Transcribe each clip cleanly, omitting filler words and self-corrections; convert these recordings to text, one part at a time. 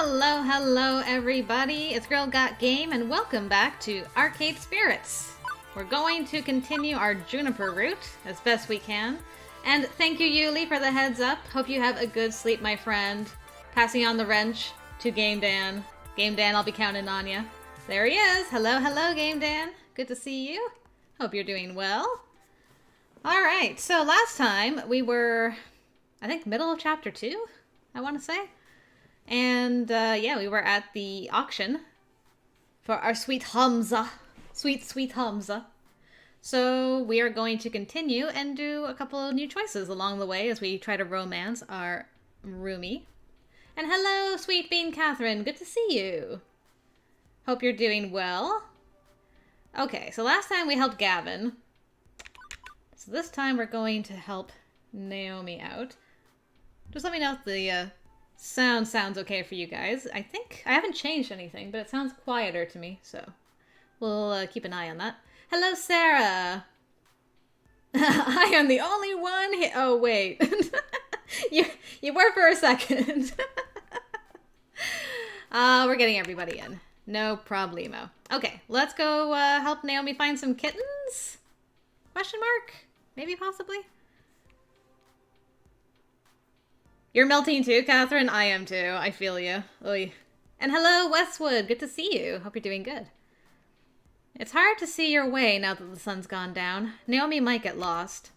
Hello, hello everybody, it's Girl Got Game and welcome back to Arcade Spirits. We're going to continue our Juniper route as best we can. And thank you, Yuli, for the heads up. Hope you have a good sleep, my friend. Passing on the wrench to Game Dan. Game Dan, I'll be counting on you. There he is. Hello, hello, Game Dan. Good to see you. Hope you're doing well. Alright, so last time we were, I think, middle of chapter 2, I want to say. And, yeah, we were at the auction for our sweet Hamza. Sweet Hamza. So we are going to continue and do a couple of new choices along the way as we try to romance our roomie. And hello, Sweet Bean Catherine. Good to see you. Hope you're doing well. Okay, so last time we helped Gavin. So this time we're going to help Naomi out. Just let me know if the sounds okay for you guys. I think I haven't changed anything, but it sounds quieter to me, so we'll keep an eye on that. Hello, Sarah. I am the only one here. Oh, wait. you were for a second. We're getting everybody in. No problemo. Okay, let's go help Naomi find some kittens? Question mark? Maybe, possibly? You're melting too, Catherine? I am too. I feel you. Oy. And hello, Westwood. Good to see you. Hope you're doing good. It's hard to see your way now that the sun's gone down. Naomi might get lost.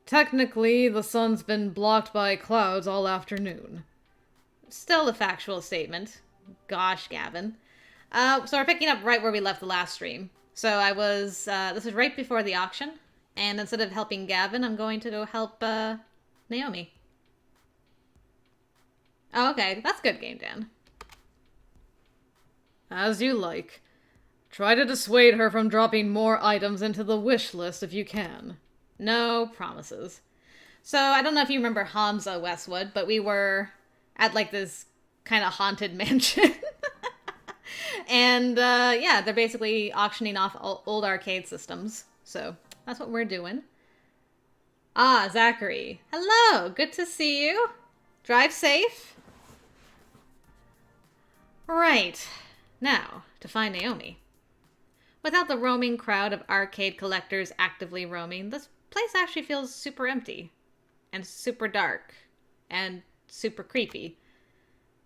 Technically, the sun's been blocked by clouds all afternoon. Still a factual statement. Gosh, Gavin. So we're picking up right where we left the last stream. So I was, this is right before the auction. And instead of helping Gavin, I'm going to go help, Naomi. Oh, okay. That's good, Game Dan. As you like. Try to dissuade her from dropping more items into the wish list if you can. No promises. So, I don't know if you remember Hamza, Westwood, but we were at, like, this kind of haunted mansion. And, yeah, they're basically auctioning off old arcade systems. So, that's what we're doing. Ah, Zachary. Hello! Good to see you. Drive safe. Right. Now, to find Naomi. Without the roaming crowd of arcade collectors actively roaming, this place actually feels super empty. And super dark. And super creepy.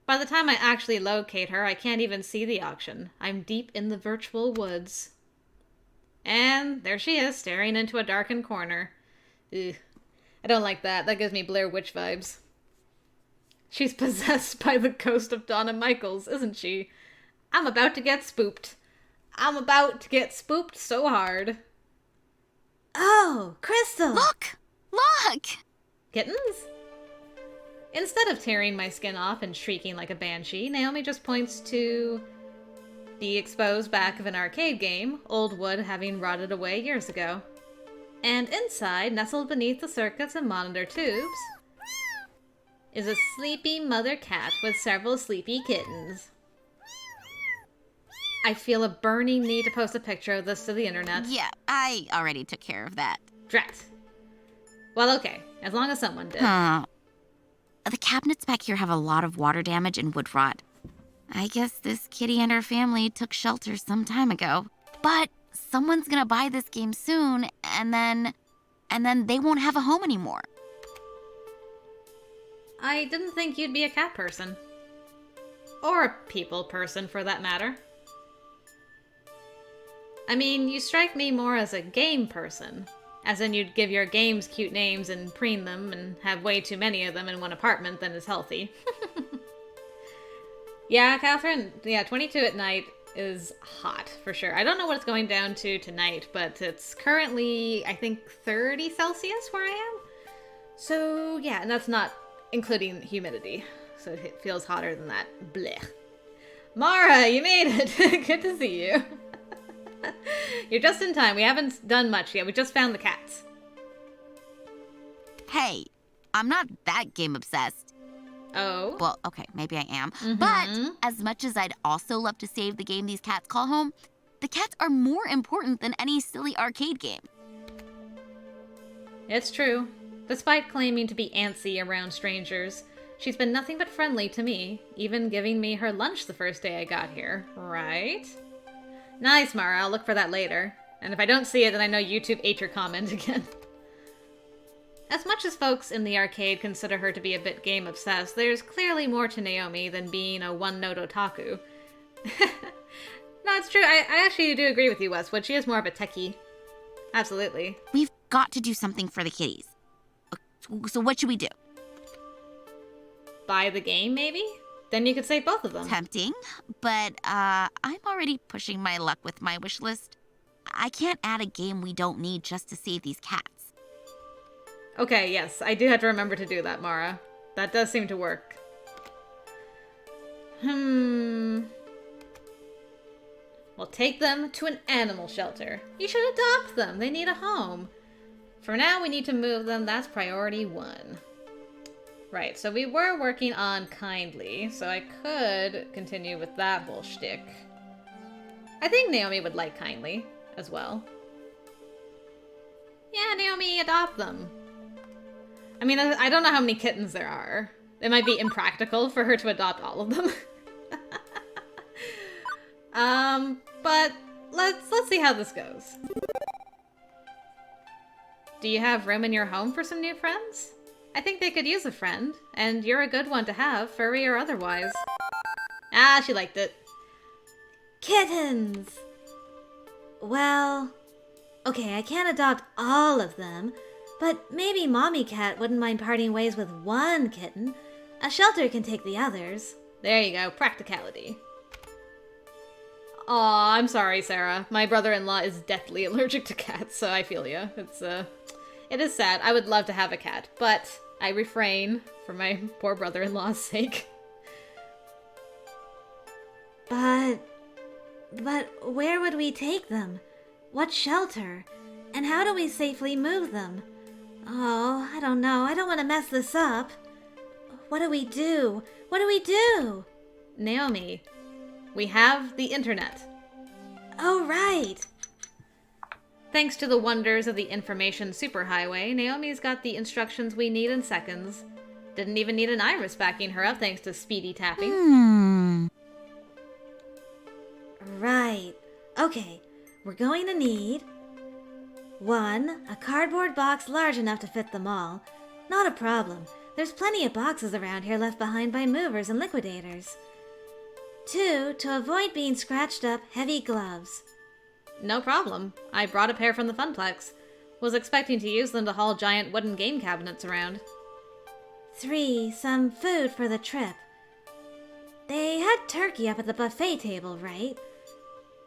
By the time I actually locate her, I can't even see the auction. I'm deep in the virtual woods. And there she is, staring into a darkened corner. Ugh. I don't like that. That gives me Blair Witch vibes. She's possessed by the ghost of Donna Michaels, isn't she? I'm about to get spooked. I'm about to get spooked so hard. Oh, Crystal! Look! Look! Kittens? Instead of tearing my skin off and shrieking like a banshee, Naomi just points to the exposed back of an arcade game, old wood having rotted away years ago. And inside, nestled beneath the circuits and monitor tubes, is a sleepy mother cat with several sleepy kittens. I feel a burning need to post a picture of this to the internet. Yeah, I already took care of that. Drat. Well, okay, as long as someone did. The cabinets back here have a lot of water damage and wood rot. I guess this kitty and her family took shelter some time ago. But someone's gonna buy this game soon, and then they won't have a home anymore. I didn't think you'd be a cat person. Or a people person, for that matter. I mean, you strike me more as a game person. As in you'd give your games cute names and preen them and have way too many of them in one apartment than is healthy. Yeah, Catherine, yeah, 22 at night is hot, for sure. I don't know what it's going down to tonight, but it's currently, I think, 30 Celsius where I am. So, yeah, and that's not including humidity. So it feels hotter than that. Blech. Mara, you made it! Good to see you. You're just in time. We haven't done much yet. We just found the cats. Hey, I'm not that game obsessed. Oh? Well, okay, maybe I am. But as much as I'd also love to save the game these cats call home, the cats are more important than any silly arcade game. It's true. Despite claiming to be antsy around strangers, She's been nothing but friendly to me, even giving me her lunch the first day I got here, right? Nice, Mara. I'll look for that later. And if I don't see it, then I know YouTube ate your comment again. As much as folks in the arcade consider her to be a bit game-obsessed, there's clearly more to Naomi than being a one-note otaku. No, it's true. I actually do agree with you, Westwood. She is more of a techie. Absolutely. We've got to do something for the kitties. So what should we do? Buy the game, maybe? Then you could save both of them. Tempting, but I'm already pushing my luck with my wish list. I can't add a game we don't need just to save these cats. Okay, yes, I do have to remember to do that, Mara. That does seem to work. We'll take them to an animal shelter. You should adopt them. They need a home. For now, we need to move them. That's priority 1. Right, so we were working on kindly, so I could continue with that whole shtick. I think Naomi would like kindly as well. Yeah, Naomi, adopt them. I mean, I don't know how many kittens there are. It might be impractical for her to adopt all of them. But let's see how this goes. Do you have room in your home for some new friends? I think they could use a friend, and you're a good one to have, furry or otherwise. Ah, she liked it. Kittens! Well, okay, I can't adopt all of them, but maybe Mommy Cat wouldn't mind parting ways with one kitten. A shelter can take the others. There you go, practicality. Aw, I'm sorry, Sarah. My brother-in-law is deathly allergic to cats, so I feel ya. It is sad. I would love to have a cat, but I refrain for my poor brother-in-law's sake. But where would we take them? What shelter? And how do we safely move them? Oh, I don't know. I don't want to mess this up. What do we do? What do we do? Naomi, we have the internet. Oh, right. Thanks to the wonders of the information superhighway, Naomi's got the instructions we need in seconds. Didn't even need an iris backing her up thanks to speedy tapping. Right. Okay, we're going to need 1. A cardboard box large enough to fit them all. Not a problem. There's plenty of boxes around here left behind by movers and liquidators. 2. To avoid being scratched up, heavy gloves. No problem. I brought a pair from the Funplex. Was expecting to use them to haul giant wooden game cabinets around. 3. Some food for the trip. They had turkey up at the buffet table, right?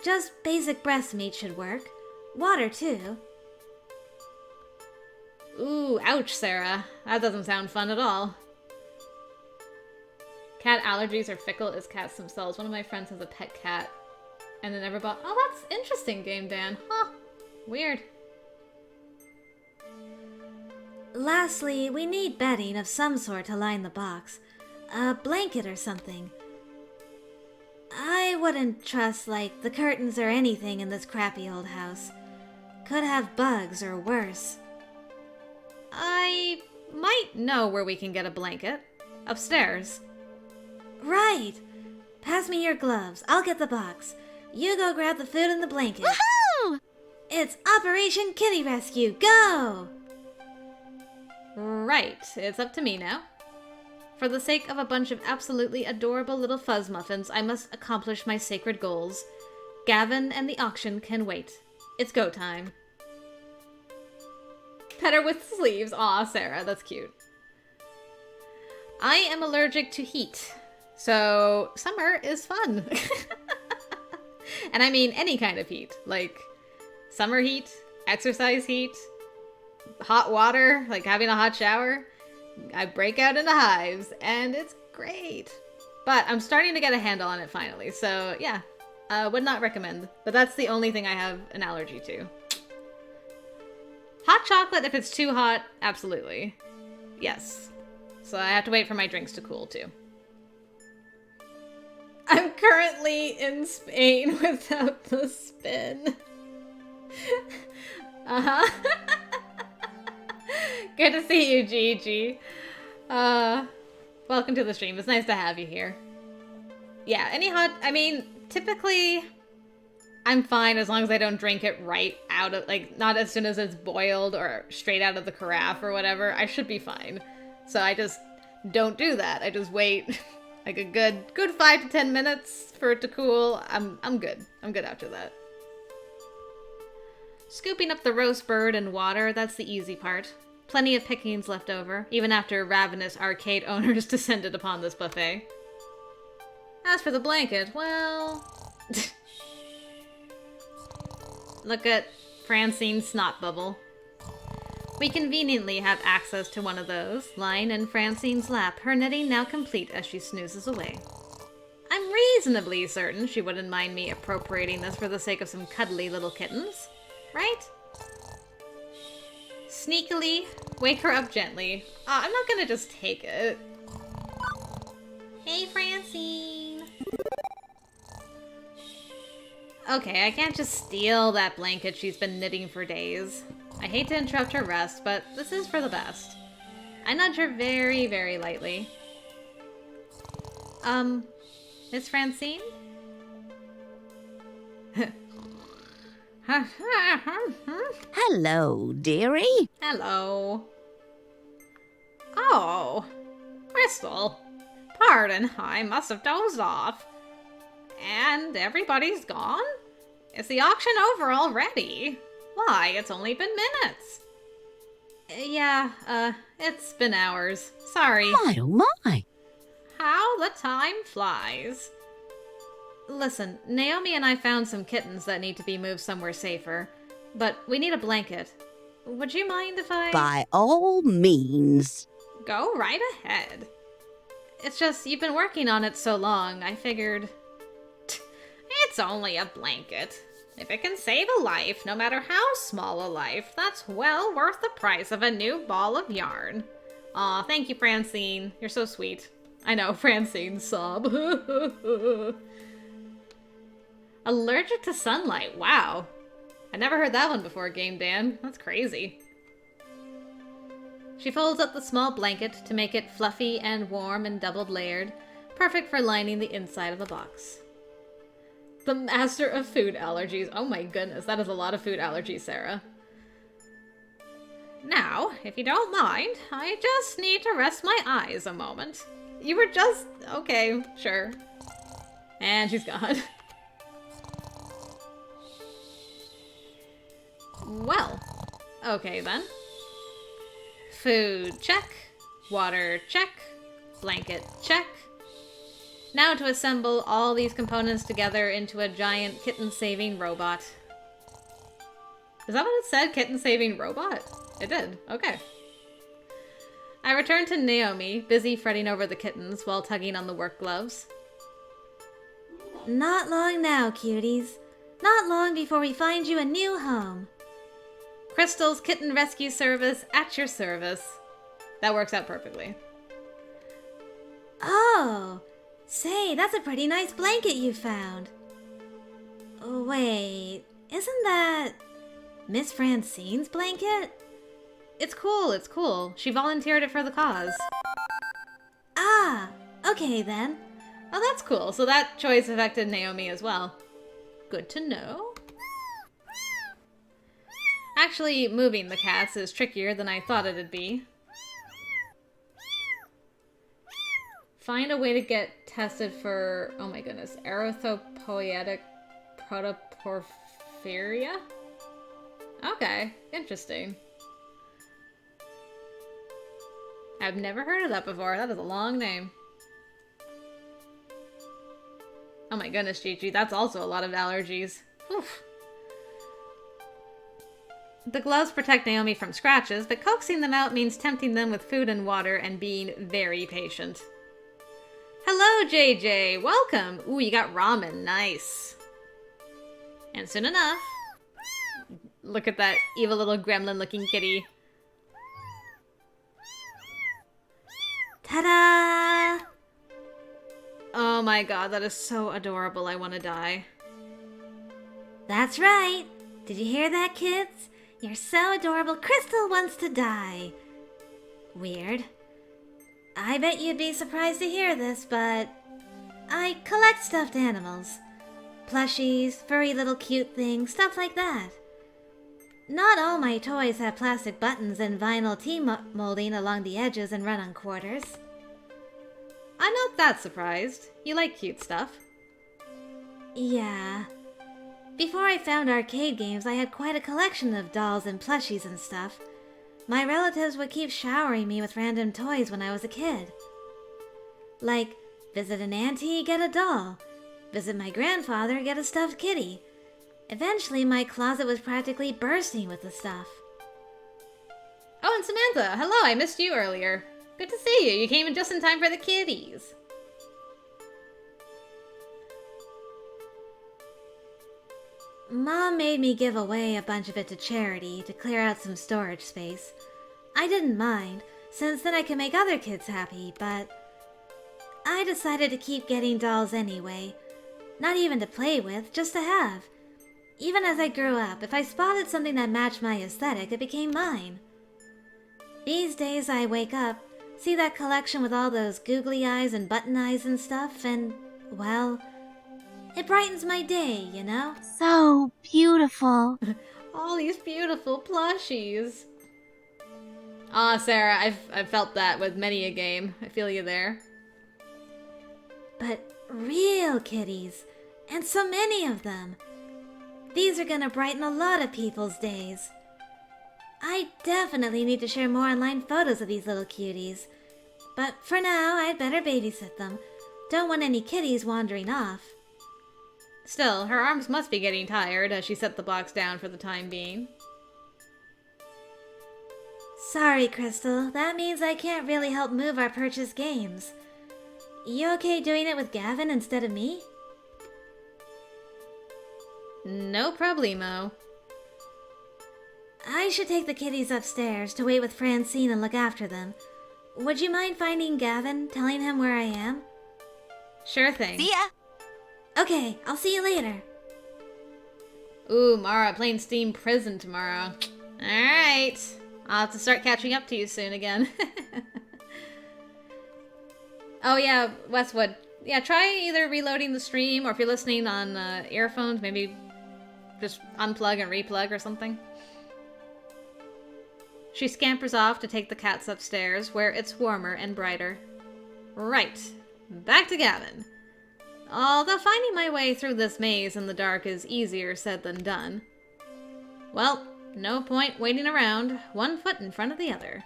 Just basic breast meat should work. Water, too. Ooh, ouch, Sarah. That doesn't sound fun at all. Cat allergies are fickle as cats themselves. One of my friends has a pet cat and then never bought... Oh, that's interesting, Game Dan. Huh. Weird. Lastly, we need bedding of some sort to line the box. A blanket or something. I wouldn't trust, like, the curtains or anything in this crappy old house. Could have bugs or worse. I might know where we can get a blanket. Upstairs. Right! Pass me your gloves. I'll get the box. You go grab the food and the blanket. Woohoo! It's Operation Kitty Rescue. Go! Right. It's up to me now. For the sake of a bunch of absolutely adorable little fuzz muffins, I must accomplish my sacred goals. Gavin and the auction can wait. It's go time. Pet her with sleeves. Aw, Sarah, that's cute. I am allergic to heat, so summer is fun. And I mean any kind of heat, like summer heat, exercise heat, hot water, like having a hot shower. I break out into hives, and it's great. But I'm starting to get a handle on it finally, so yeah, would not recommend. But that's the only thing I have an allergy to. Hot chocolate, if it's too hot, absolutely. Yes. So I have to wait for my drinks to cool, too. I'm currently in Spain without the spin. Uh-huh. Good to see you, Gigi. Welcome to the stream. It's nice to have you here. Yeah, typically, I'm fine as long as I don't drink it right out of, not as soon as it's boiled or straight out of the carafe or whatever. I should be fine. So I just don't do that. I just wait like a good 5 to 10 minutes for it to cool. I'm good. I'm good after that. Scooping up the roast bird and water, that's the easy part. Plenty of pickings left over, even after ravenous arcade owners descended upon this buffet. As for the blanket, well... Look at Francine's snot bubble. We conveniently have access to one of those, lying in Francine's lap, her knitting now complete as she snoozes away. I'm reasonably certain she wouldn't mind me appropriating this for the sake of some cuddly little kittens. Right? Sneakily, wake her up gently. I'm not gonna just take it. Hey, Francine. Okay, I can't just steal that blanket she's been knitting for days. I hate to interrupt her rest, but this is for the best. I nudge her very, very lightly. Miss Francine? Hello, dearie. Hello. Oh, Crystal. Pardon, I must have dozed off. And everybody's gone? Is the auction over already? Why, it's only been minutes. Yeah, it's been hours. Sorry. My, oh my. How the time flies. Listen, Naomi and I found some kittens that need to be moved somewhere safer, but we need a blanket. Would you mind if I... By all means. Go right ahead. It's just, you've been working on it so long, I figured... It's only a blanket. If it can save a life, no matter how small a life, that's well worth the price of a new ball of yarn. Aw, thank you, Francine. You're so sweet. I know, Francine, sob. Allergic to sunlight, wow. I never heard that one before, Game Dan. That's crazy. She folds up the small blanket to make it fluffy and warm and doubled layered, perfect for lining the inside of the box. The master of food allergies. Oh my goodness, that is a lot of food allergies, Sarah. Now, if you don't mind, I just need to rest my eyes a moment. You were just... okay, sure. And she's gone. Well, okay then. Food, check. Water, check. Blanket, check. Now to assemble all these components together into a giant kitten-saving robot. Is that what it said? Kitten-saving robot? It did. Okay. I return to Naomi, busy fretting over the kittens while tugging on the work gloves. Not long now, cuties. Not long before we find you a new home. Crystal's Kitten Rescue Service at your service. That works out perfectly. Oh, say, that's a pretty nice blanket you found. Wait, isn't that Miss Francine's blanket? It's cool, it's cool. She volunteered it for the cause. Ah, okay then. Oh, that's cool. So that choice affected Naomi as well. Good to know. Actually, moving the cats is trickier than I thought it'd be. Find a way to get tested for, oh my goodness, erythropoietic protoporphyria? Okay, interesting. I've never heard of that before. That is a long name. Oh my goodness, Gigi, that's also a lot of allergies. Oof. The gloves protect Naomi from scratches, but coaxing them out means tempting them with food and water and being very patient. Hello, JJ. Welcome. Ooh, you got ramen. Nice. And soon enough... Look at that evil little gremlin-looking kitty. Ta-da! Oh my god, that is so adorable. I want to die. That's right. Did you hear that, kids? You're so adorable, Crystal wants to die. Weird. I bet you'd be surprised to hear this, but I collect stuffed animals. Plushies, furry little cute things, stuff like that. Not all my toys have plastic buttons and vinyl molding along the edges and run-on quarters. I'm not that surprised. You like cute stuff. Yeah. Before I found arcade games, I had quite a collection of dolls and plushies and stuff. My relatives would keep showering me with random toys when I was a kid. Like, visit an auntie, get a doll. Visit my grandfather, get a stuffed kitty. Eventually, my closet was practically bursting with the stuff. Oh, and Samantha, hello, I missed you earlier. Good to see you. You came in just in time for the kitties. Mom made me give away a bunch of it to charity to clear out some storage space. I didn't mind, since then I can make other kids happy, but I decided to keep getting dolls anyway. Not even to play with, just to have. Even as I grew up, if I spotted something that matched my aesthetic, it became mine. These days I wake up, see that collection with all those googly eyes and button eyes and stuff, and, well, it brightens my day, you know? So beautiful. All these beautiful plushies. Aw, Sarah, I've felt that with many a game. I feel you there. But real kitties, and so many of them. These are gonna brighten a lot of people's days. I definitely need to share more online photos of these little cuties. But for now, I'd better babysit them. Don't want any kitties wandering off. Still, her arms must be getting tired as she set the box down for the time being. Sorry, Crystal. That means I can't really help move our purchased games. You okay doing it with Gavin instead of me? No problemo. I should take the kitties upstairs to wait with Francine and look after them. Would you mind finding Gavin, telling him where I am? Sure thing. See ya. Okay, I'll see you later. Ooh, Mara, playing Steam Prison tomorrow. Alright. I'll have to start catching up to you soon again. Oh yeah, Westwood. Yeah, try either reloading the stream, or if you're listening on earphones, maybe just unplug and replug or something. She scampers off to take the cats upstairs, where it's warmer and brighter. Right. Back to Gavin. Although finding my way through this maze in the dark is easier said than done. Well, no point waiting around, one foot in front of the other.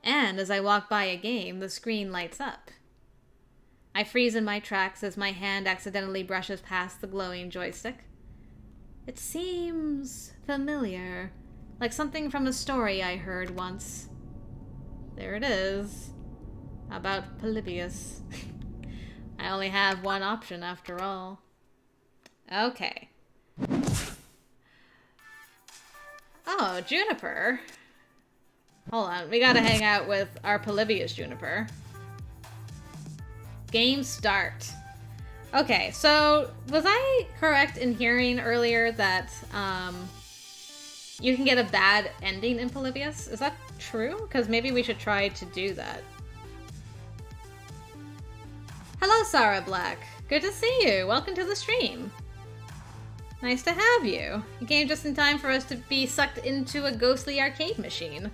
And as I walk by a game, the screen lights up. I freeze in my tracks as my hand accidentally brushes past the glowing joystick. It seems familiar, like something from a story I heard once. There it is, about Polybius. I only have one option after all. Okay. Oh, Juniper. Hold on, we gotta hang out with our Polybius Juniper. Game start. Okay, so was I correct in hearing earlier that you can get a bad ending in Polybius? Is that true? Because maybe we should try to do that. Hello, Sarah Black. Good to see you. Welcome to the stream. Nice to have you. You came just in time for us to be sucked into a ghostly arcade machine.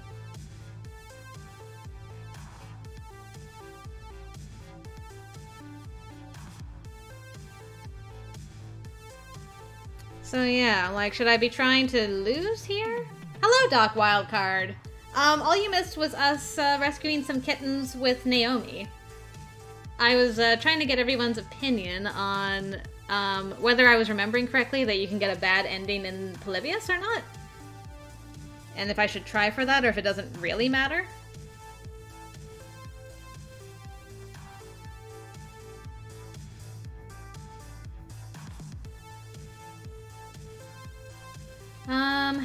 So yeah, like, should I be trying to lose here? Hello, Doc Wildcard. All you missed was us rescuing some kittens with Naomi. I was trying to get everyone's opinion on whether I was remembering correctly that you can get a bad ending in Polybius or not. And if I should try for that or if it doesn't really matter.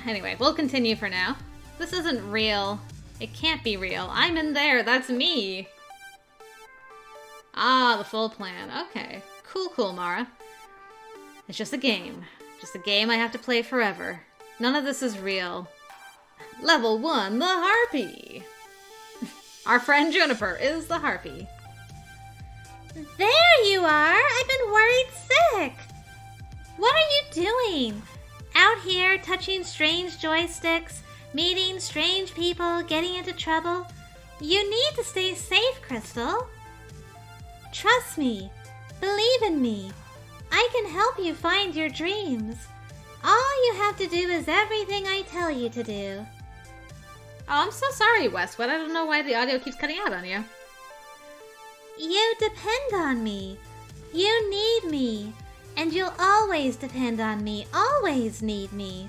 Anyway, we'll continue for now. This isn't real. It can't be real. I'm in there. That's me. Ah, the full plan. Okay. Cool, cool, Mara. It's just a game. Just a game I have to play forever. None of this is real. Level 1, the Harpy. Our friend Juniper is the harpy. There you are! I've been worried sick! What are you doing? Out here touching strange joysticks, meeting strange people, getting into trouble? You need to stay safe, Crystal. Trust me. Believe in me. I can help you find your dreams. All you have to do is everything I tell you to do. Oh, I'm so sorry, Westwood. I don't know why the audio keeps cutting out on you. You depend on me. You need me. And you'll always depend on me, always need me.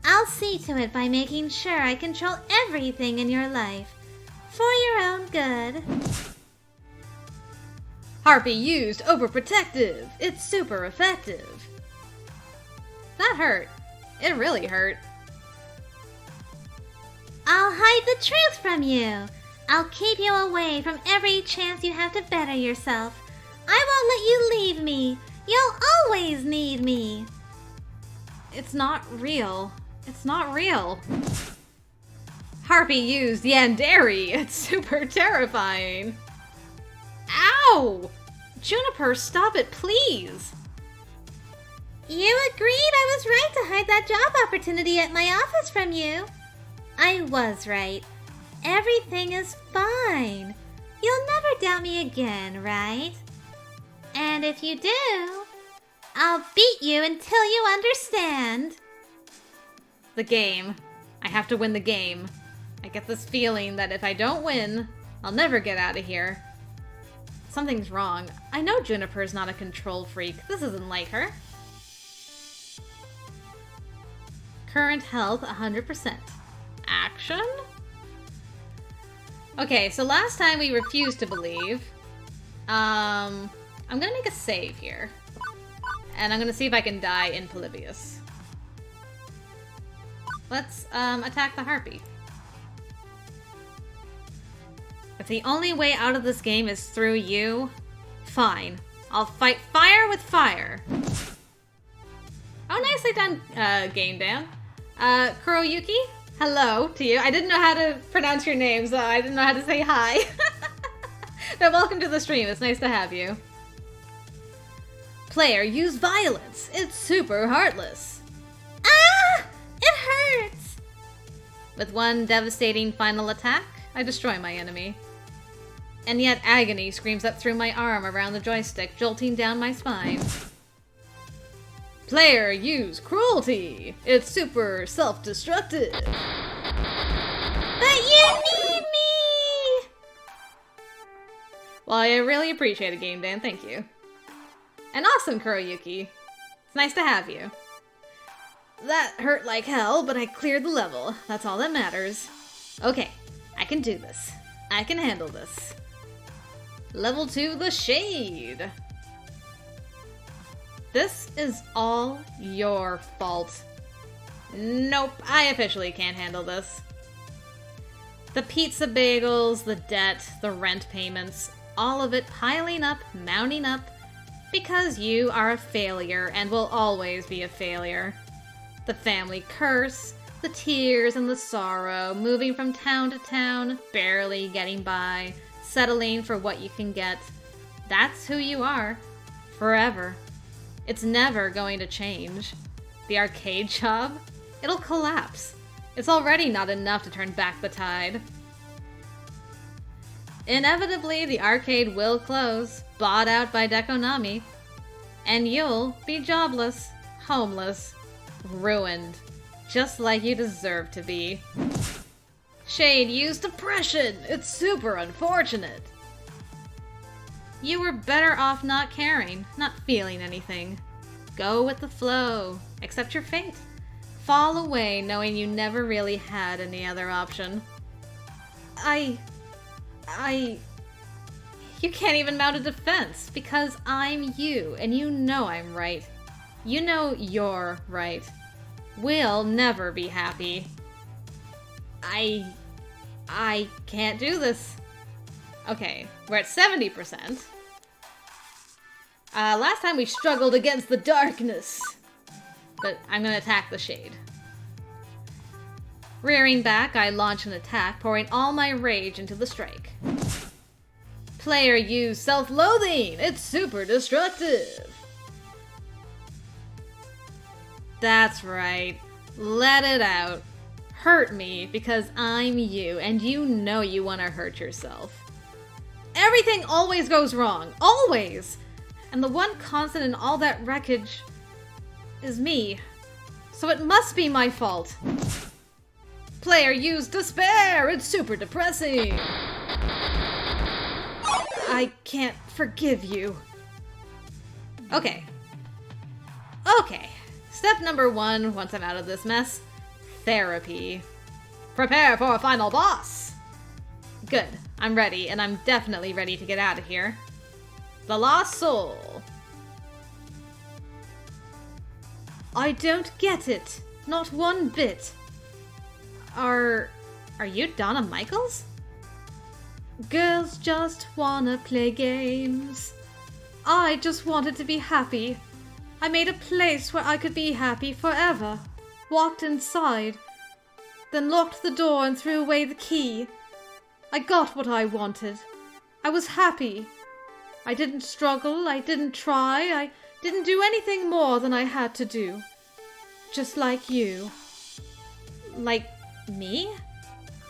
I'll see to it by making sure I control everything in your life. For your own good. Harpy used overprotective. It's super effective. That hurt. It really hurt. I'll hide the truth from you. I'll keep you away from every chance you have to better yourself. I won't let you leave me. You'll always need me. It's not real. It's not real. Harpy used Yandere. It's super terrifying. Ow! Juniper, stop it, please. You agreed I was right to hide that job opportunity at my office from you. I was right. Everything is fine. You'll never doubt me again, right? And if you do, I'll beat you until you understand. The game. I have to win the game. I get this feeling that if I don't win, I'll never get out of here. Something's wrong. I know Juniper's not a control freak. This isn't like her. Current health 100%. Action? Okay, so last time we refused to believe. I'm gonna make a save here. And I'm gonna see if I can die in Polybius. Let's attack the harpy. If the only way out of this game is through you, fine. I'll fight fire with fire. Oh, nicely done, Game Dan. Kuroyuki, hello to you. I didn't know how to pronounce your name, so I didn't know how to say hi. But welcome to the stream. It's nice to have you. Player, use violence. It's super heartless. Ah! It hurts! With one devastating final attack, I destroy my enemy. And yet agony screams up through my arm around the joystick, jolting down my spine. Player, use cruelty. It's super self-destructive. But you need me! Well, I really appreciate it, Game Dan. Thank you. And awesome, Kuroyuki. It's nice to have you. That hurt like hell, but I cleared the level. That's all that matters. Okay, I can do this. I can handle this. Level 2, the Shade. This is all your fault. Nope, I officially can't handle this. The pizza bagels, the debt, the rent payments, all of it piling up, mounting up, because you are a failure and will always be a failure. The family curse, the tears and the sorrow, moving from town to town, barely getting by, settling for what you can get. That's who you are. Forever. It's never going to change. The arcade job? It'll collapse. It's already not enough to turn back the tide. Inevitably, the arcade will close, bought out by Dekonami. And you'll be jobless, homeless, ruined, just like you deserve to be. Shade used depression! It's super unfortunate! You were better off not caring, not feeling anything. Go with the flow, accept your fate. Fall away knowing you never really had any other option. You can't even mount a defense, because I'm you, and you know I'm right. You know you're right. We'll never be happy. I can't do this. Okay, we're at 70%. Last time we struggled against the darkness. But I'm gonna attack the Shade. Rearing back, I launch an attack, pouring all my rage into the strike. Player use self-loathing! It's super destructive! That's right. Let it out. Hurt me, because I'm you, and you know you want to hurt yourself. Everything always goes wrong. Always! And the one constant in all that wreckage is me. So it must be my fault. Player use despair! It's super depressing! I can't forgive you. Okay. Okay. Step number 1, once I'm out of this mess. Therapy. Prepare for a final boss! Good. I'm ready, and I'm definitely ready to get out of here. The Lost Soul. I don't get it. Not one bit. Are you Donna Michaels? Girls just wanna play games. I just wanted to be happy. I made a place where I could be happy forever. Walked inside, then locked the door and threw away the key. I got what I wanted. I was happy. I didn't struggle, I didn't try, I didn't do anything more than I had to do. Just like you. Like me?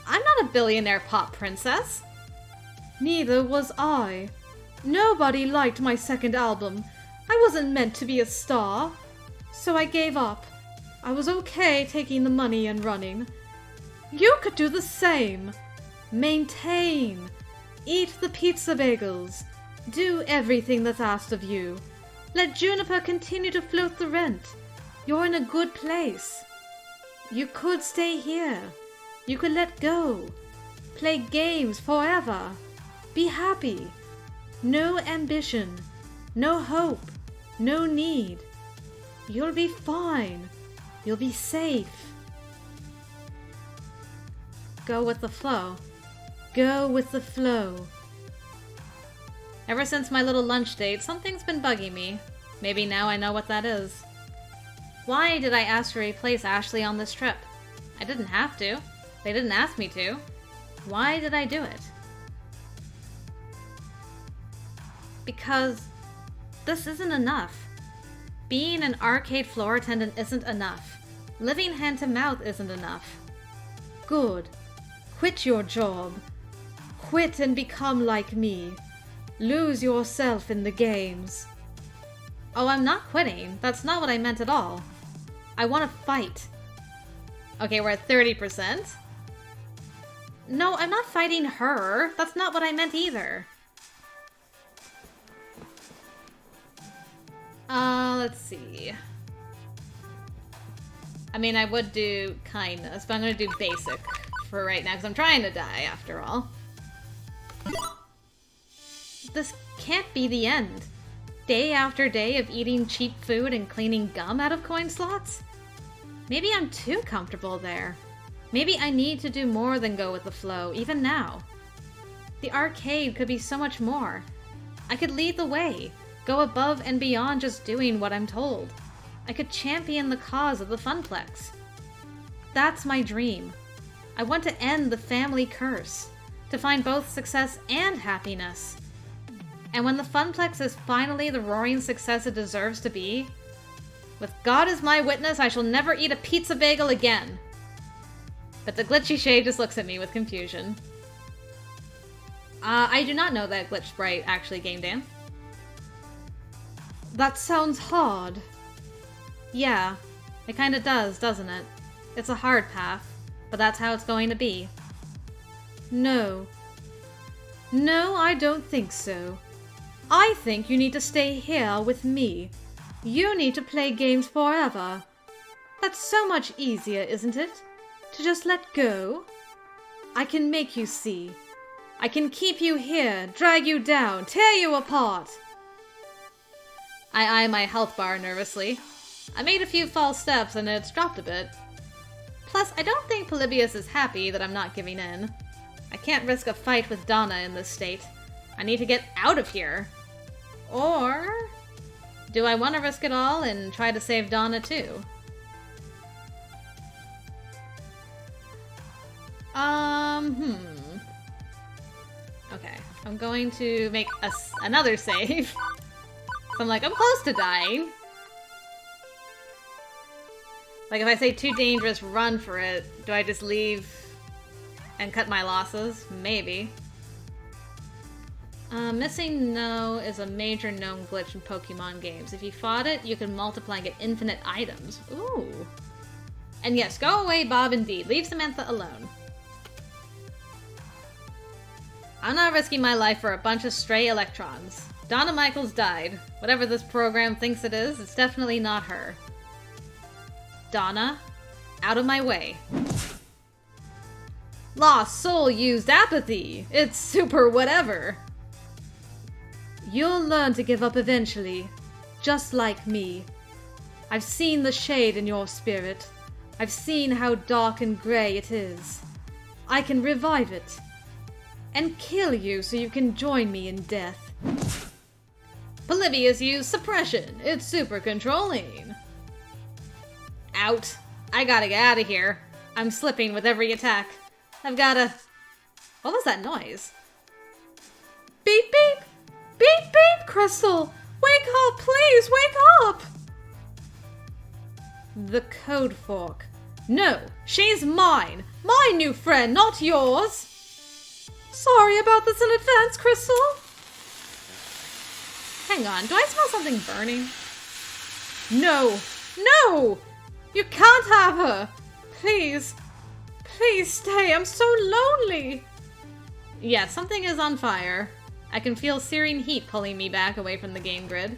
I'm not a billionaire pop princess. Neither was I. Nobody liked my second album. I wasn't meant to be a star. So I gave up. I was okay taking the money and running. You could do the same. Maintain. Eat the pizza bagels. Do everything that's asked of you. Let Juniper continue to float the rent. You're in a good place. You could stay here. You could let go. Play games forever. Be happy. No ambition. No hope. No need. You'll be fine. You'll be safe. Go with the flow. Go with the flow. Ever since my little lunch date, something's been bugging me. Maybe now I know what that is. Why did I ask to replace Ashley on this trip? I didn't have to. They didn't ask me to. Why did I do it? Because this isn't enough. Being an arcade floor attendant isn't enough. Living hand to mouth isn't enough. Good. Quit your job. Quit and become like me. Lose yourself in the games. Oh, I'm not quitting. That's not what I meant at all. I want to fight. Okay, we're at 30%. No, I'm not fighting her. That's not what I meant either. Let's see. I mean, I would do kindness, but I'm gonna do basic for right now, because I'm trying to die, after all. This can't be the end. Day after day of eating cheap food and cleaning gum out of coin slots? Maybe I'm too comfortable there. Maybe I need to do more than go with the flow, even now. The arcade could be so much more. I could lead the way, go above and beyond just doing what I'm told. I could champion the cause of the Funplex. That's my dream. I want to end the family curse, to find both success and happiness. And when the Funplex is finally the roaring success it deserves to be, with God as my witness, I shall never eat a pizza bagel again. But the glitchy shade just looks at me with confusion. I do not know that glitch sprite actually, Game Dan. That sounds hard. Yeah, it kinda does, doesn't it? It's a hard path, but that's how it's going to be. No. No, I don't think so. I think you need to stay here with me. You need to play games forever. That's so much easier, isn't it? To just let go? I can make you see. I can keep you here, drag you down, tear you apart. I eye my health bar nervously. I made a few false steps and it's dropped a bit. Plus, I don't think Polybius is happy that I'm not giving in. I can't risk a fight with Donna in this state. I need to get out of here. Or do I want to risk it all and try to save Donna too? Okay, I'm going to make another save. So I'm like, I'm close to dying. Like, if I say too dangerous, run for it, do I just leave and cut my losses? Maybe. Missing no is a major known glitch in Pokemon games. If you fought it, you can multiply and get infinite items. Ooh. And yes, go away, Bob, indeed. Leave Samantha alone. I'm not risking my life for a bunch of stray electrons. Donna Michaels died. Whatever this program thinks it is, it's definitely not her. Donna, out of my way. Lost soul used apathy. It's super whatever. You'll learn to give up eventually, just like me. I've seen the shade in your spirit. I've seen how dark and gray it is. I can revive it and kill you so you can join me in death. Polybius used suppression. It's super controlling. Out. I gotta get out of here. I'm slipping with every attack. I've gotta... What was that noise? Beep beep! Beep beep, Crystal! Wake up, please, wake up! The code fork. No, she's mine! My new friend, not yours! Sorry about this in advance, Crystal. Hang on, do I smell something burning? No! No! You can't have her! Please. Please stay, I'm so lonely! Yeah, something is on fire. I can feel searing heat pulling me back away from the game grid.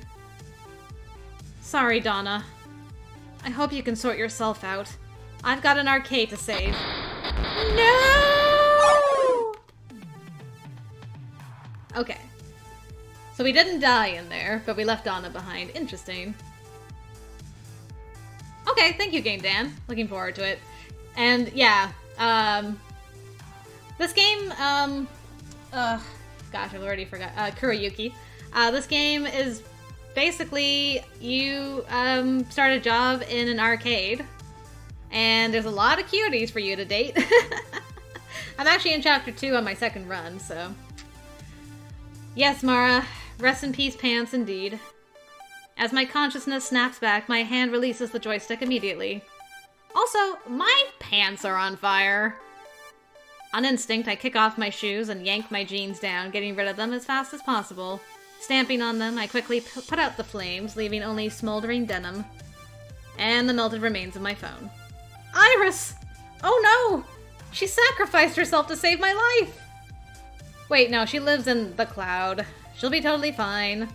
Sorry, Donna. I hope you can sort yourself out. I've got an arcade to save. No! Okay. So we didn't die in there, but we left Donna behind. Interesting. Okay, thank you, Game Dan. Looking forward to it. And yeah, this game, gosh, I've already forgot, Kurayuki. This game is basically, you, start a job in an arcade, and there's a lot of cuties for you to date. I'm actually in chapter 2 on my second run, so. Yes, Mara, rest in peace pants indeed. As my consciousness snaps back, my hand releases the joystick immediately. Also, my pants are on fire. On instinct, I kick off my shoes and yank my jeans down, getting rid of them as fast as possible. Stamping on them, I quickly put out the flames, leaving only smoldering denim and the melted remains of my phone. Iris! Oh no! She sacrificed herself to save my life! Wait, no, she lives in the cloud. She'll be totally fine.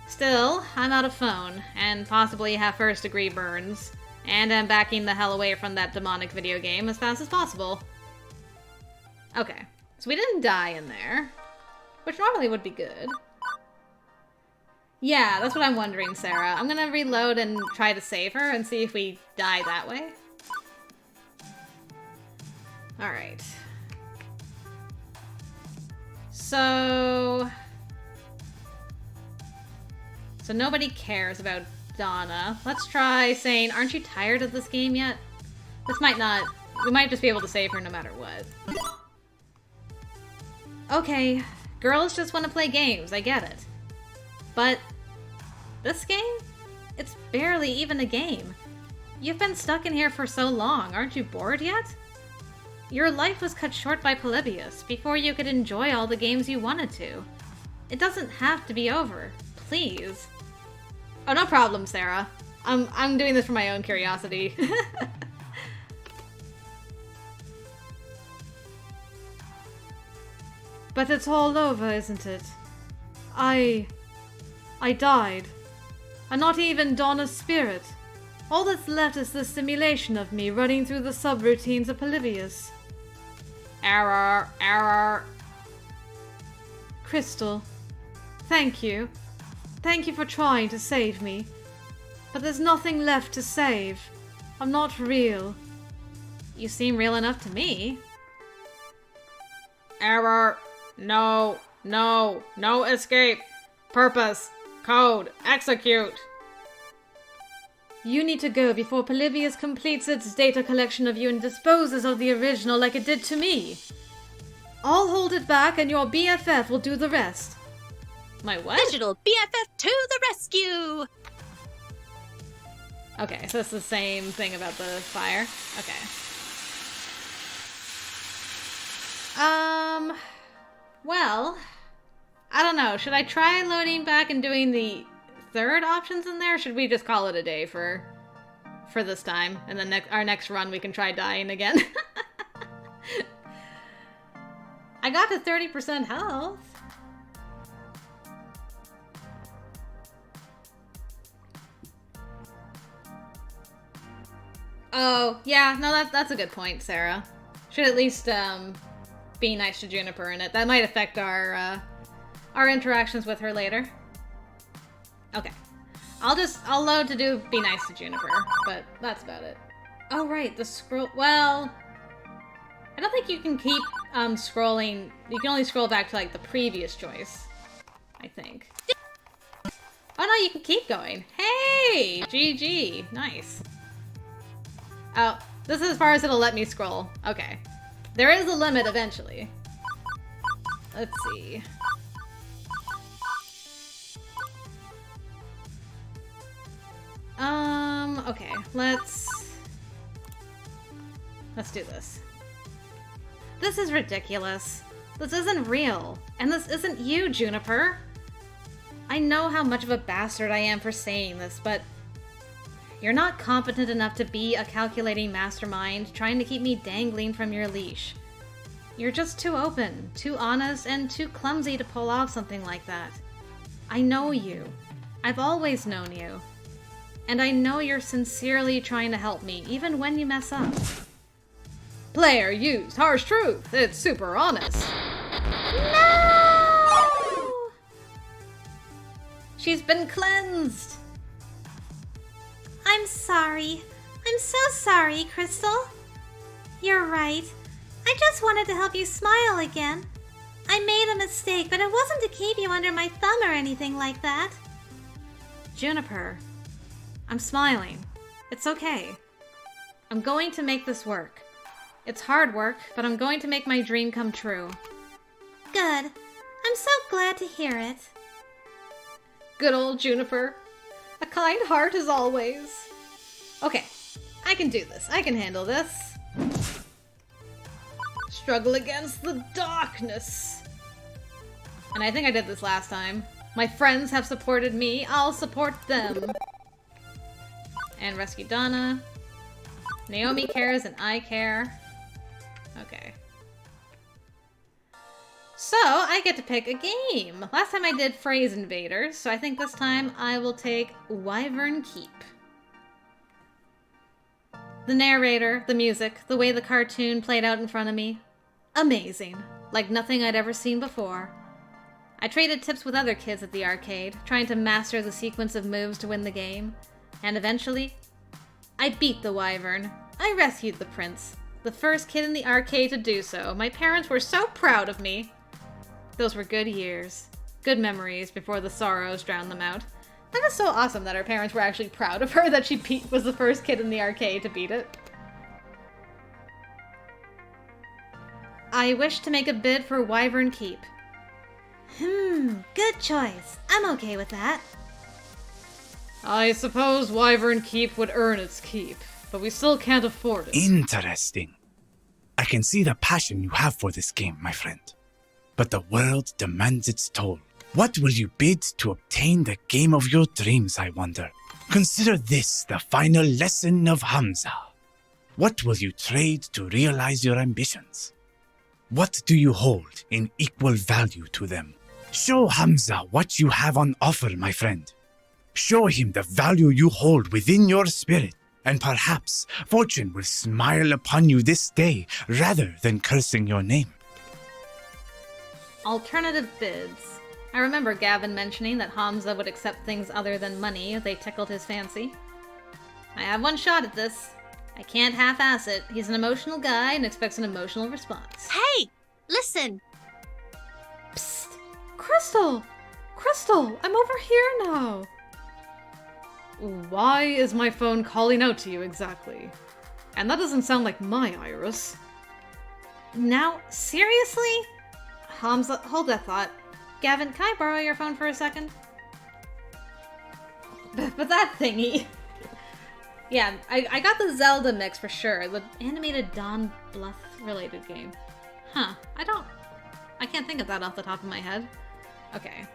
Still, I'm out of phone, and possibly have first-degree burns, and I'm backing the hell away from that demonic video game as fast as possible. Okay, so we didn't die in there, which normally would be good. Yeah, that's what I'm wondering, Sarah. I'm gonna reload and try to save her and see if we die that way. Alright. So nobody cares about Donna. Let's try saying, aren't you tired of this game yet? This might not... We might just be able to save her no matter what. Okay, girls just want to play games, I get it. But this game? It's barely even a game. You've been stuck in here for so long, aren't you bored yet? Your life was cut short by Polybius before you could enjoy all the games you wanted to. It doesn't have to be over, please. Oh, no problem, Sarah. I'm doing this for my own curiosity. But it's all over, isn't it? I died. And not even Donna's spirit. All that's left is the simulation of me running through the subroutines of Polybius. Error, error. Crystal, thank you. Thank you for trying to save me. But there's nothing left to save. I'm not real. You seem real enough to me. Error. No, no, no escape. Purpose. Code. Execute. You need to go before Polybius completes its data collection of you and disposes of the original like it did to me. I'll hold it back and your BFF will do the rest. My what? Digital BFF to the rescue! Okay, so it's the same thing about the fire. Okay. Well, I don't know. Should I try loading back and doing the third options in there? Or should we just call it a day for this time? And then our next run we can try dying again. I got to 30% health. Oh, yeah, no, that's a good point, Sarah. Should at least be nice to Juniper in it. That might affect our interactions with her later. Okay. I'll load to do be nice to Juniper, but that's about it. Oh, right, the scroll. Well, I don't think you can keep scrolling. You can only scroll back to like the previous choice, I think. Oh no, you can keep going. Hey, GG, nice. Oh, this is as far as it'll let me scroll. Okay. There is a limit eventually. Let's see. Okay, let's do this. This is ridiculous. This isn't real. And this isn't you, Juniper. I know how much of a bastard I am for saying this, but you're not competent enough to be a calculating mastermind trying to keep me dangling from your leash. You're just too open, too honest, and too clumsy to pull off something like that. I know you. I've always known you. And I know you're sincerely trying to help me, even when you mess up. Player used harsh truth. It's super honest. No! She's been cleansed. I'm sorry. I'm so sorry, Crystal. You're right. I just wanted to help you smile again. I made a mistake, but it wasn't to keep you under my thumb or anything like that. Juniper, I'm smiling. It's okay. I'm going to make this work. It's hard work, but I'm going to make my dream come true. Good. I'm so glad to hear it. Good old Juniper. A kind heart as always. Okay, I can do this. I can handle this. Struggle against the darkness. And I think I did this last time. My friends have supported me. I'll support them. And rescue Donna. Naomi cares and I care. Okay. So, I get to pick a game. Last time I did Phrase Invaders, so I think this time I will take Wyvern Keep. The narrator, the music, the way the cartoon played out in front of me. Amazing. Like nothing I'd ever seen before. I traded tips with other kids at the arcade, trying to master the sequence of moves to win the game. And eventually, I beat the Wyvern. I rescued the prince. The first kid in the arcade to do so. My parents were so proud of me. Those were good years. Good memories before the sorrows drowned them out. That was so awesome that her parents were actually proud of her that she was the first kid in the arcade to beat it. I wish to make a bid for Wyvern Keep. Good choice. I'm okay with that. I suppose Wyvern Keep would earn its keep, but we still can't afford it. Interesting. I can see the passion you have for this game, my friend. But the world demands its toll. What will you bid to obtain the game of your dreams, I wonder? Consider this the final lesson of Hamza. What will you trade to realize your ambitions? What do you hold in equal value to them? Show Hamza what you have on offer, my friend. Show him the value you hold within your spirit, and perhaps fortune will smile upon you this day rather than cursing your name. Alternative bids. I remember Gavin mentioning that Hamza would accept things other than money if they tickled his fancy. I have one shot at this. I can't half-ass it. He's an emotional guy and expects an emotional response. Hey! Listen! Psst! Crystal! Crystal! I'm over here now! Why is my phone calling out to you exactly? And that doesn't sound like my Iris. Now, seriously? Hamza, hold that thought. Gavin, can I borrow your phone for a second? But that thingy... Yeah, I got the Zelda mix for sure. The animated Dawn Bluth related game. Huh. I can't think of that off the top of my head. Okay.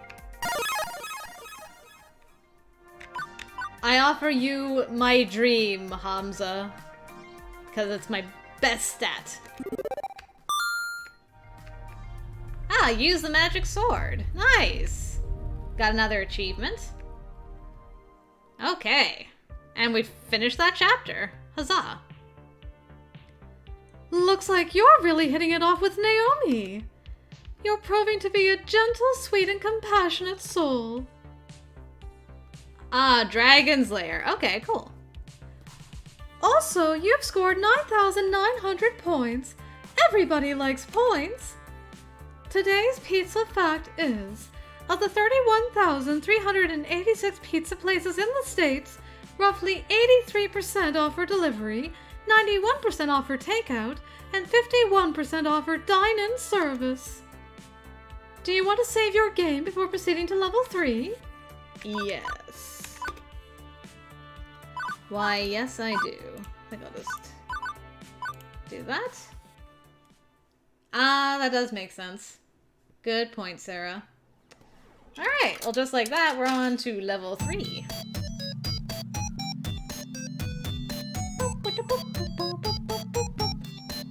I offer you my dream, Hamza. Because it's my best stat. Ah, use the magic sword. Nice. Got another achievement. Okay. And we've finished that chapter. Huzzah. Looks like you're really hitting it off with Naomi. You're proving to be a gentle, sweet, and compassionate soul. Ah, Dragon's Lair. Okay, cool. Also, you've scored 9,900 points. Everybody likes points. Today's pizza fact is, of the 31,386 pizza places in the States, roughly 83% offer delivery, 91% offer takeout, and 51% offer dine-in service. Do you want to save your game before proceeding to level 3? Yes. Why, yes I do. I think I'll just do that. Ah, that does make sense. Good point, Sarah. Alright, well just like that, we're on to level 3.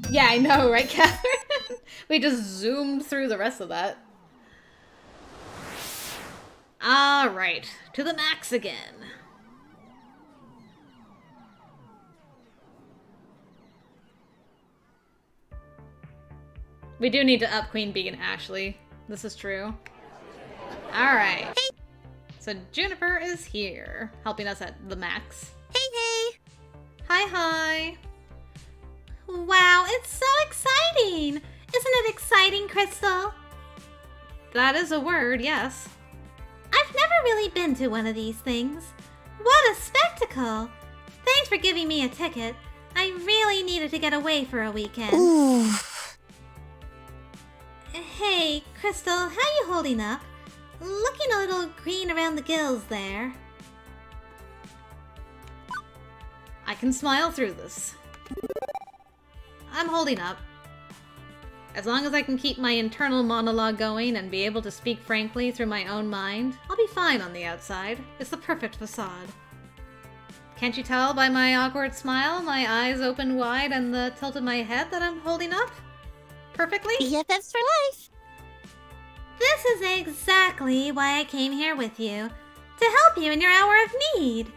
Yeah, I know, right, Catherine? We just zoomed through the rest of that. Alright, to the max again. We do need to up Queen Bee and Ashley. This is true. Alright. So Juniper is here, helping us at the max. Hey! Hi, hi. Wow, it's so exciting! Isn't it exciting, Crystal? That is a word, yes. I've never really been to one of these things. What a spectacle! Thanks for giving me a ticket. I really needed to get away for a weekend. Ooh. Hey, Crystal, how you holding up? Looking a little green around the gills there. I can smile through this. I'm holding up. As long as I can keep my internal monologue going and be able to speak frankly through my own mind, I'll be fine on the outside. It's the perfect facade. Can't you tell by my awkward smile, my eyes open wide, and the tilt of my head that I'm holding up? Perfectly? BFFs for life. This is exactly why I came here with you. To help you in your hour of need.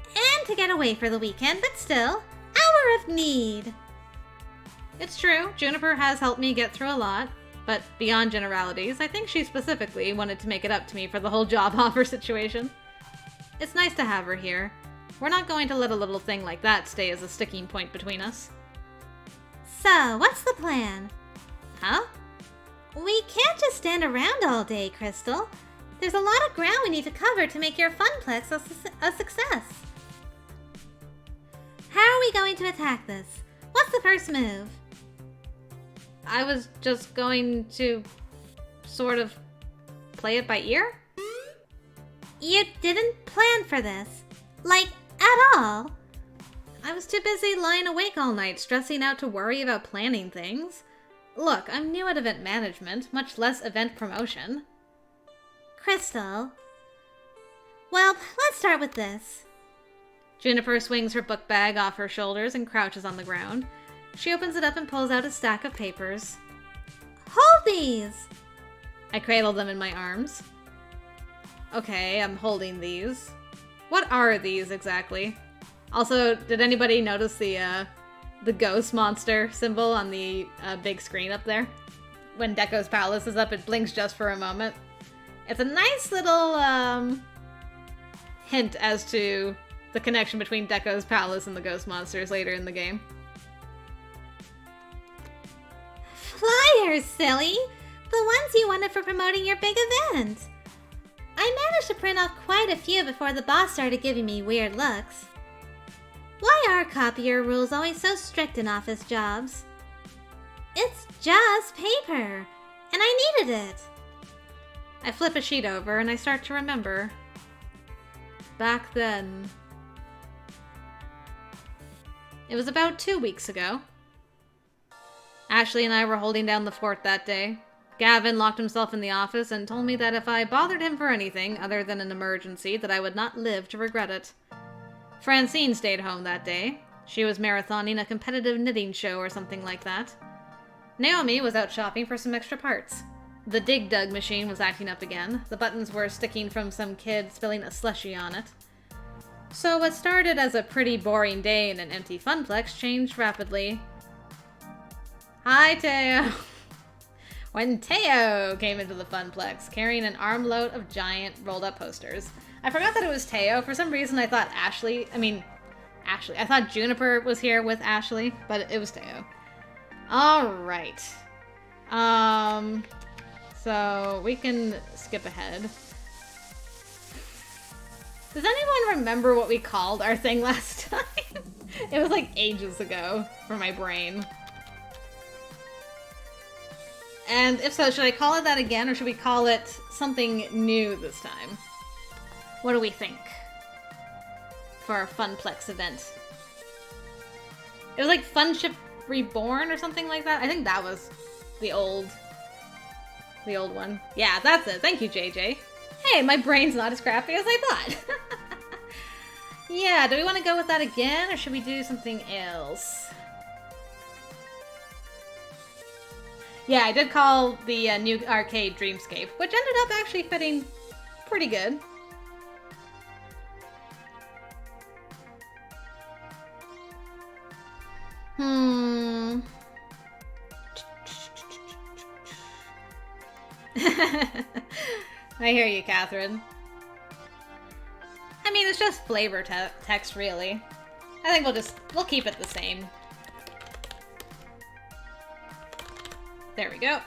And to get away for the weekend, but still, hour of need. It's true, Juniper has helped me get through a lot, but beyond generalities, I think she specifically wanted to make it up to me for the whole job offer situation. It's nice to have her here. We're not going to let a little thing like that stay as a sticking point between us. So, what's the plan? Huh? We can't just stand around all day, Crystal. There's a lot of ground we need to cover to make your Funplex a success. How are we going to attack this? What's the first move? I was just going to sort of play it by ear? You didn't plan for this. Like, at all. I was too busy lying awake all night, stressing out to worry about planning things. Look, I'm new at event management, much less event promotion. Crystal. Well, let's start with this. Juniper swings her book bag off her shoulders and crouches on the ground. She opens it up and pulls out a stack of papers. Hold these! I cradle them in my arms. Okay, I'm holding these. What are these exactly? Also, did anybody notice the ghost monster symbol on the big screen up there? When Deco's palace is up, it blinks just for a moment. It's a nice little hint as to the connection between Deco's palace and the ghost monsters later in the game. Flyers, silly! The ones you wanted for promoting your big event. I managed to print off quite a few before the boss started giving me weird looks. Why are copier rules always so strict in office jobs? It's just paper, and I needed it. I flip a sheet over and I start to remember. Back then. It was about 2 weeks ago. Ashley and I were holding down the fort that day. Gavin locked himself in the office and told me that if I bothered him for anything other than an emergency, that I would not live to regret it. Francine stayed home that day. She was marathoning a competitive knitting show or something like that. Naomi was out shopping for some extra parts. The Dig Dug machine was acting up again. The buttons were sticking from some kid spilling a slushie on it. So what started as a pretty boring day in an empty Funplex changed rapidly. Hi, Teo! When Teo came into the Funplex, carrying an armload of giant rolled-up posters. I forgot that it was Teo. For some reason, I thought Ashley. I thought Juniper was here with Ashley, but it was Teo. Alright. So we can skip ahead. Does anyone remember what we called our thing last time? It was like ages ago for my brain. And if so, should I call it that again, or should we call it something new this time? What do we think for our Funplex event? It was like Funship Reborn or something like that. I think that was the old one. Yeah, that's it. Thank you, JJ. Hey, my brain's not as crappy as I thought. Yeah, do we want to go with that again, or should we do something else? Yeah, I did call the new arcade Dreamscape, which ended up actually fitting pretty good. I hear you, Catherine. I mean, it's just flavor text, really. I think we'll keep it the same. There we go.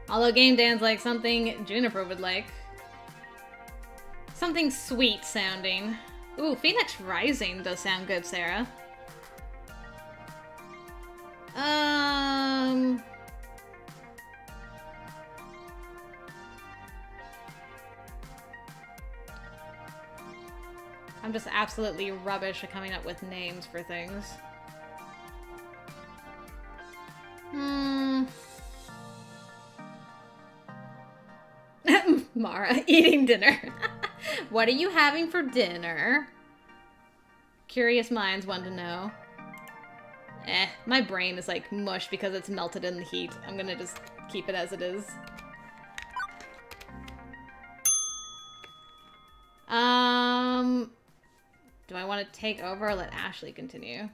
Although Game Dan's like something Juniper would like. Something sweet sounding. Ooh, Phoenix Rising does sound good, Sarah. I'm just absolutely rubbish at coming up with names for things. Mara, eating dinner. What are you having for dinner? Curious minds want to know. My brain is like mush because it's melted in the heat. I'm gonna just keep it as it is. Do I want to take over or let Ashley continue?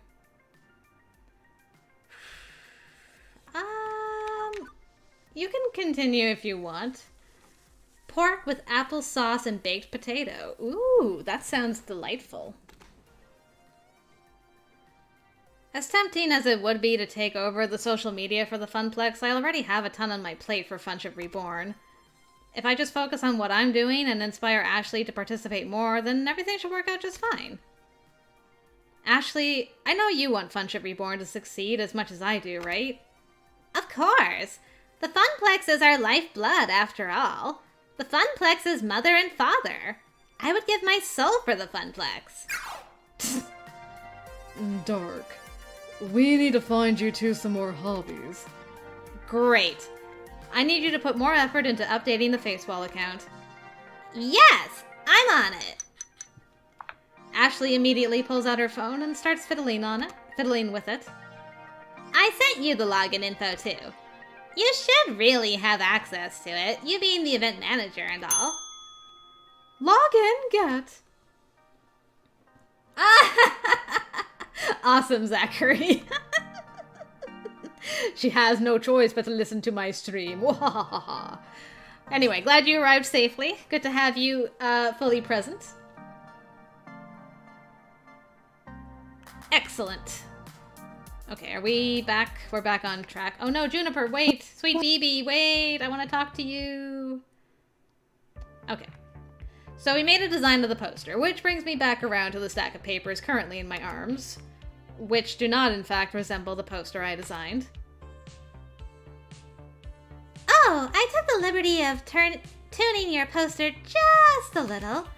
You can continue if you want. Pork with applesauce and baked potato. Ooh, that sounds delightful. As tempting as it would be to take over the social media for the Funplex, I already have a ton on my plate for Funship Reborn. If I just focus on what I'm doing and inspire Ashley to participate more, then everything should work out just fine. Ashley, I know you want Funship Reborn to succeed as much as I do, right? Of course. The Funplex is our lifeblood, after all. The Funplex is mother and father. I would give my soul for the Funplex. Dark. We need to find you two some more hobbies. Great. I need you to put more effort into updating the Facewall account. Yes, I'm on it. Ashley immediately pulls out her phone and starts fiddling with it. I sent you the login info too. You should really have access to it, you being the event manager and all. Login, get. Awesome, Zachary. She has no choice but to listen to my stream. Anyway, glad you arrived safely. Good to have you fully present. Excellent. Okay, are we back? We're back on track. Oh no, Juniper, wait! Sweet BB, wait! I want to talk to you! So we made a design of the poster, which brings me back around to the stack of papers currently in my arms, which do not in fact resemble the poster I designed. Oh, I took the liberty of tuning your poster just a little.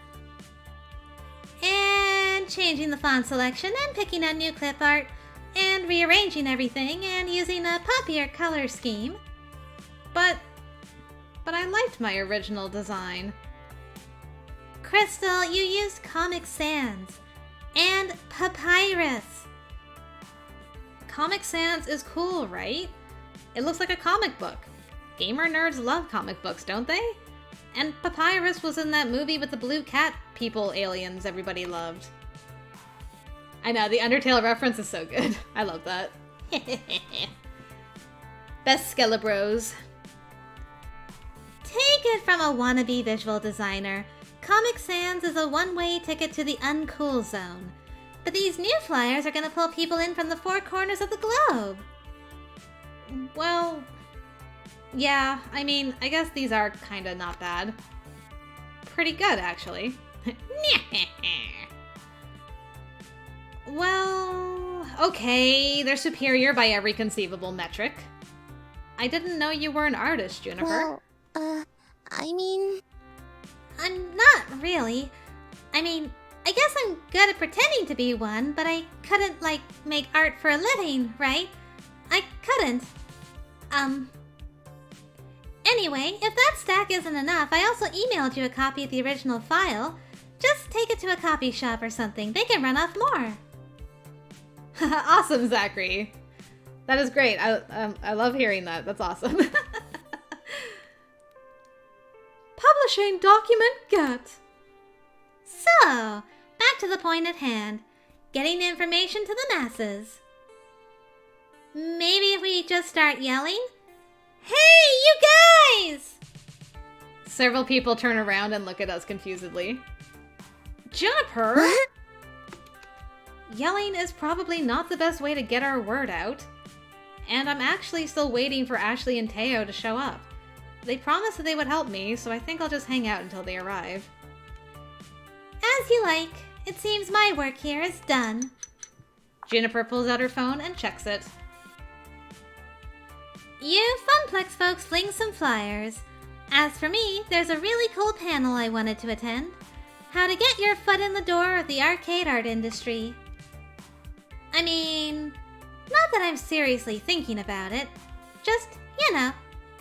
And changing the font selection and picking out new clip art and rearranging everything and using a poppier color scheme. But I liked my original design. Crystal, you used Comic Sans and Papyrus. Comic Sans is cool, right? It looks like a comic book. Gamer nerds love comic books, don't they? And Papyrus was in that movie with the blue cat people aliens everybody loved. I know, the Undertale reference is so good. I love that. Best Skelebros. Take it from a wannabe visual designer. Comic Sans is a one-way ticket to the uncool zone. But these new flyers are gonna pull people in from the four corners of the globe. Well, yeah, I mean, I guess these are kinda not bad. Pretty good, actually. Well, okay, they're superior by every conceivable metric. I didn't know you were an artist, Juniper. Well, I mean... I'm not really. I mean, I guess I'm good at pretending to be one, but I couldn't, make art for a living, right? I couldn't. Anyway, if that stack isn't enough, I also emailed you a copy of the original file. Just take it to a copy shop or something. They can run off more. Awesome, Zachary. That is great. I love hearing that. That's awesome. Publishing document get. So, back to the point at hand. Getting information to the masses. Maybe if we just start yelling? Hey, you guys! Several people turn around and look at us confusedly. Juniper! Yelling is probably not the best way to get our word out. And I'm actually still waiting for Ashley and Teo to show up. They promised that they would help me, so I think I'll just hang out until they arrive. As you like. It seems my work here is done. Juniper pulls out her phone and checks it. You Funplex folks fling some flyers. As for me, there's a really cool panel I wanted to attend. How to get your foot in the door of the arcade art industry. I mean, not that I'm seriously thinking about it. Just,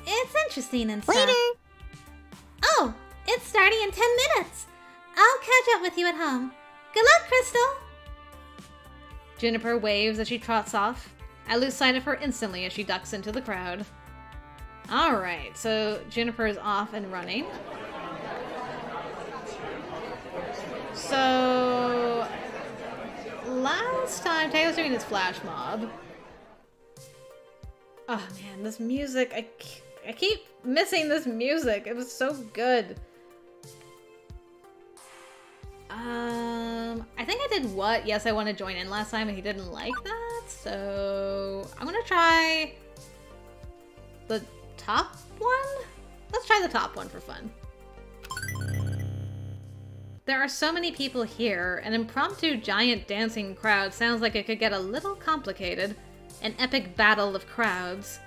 it's interesting and stuff. Later! Oh, it's starting in 10 minutes. I'll catch up with you at home. Good luck, Crystal! Juniper waves as she trots off. I lose sight of her instantly as she ducks into the crowd. Alright, so Juniper is off and running. So... last time Teo was doing his flash mob. Oh man, this music, I keep missing this music. It was so good. I think I did what? Yes, I want to join in last time and he didn't like that, so I'm gonna try the top one? Let's try the top one for fun. There are so many people here, an impromptu giant dancing crowd sounds like it could get a little complicated. An epic battle of crowds.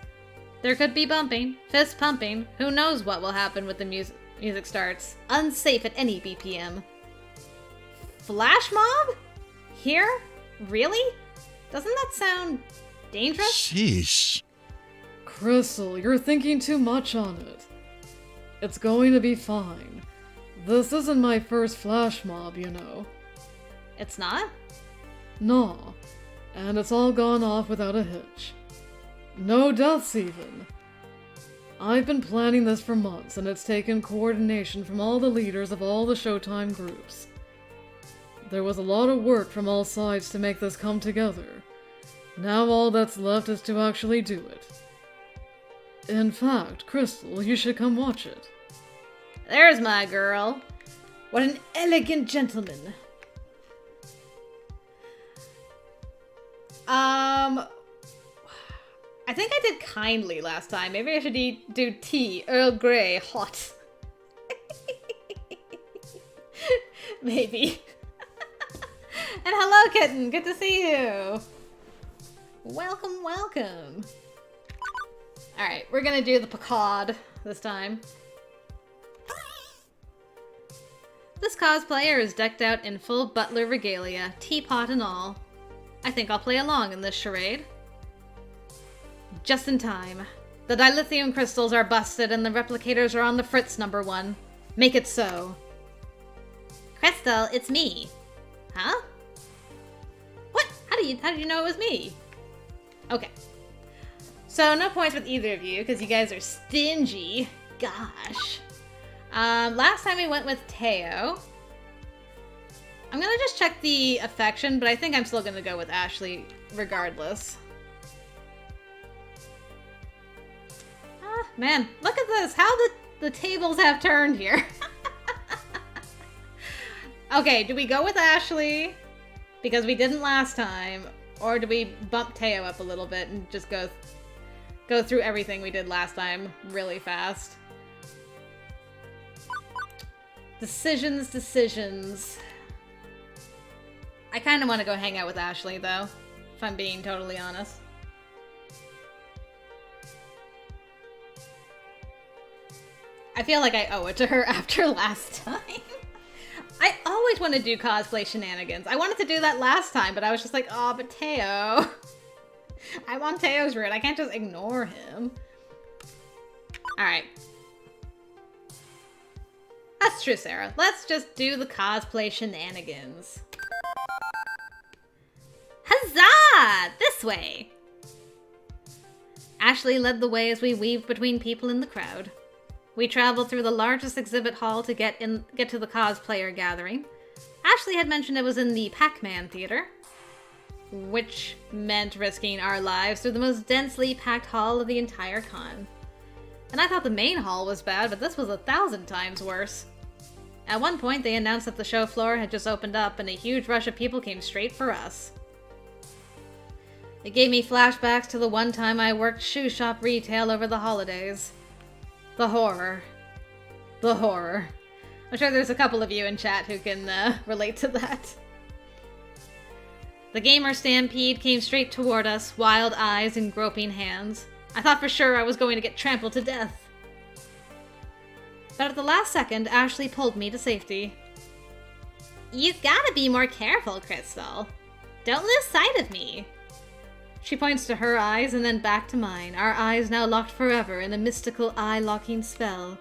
There could be bumping, fist pumping, who knows what will happen when the music starts. Unsafe at any BPM. Flash mob? Here? Really? Doesn't that sound dangerous? Sheesh. Crystal, you're thinking too much on it. It's going to be fine. This isn't my first flash mob, you know. It's not? Nah. And it's all gone off without a hitch. No deaths even. I've been planning this for months, and it's taken coordination from all the leaders of all the Showtime groups. There was a lot of work from all sides to make this come together. Now all that's left is to actually do it. In fact, Crystal, you should come watch it. There's my girl. What an elegant gentleman. I think I did kindly last time. Maybe I should do tea, Earl Grey, hot. Maybe. And hello, kitten. Good to see you. Welcome, welcome. All right, we're gonna do the Picard this time. This cosplayer is decked out in full butler regalia, teapot and all. I think I'll play along in this charade. Just in time. The dilithium crystals are busted and the replicators are on the fritz, #1. Make it so. Crystal, it's me. Huh? What? How did you know it was me? Okay. So no points with either of you because you guys are stingy. Gosh. Last time we went with Teo. I'm gonna just check the affection, but I think I'm still gonna go with Ashley regardless. Ah, man, look at this. How the tables have turned here. Okay, do we go with Ashley because we didn't last time, or do we bump Teo up a little bit and just go through everything we did last time really fast? Decisions. I kind of want to go hang out with Ashley, though, if I'm being totally honest. I feel like I owe it to her after last time. I always want to do cosplay shenanigans. I wanted to do that last time, but I was just like, oh, but Teo. I'm on Teo's route. I can't just ignore him. Alright. That's true, Sarah. Let's just do the cosplay shenanigans. Huzzah! This way! Ashley led the way as we weaved between people in the crowd. We traveled through the largest exhibit hall to get to the cosplayer gathering. Ashley had mentioned it was in the Pac-Man Theater, which meant risking our lives through the most densely packed hall of the entire con. And I thought the main hall was bad, but this was 1,000 times worse. At one point, they announced that the show floor had just opened up and a huge rush of people came straight for us. It gave me flashbacks to the one time I worked shoe shop retail over the holidays. The horror. The horror. I'm sure there's a couple of you in chat who can relate to that. The gamer stampede came straight toward us, wild eyes and groping hands. I thought for sure I was going to get trampled to death. But at the last second, Ashley pulled me to safety. You've gotta be more careful, Crystal. Don't lose sight of me. She points to her eyes and then back to mine, our eyes now locked forever in a mystical eye-locking spell.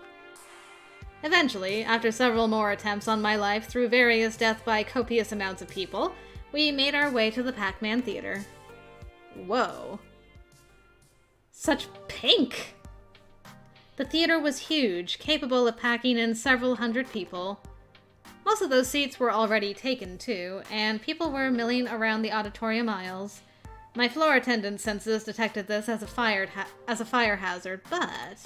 Eventually, after several more attempts on my life through various death by copious amounts of people, we made our way to the Pac-Man Theater. Whoa. Such pink! The theater was huge, capable of packing in several hundred people. Most of those seats were already taken, too, and people were milling around the auditorium aisles. My floor attendant senses detected this as a fire hazard, but...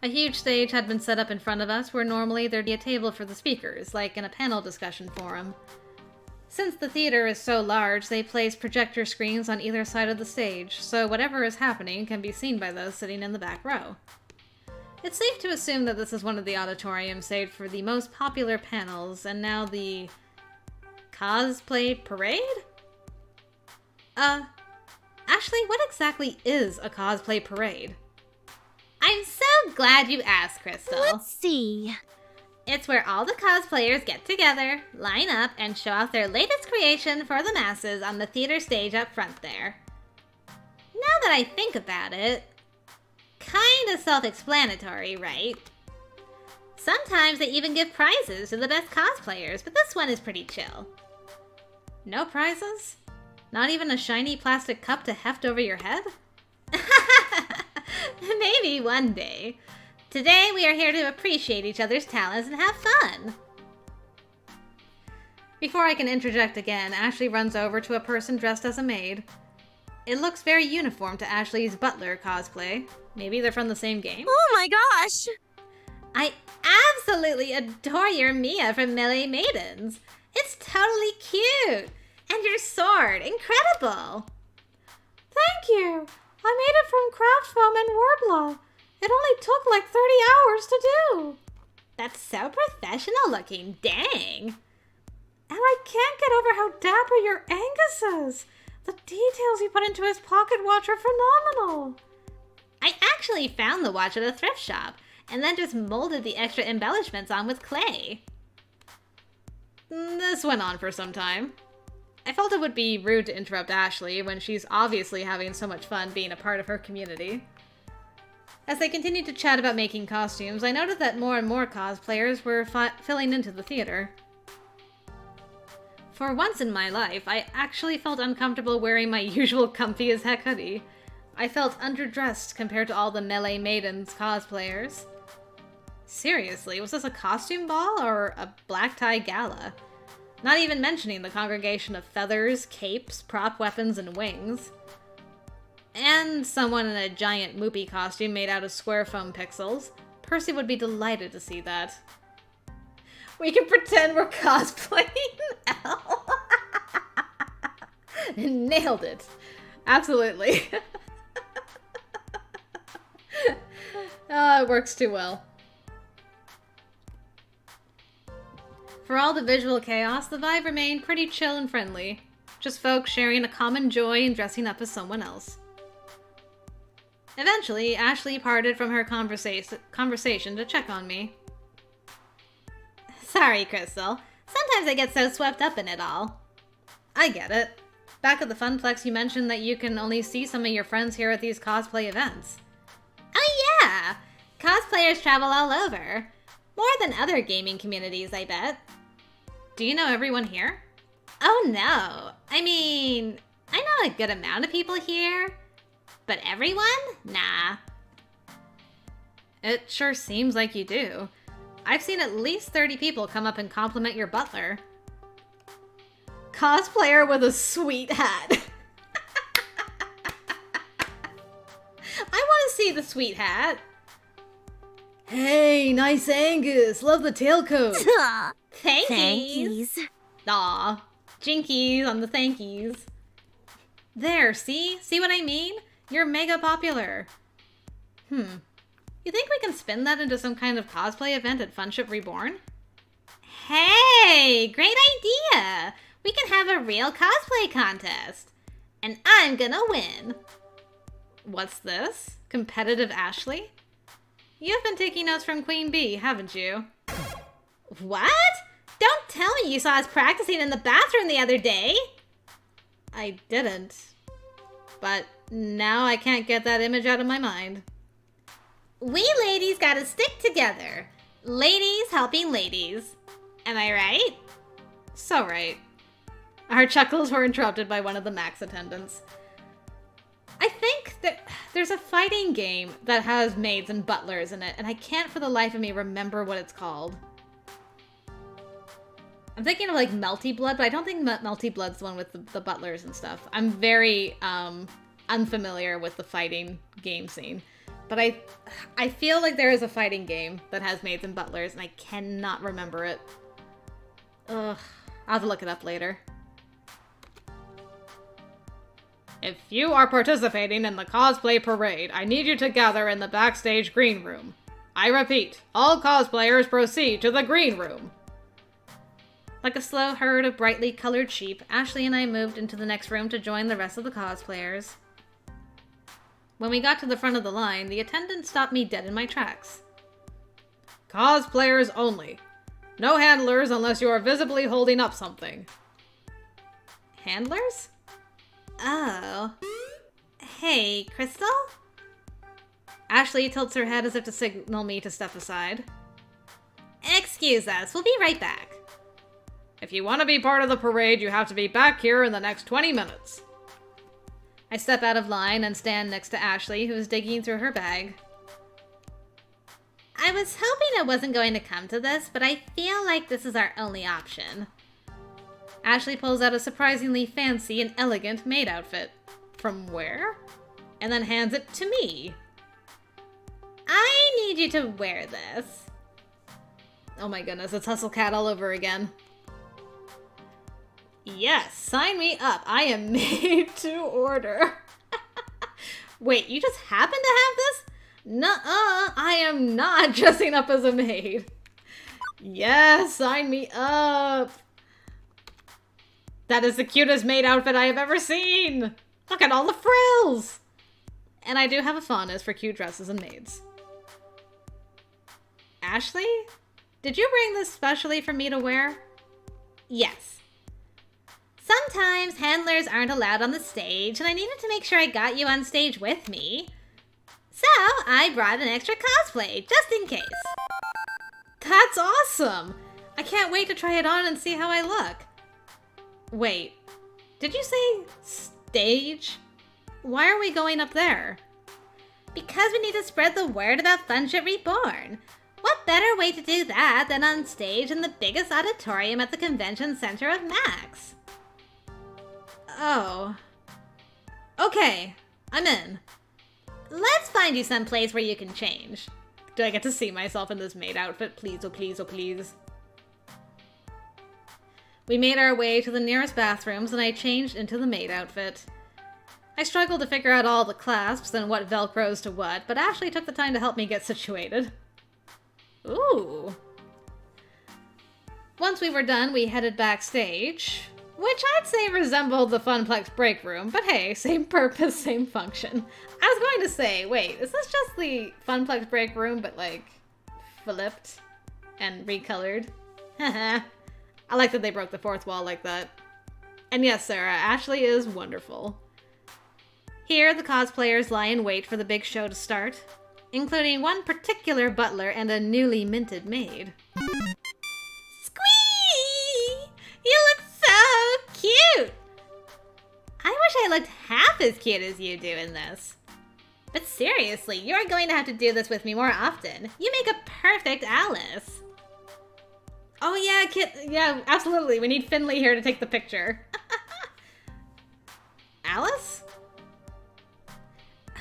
A huge stage had been set up in front of us where normally there'd be a table for the speakers, like in a panel discussion forum. Since the theater is so large, they place projector screens on either side of the stage, so whatever is happening can be seen by those sitting in the back row. It's safe to assume that this is one of the auditoriums saved for the most popular panels, and now the... Cosplay Parade? Ashley, what exactly is a cosplay parade? I'm so glad you asked, Crystal. Let's see. It's where all the cosplayers get together, line up, and show off their latest creation for the masses on the theater stage up front there. Now that I think about it, kinda self-explanatory, right? Sometimes they even give prizes to the best cosplayers, but this one is pretty chill. No prizes? Not even a shiny plastic cup to heft over your head? Maybe one day. Today we are here to appreciate each other's talents and have fun. Before I can interject again, Ashley runs over to a person dressed as a maid. It looks very uniform to Ashley's butler cosplay. Maybe they're from the same game? Oh my gosh! I absolutely adore your Mia from Melee Maidens. It's totally cute. And your sword, incredible! Thank you! I made it from craft foam and warbler. It only took like 30 hours to do. That's so professional looking, dang. And I can't get over how dapper your Angus is. The details he put into his pocket watch are phenomenal. I actually found the watch at a thrift shop, and then just molded the extra embellishments on with clay. This went on for some time. I felt it would be rude to interrupt Ashley when she's obviously having so much fun being a part of her community. As they continued to chat about making costumes, I noted that more and more cosplayers were filling into the theater. For once in my life, I actually felt uncomfortable wearing my usual comfy as heck hoodie. I felt underdressed compared to all the melee maidens cosplayers. Seriously, was this a costume ball or a black tie gala? Not even mentioning the congregation of feathers, capes, prop weapons, and wings. And someone in a giant moopy costume made out of square foam pixels. Percy would be delighted to see that. We can pretend we're cosplaying. Nailed it. Absolutely. It works too well. For all the visual chaos, the vibe remained pretty chill and friendly. Just folks sharing a common joy in dressing up as someone else. Eventually, Ashley parted from her conversation to check on me. Sorry, Crystal. Sometimes I get so swept up in it all. I get it. Back at the Funplex, you mentioned that you can only see some of your friends here at these cosplay events. Oh yeah! Cosplayers travel all over. More than other gaming communities, I bet. Do you know everyone here? Oh no. I mean, I know a good amount of people here. But everyone? Nah. It sure seems like you do. I've seen at least 30 people come up and compliment your butler. Cosplayer with a sweet hat. I want to see the sweet hat. Hey, nice Angus. Love the tailcoat. Thankies. Aw, jinkies on the thankies. There, see? See what I mean? You're mega popular. You think we can spin that into some kind of cosplay event at Funship Reborn? Hey, great idea! We can have a real cosplay contest. And I'm gonna win. What's this? Competitive Ashley? You've been taking notes from Queen Bee, haven't you? What? Don't tell me you saw us practicing in the bathroom the other day. I didn't. But now I can't get that image out of my mind. We ladies gotta stick together. Ladies helping ladies. Am I right? So right. Our chuckles were interrupted by one of the Max attendants. I think that there's a fighting game that has maids and butlers in it, and I can't for the life of me remember what it's called. I'm thinking of like Melty Blood, but I don't think Melty Blood's the one with the butlers and stuff. I'm very unfamiliar with the fighting game scene. But I feel like there is a fighting game that has maids and butlers, and I cannot remember it. Ugh, I'll have to look it up later. If you are participating in the cosplay parade, I need you to gather in the backstage green room. I repeat, all cosplayers proceed to the green room. Like a slow herd of brightly colored sheep, Ashley and I moved into the next room to join the rest of the cosplayers. When we got to the front of the line, the attendant stopped me dead in my tracks. Cosplayers only. No handlers unless you are visibly holding up something. Handlers? Oh. Hey, Crystal? Ashley tilts her head as if to signal me to step aside. Excuse us, we'll be right back. If you want to be part of the parade, you have to be back here in the next 20 minutes. I step out of line and stand next to Ashley, who is digging through her bag. I was hoping it wasn't going to come to this, but I feel like this is our only option. Ashley pulls out a surprisingly fancy and elegant maid outfit. From where? And then hands it to me. I need you to wear this. Oh my goodness, it's Hustle Cat all over again. Yes, sign me up. I am made to order. Wait, you just happen to have this? Nuh-uh, I am not dressing up as a maid. Yes, sign me up! That is the cutest maid outfit I have ever seen! Look at all the frills! And I do have a fondness for cute dresses and maids. Ashley? Did you bring this specially for me to wear? Yes. Sometimes handlers aren't allowed on the stage, and I needed to make sure I got you on stage with me. So, I brought an extra cosplay, just in case. That's awesome! I can't wait to try it on and see how I look. Wait, did you say stage? Why are we going up there? Because we need to spread the word about Funship Reborn. What better way to do that than on stage in the biggest auditorium at the convention center of Max? Oh. Okay, I'm in. Let's find you some place where you can change. Do I get to see myself in this maid outfit? Please, oh please, oh please. We made our way to the nearest bathrooms and I changed into the maid outfit. I struggled to figure out all the clasps and what velcros to what, but Ashley took the time to help me get situated. Ooh. Once we were done, we headed backstage, which I'd say resembled the Funplex break room, but hey, same purpose, same function. I was going to say, wait, is this just the Funplex break room, but like, flipped and recolored? Haha. I like that they broke the fourth wall like that. And yes, Sarah, Ashley is wonderful. Here, the cosplayers lie in wait for the big show to start, including one particular butler and a newly minted maid. Squee! You look so cute! I wish I looked half as cute as you do in this. But seriously, you're going to have to do this with me more often. You make a perfect Alice. Oh yeah, yeah, absolutely. We need Finley here to take the picture. Alice?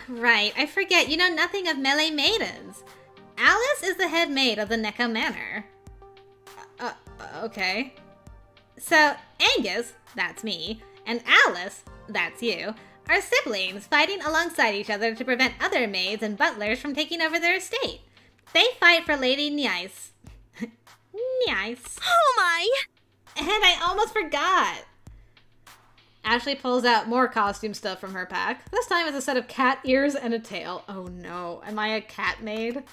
Right, I forget you know nothing of melee maidens. Alice is the head maid of the Neko Manor. Okay. So, Angus, that's me, and Alice, that's you, are siblings fighting alongside each other to prevent other maids and butlers from taking over their estate. They fight for Lady Nice. Nice. Oh my! And I almost forgot. Ashley pulls out more costume stuff from her pack. This time it's a set of cat ears and a tail. Oh no, am I a cat maid?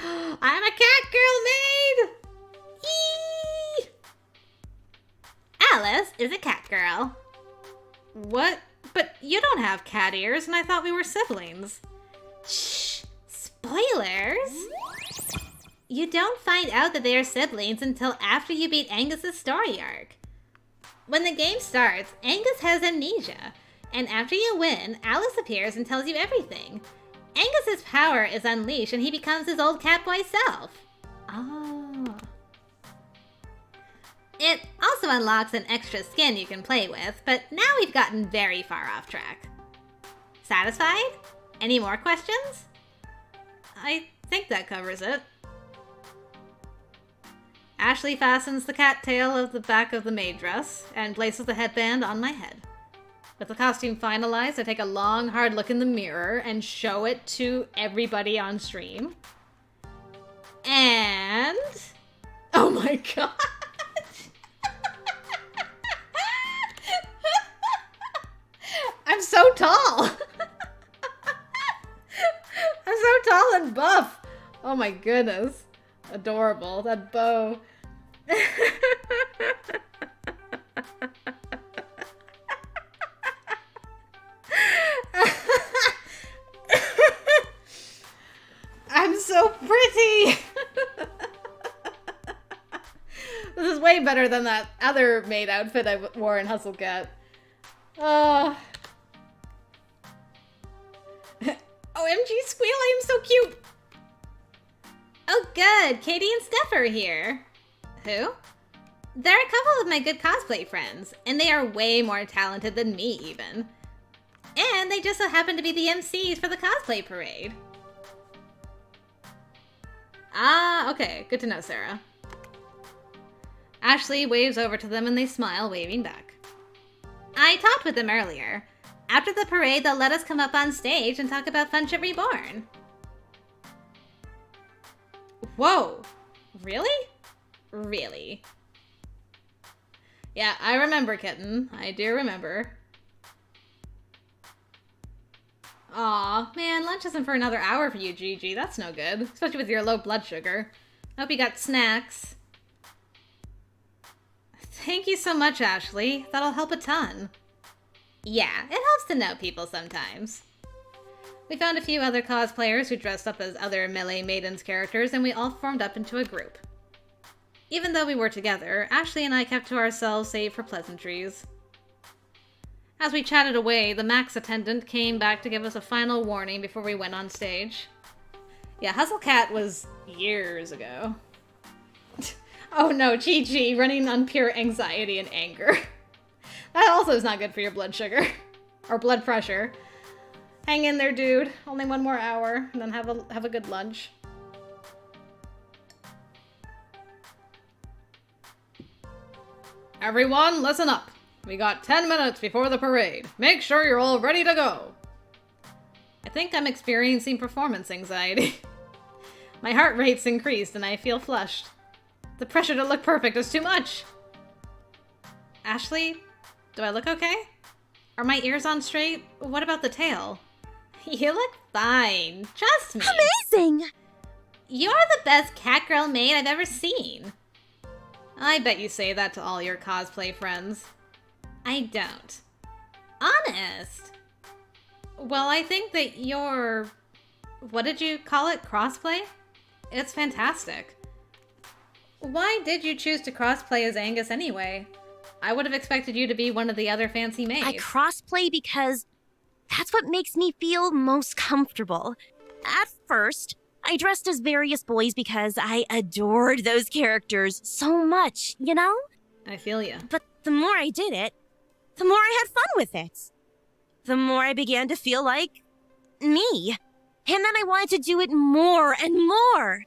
I'm a cat girl maid! Eee! Alice is a cat girl. What? But you don't have cat ears and I thought we were siblings. Shh! Spoilers! You don't find out that they are siblings until after you beat Angus's story arc. When the game starts, Angus has amnesia, and after you win, Alice appears and tells you everything. Angus's power is unleashed and he becomes his old catboy self. Oh. It also unlocks an extra skin you can play with, but now we've gotten very far off track. Satisfied? Any more questions? I think that covers it. Ashley fastens the cat tail of the back of the maid dress and places the headband on my head. With the costume finalized, I take a long, hard look in the mirror and show it to everybody on stream. And... oh my god! I'm so tall! I'm so tall and buff! Oh my goodness. Adorable. That bow. I'm so pretty! This is way better than that other maid outfit I wore in Hustle Cat. OMG Squeal, I am so cute! Oh good, Katie and Steph are here. Who? They're a couple of my good cosplay friends, and they are way more talented than me even. And they just so happen to be the MCs for the cosplay parade. Ah, okay. Good to know, Sarah. Ashley waves over to them and they smile, waving back. I talked with them earlier. After the parade, they'll let us come up on stage and talk about Funship Reborn. Whoa! Really? Really? Yeah, I remember, kitten. I do remember. Aw, man, lunch isn't for another hour for you, Gigi. That's no good, especially with your low blood sugar. I hope you got snacks. Thank you so much, Ashley. That'll help a ton. Yeah, it helps to know people sometimes. We found a few other cosplayers who dressed up as other Melee Maidens characters, and we all formed up into a group. Even though we were together, Ashley and I kept to ourselves save for pleasantries. As we chatted away, the Max attendant came back to give us a final warning before we went on stage. Yeah, Hustle Cat was years ago. Oh no, Gigi, running on pure anxiety and anger. That also is not good for your blood sugar. Or blood pressure. Hang in there, dude. Only one more hour, and then have a good lunch. Everyone, listen up. We got 10 minutes before the parade. Make sure you're all ready to go. I think I'm experiencing performance anxiety. My heart rate's increased and I feel flushed. The pressure to look perfect is too much. Ashley, do I look okay? Are my ears on straight? What about the tail? You look fine. Trust me. Amazing! You're the best catgirl maid I've ever seen. I bet you say that to all your cosplay friends. I don't. Honest. Well, I think that your... what did you call it? Crossplay? It's fantastic. Why did you choose to crossplay as Angus anyway? I would have expected you to be one of the other fancy maids. I crossplay because that's what makes me feel most comfortable. At first, I dressed as various boys because I adored those characters so much, you know? I feel ya. But the more I did it, the more I had fun with it. The more I began to feel like me. And then I wanted to do it more and more.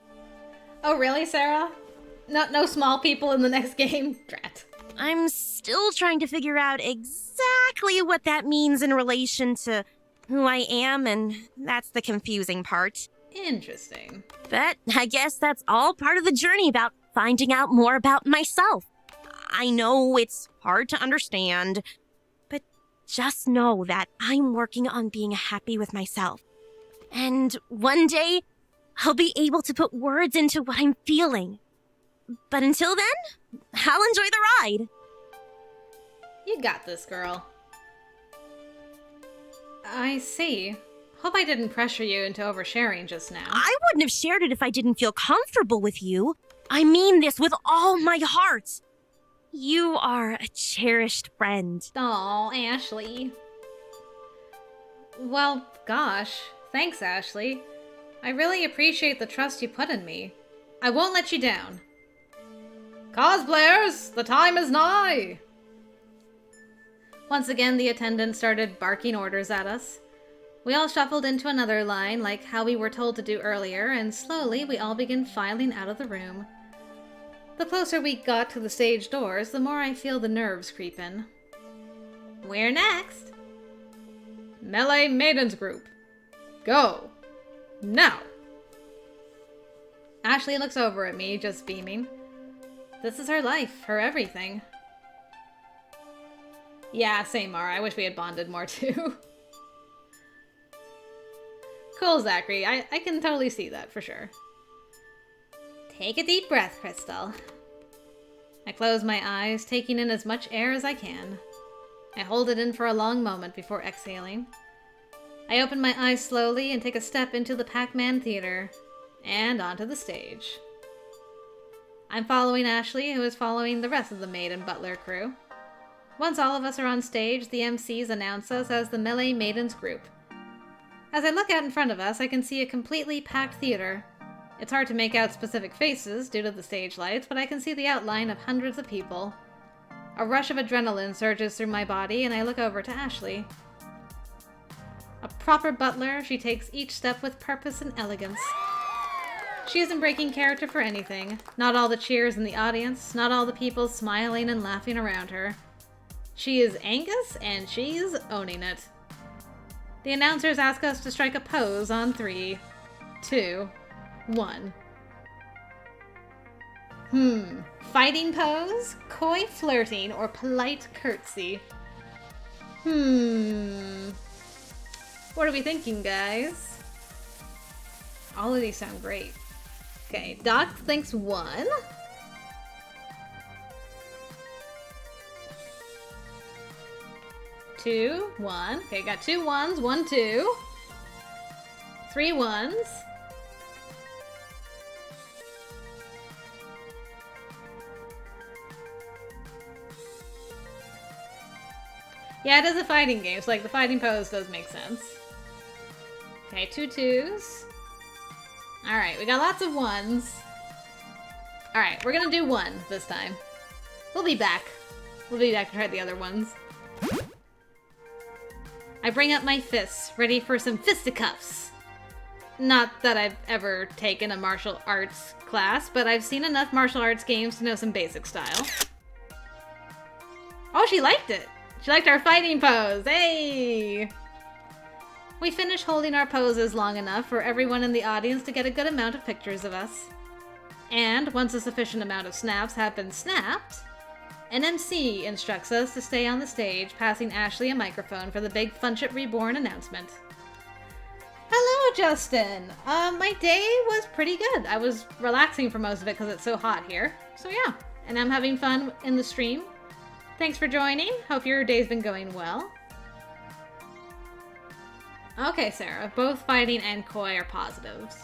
Oh, really, Sarah? No small people in the next game? Drat. I'm still trying to figure out exactly what that means in relation to who I am, and that's the confusing part. Interesting. But I guess that's all part of the journey about finding out more about myself. I know it's hard to understand, but just know that I'm working on being happy with myself. And one day, I'll be able to put words into what I'm feeling. But until then, I'll enjoy the ride. You got this, girl. I see. Hope I didn't pressure you into oversharing just now. I wouldn't have shared it if I didn't feel comfortable with you. I mean this with all my heart. You are a cherished friend. Aw, Ashley. Well, gosh. Thanks, Ashley. I really appreciate the trust you put in me. I won't let you down. Cosplayers, the time is nigh! Once again, the attendant started barking orders at us. We all shuffled into another line, like how we were told to do earlier, and slowly we all began filing out of the room. The closer we got to the stage doors, the more I feel the nerves creep in. Where next? Melee Maidens Group. Go. Now. Ashley looks over at me, just beaming. This is her life, her everything. Yeah, same, Mara. I wish we had bonded more, too. Cool, Zachary. I can totally see that, for sure. Take a deep breath, Crystal. I close my eyes, taking in as much air as I can. I hold it in for a long moment before exhaling. I open my eyes slowly and take a step into the Pac-Man Theater, and onto the stage. I'm following Ashley, who is following the rest of the maid and butler crew. Once all of us are on stage, the MCs announce us as the Melee Maidens Group. As I look out in front of us, I can see a completely packed theater. It's hard to make out specific faces due to the stage lights, but I can see the outline of hundreds of people. A rush of adrenaline surges through my body, and I look over to Ashley. A proper butler, she takes each step with purpose and elegance. She isn't breaking character for anything. Not all the cheers in the audience, not all the people smiling and laughing around her. She is Angus, and she's owning it. The announcers ask us to strike a pose on 3, 2, 1. Fighting pose, coy flirting, or polite curtsy? What are we thinking, guys? All of these sound great. Okay, Doc thinks 1. Two, 1. Okay, got 2 1s, 1, 2. 3 1s. Yeah, it is a fighting game, so like the fighting pose does make sense. Okay, 2 2s. Alright, we got lots of 1s. Alright, we're gonna do 1 this time. We'll be back. We'll be back to try the other ones. I bring up my fists, ready for some fisticuffs. Not that I've ever taken a martial arts class, but I've seen enough martial arts games to know some basic style. Oh, she liked it! She liked our fighting pose! Hey! We finish holding our poses long enough for everyone in the audience to get a good amount of pictures of us. And once a sufficient amount of snaps have been snapped, an MC instructs us to stay on the stage, passing Ashley a microphone for the big Funship Reborn announcement. Hello, Justin! My day was pretty good. I was relaxing for most of it because it's so hot here. So yeah, and I'm having fun in the stream. Thanks for joining. Hope your day's been going well. Okay, Sarah. Both fighting and koi are positives.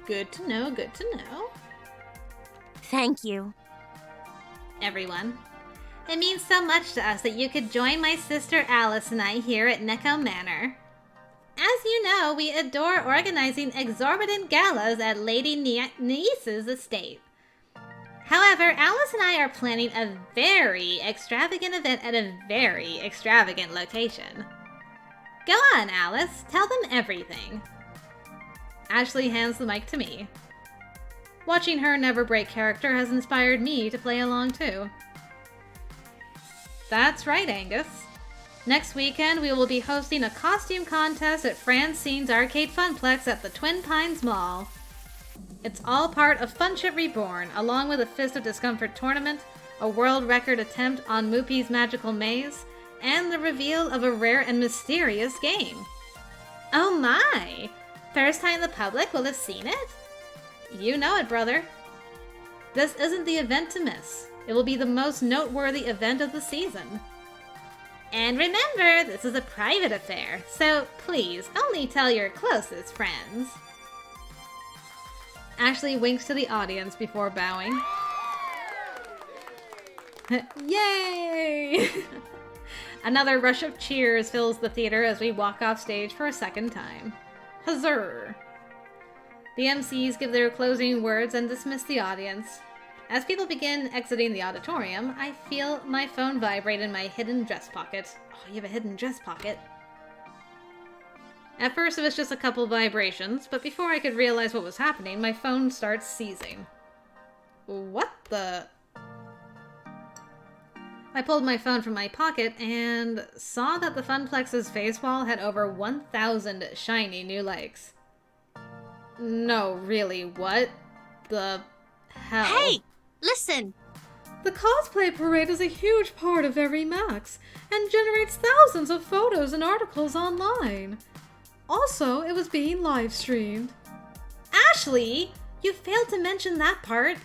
Good to know, good to know. Thank you. Everyone. It means so much to us that you could join my sister Alice and I here at Neko Manor. As you know, we adore organizing exorbitant galas at Lady Niece's estate. However, Alice and I are planning a very extravagant event at a very extravagant location. Go on, Alice. Tell them everything. Ashley hands the mic to me. Watching her never break character has inspired me to play along too. That's right, Angus. Next weekend, we will be hosting a costume contest at Francine's Arcade Funplex at the Twin Pines Mall. It's all part of Funship Reborn, along with a Fist of Discomfort tournament, a world record attempt on Moopy's Magical Maze, and the reveal of a rare and mysterious game. Oh my! First time the public will have seen it? You know it, brother. This isn't the event to miss. It will be the most noteworthy event of the season. And remember, this is a private affair, so please only tell your closest friends. Ashley winks to the audience before bowing. Yay! Another rush of cheers fills the theater as we walk off stage for a second time. Huzzah! The MCs give their closing words and dismiss the audience. As people begin exiting the auditorium, I feel my phone vibrate in my hidden dress pocket. Oh, you have a hidden dress pocket. At first it was just a couple vibrations, but before I could realize what was happening, my phone starts seizing. What the... I pulled my phone from my pocket and saw that the Funplex's face wall had over 1,000 shiny new likes. No, really, what the hell? Hey! Listen! The cosplay parade is a huge part of every Max and generates thousands of photos and articles online. Also, it was being live streamed. Ashley, you failed to mention that part.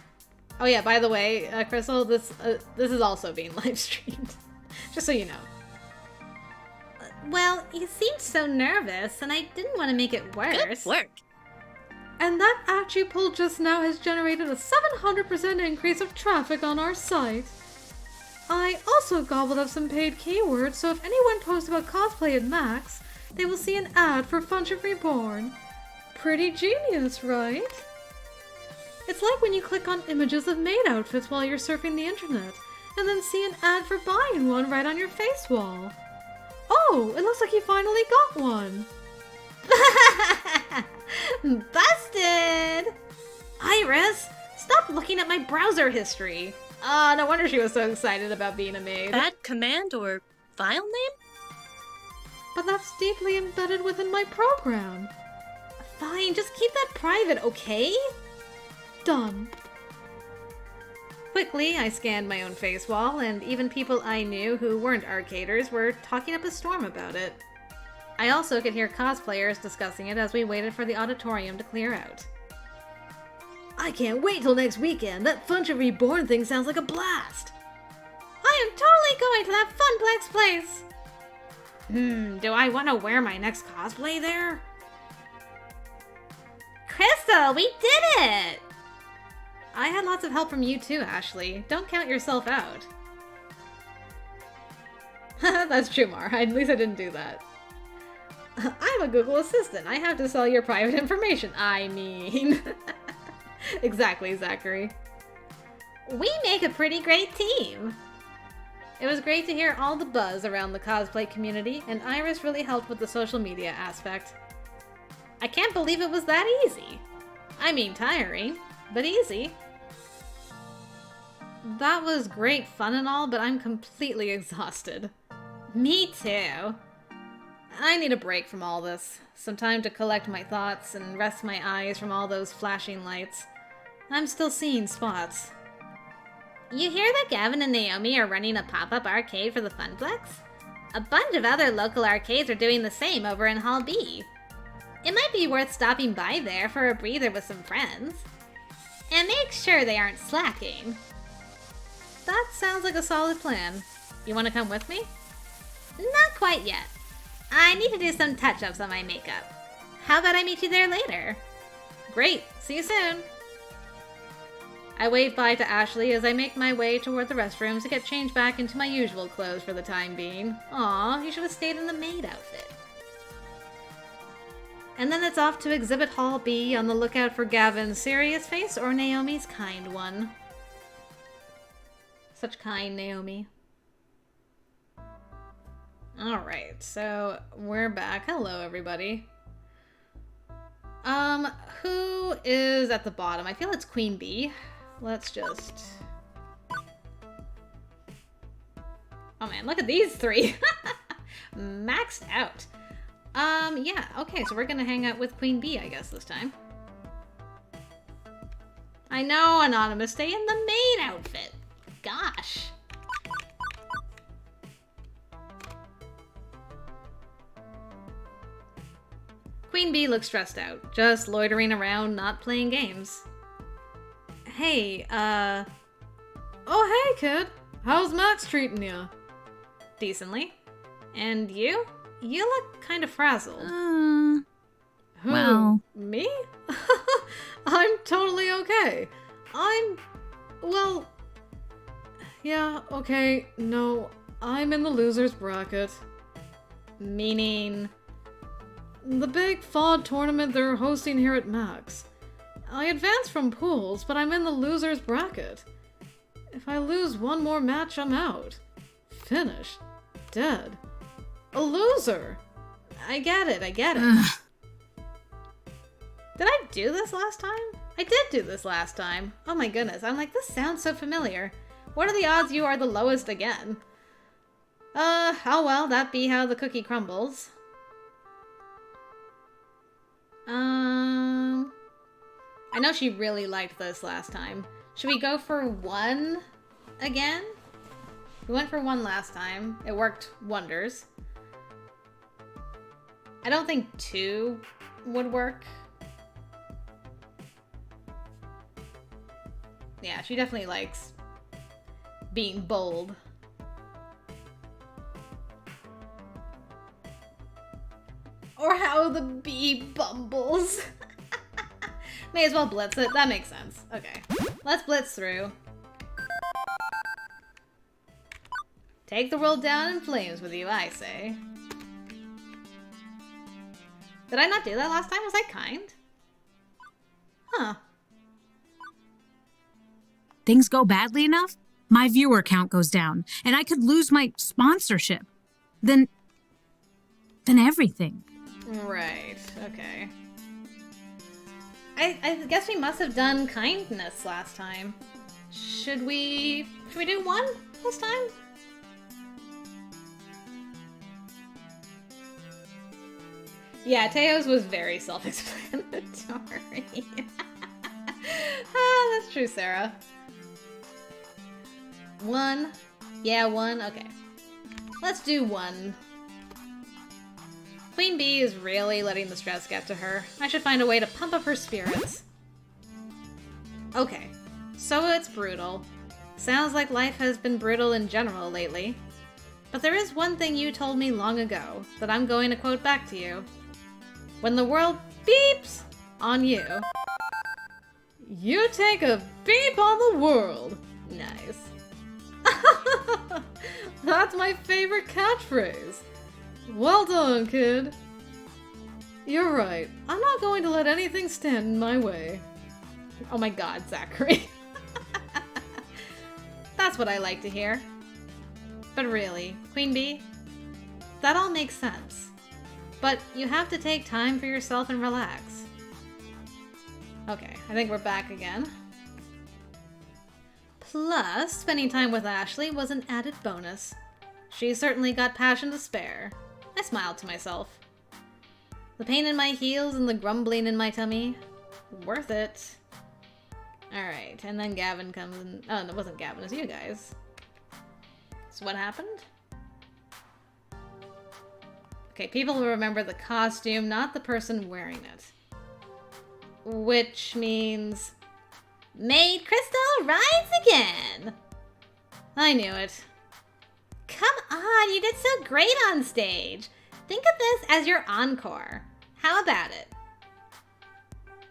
Oh yeah, by the way, Crystal, this is also being live streamed. Just so you know. Well, you seemed so nervous, and I didn't want to make it worse. Good work. And that act you pulled just now has generated a 700% increase of traffic on our site. I also gobbled up some paid keywords, so if anyone posts about cosplay at Max, they will see an ad for Funship Reborn. Pretty genius, right? It's like when you click on images of maid outfits while you're surfing the internet, and then see an ad for buying one right on your face wall. Oh, it looks like you finally got one. Busted! Iris, stop looking at my browser history. No wonder she was so excited about being a maid. Bad command or file name? But that's deeply embedded within my program. Fine, just keep that private, okay? Done. Quickly, I scanned my own face wall, and even people I knew who weren't arcaders were talking up a storm about it. I also could hear cosplayers discussing it as we waited for the auditorium to clear out. I can't wait till next weekend. That Funcha Reborn thing sounds like a blast. I am totally going to that Funplex place! Do I want to wear my next cosplay there? Crystal, we did it! I had lots of help from you too, Ashley. Don't count yourself out. That's true, Mar. At least I didn't do that. I'm a Google Assistant. I have to sell your private information. I mean... Exactly, Zachary. We make a pretty great team. It was great to hear all the buzz around the cosplay community, and Iris really helped with the social media aspect. I can't believe it was that easy. I mean, tiring, but easy. That was great fun and all, but I'm completely exhausted. Me too. I need a break from all this. Some time to collect my thoughts and rest my eyes from all those flashing lights. I'm still seeing spots. You hear that Gavin and Naomi are running a pop-up arcade for the Funplex? A bunch of other local arcades are doing the same over in Hall B. It might be worth stopping by there for a breather with some friends. And make sure they aren't slacking. That sounds like a solid plan. You want to come with me? Not quite yet. I need to do some touch-ups on my makeup. How about I meet you there later? Great, see you soon. I wave bye to Ashley as I make my way toward the restrooms to get changed back into my usual clothes for the time being. Aw, you should have stayed in the maid outfit. And then it's off to Exhibit Hall B on the lookout for Gavin's serious face or Naomi's kind one. Such kind Naomi. Alright, so we're back. Hello, everybody. Who is at the bottom? I feel it's Queen Bee. Let's just... Oh man, look at these three! Maxed out. Yeah, okay, so we're gonna hang out with Queen Bee, I guess, this time. I know, Anonymous, stay in the maid outfit. Gosh. Queen Bee looks stressed out, just loitering around, not playing games. Hey, Oh, hey, kid. How's Max treating you? decently. And you? You look kind of frazzled. Who? well. Me? I'm totally okay. Well... Yeah, okay, no. I'm in the loser's bracket. Meaning... The big FOD tournament they're hosting here at Max. I advanced from pools, but I'm in the loser's bracket. If I lose one more match, I'm out. Finished. Dead. A loser! I get it. Did I do this last time? I did do this last time. Oh my goodness, I'm like, this sounds so familiar. What are the odds you are the lowest again? Oh well, that be how the cookie crumbles. I know she really liked this last time. Should we go for one again? We went for one last time. It worked wonders. I don't think two would work. Yeah, she definitely likes being bold. Or how the bee bumbles. May as well blitz it. That makes sense. Okay. Let's blitz through. Take the world down in flames with you, I say. Did I not do that last time? Was I kind? Huh. Things go badly enough, my viewer count goes down, and I could lose my sponsorship. Then everything. Right, okay. I guess we must have done kindness last time. Should we do one this time? Yeah, Teo's was very self-explanatory. Ah, that's true, Sarah. 1? Yeah, 1? Okay. Let's do 1. Queen Bee is really letting the stress get to her. I should find a way to pump up her spirits. Okay, so it's brutal. Sounds like life has been brutal in general lately. But there is one thing you told me long ago that I'm going to quote back to you. When the world beeps on you, you take a beep on the world. Nice. That's my favorite catchphrase. Well done, kid. You're right. I'm not going to let anything stand in my way. Oh my god, Zachary. That's what I like to hear. But really, Queen Bee, that all makes sense. But you have to take time for yourself and relax. Okay, I think we're back again. Plus, spending time with Ashley was an added bonus. She's certainly got passion to spare. I smiled to myself. The pain in my heels and the grumbling in my tummy, worth it. Alright, and then Gavin comes in. Oh, no, it wasn't Gavin, it was you guys. So what happened? Okay, people will remember the costume, not the person wearing it. Which means... Maid Crystal rides again! I knew it. Come on, you did so great on stage. Think of this as your encore. How about it?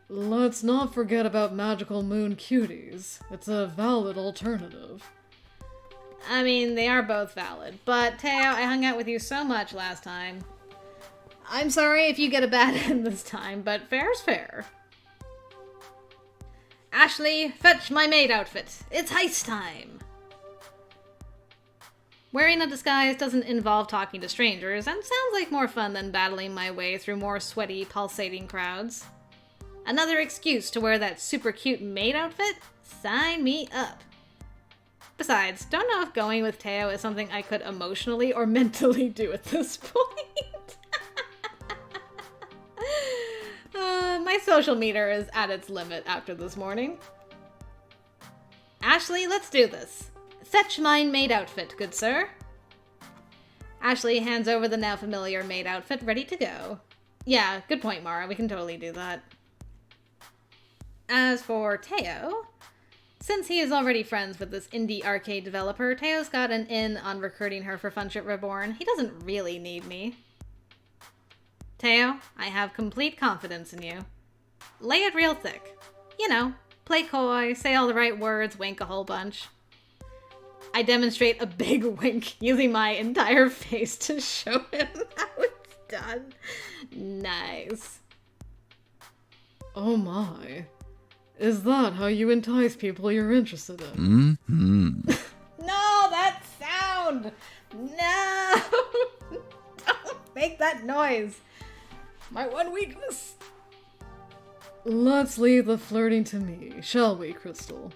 Let's not forget about Magical Moon Cuties. It's a valid alternative. I mean, they are both valid, but Teo, I hung out with you so much last time. I'm sorry if you get a bad end this time, but fair's fair. Ashley, fetch my maid outfit. It's heist time. Wearing a disguise doesn't involve talking to strangers, and sounds like more fun than battling my way through more sweaty, pulsating crowds. Another excuse to wear that super cute maid outfit? Sign me up. Besides, don't know if going with Teo is something I could emotionally or mentally do at this point. My social meter is at its limit after this morning. Ashley, let's do this. Fetch mine maid outfit, good sir. Ashley hands over the now familiar maid outfit, ready to go. Yeah, good point, Mara. We can totally do that. As for Teo, since he is already friends with this indie arcade developer, Teo's got an in on recruiting her for Funship Reborn. He doesn't really need me. Teo, I have complete confidence in you. Lay it real thick. You know, play coy, say all the right words, wink a whole bunch. I demonstrate a big wink using my entire face to show him how it's done. Nice. Oh my. Is that how you entice people you're interested in? Mm-hmm. No, that sound! No! Don't make that noise. My one weakness. Let's leave the flirting to me, shall we, Crystal?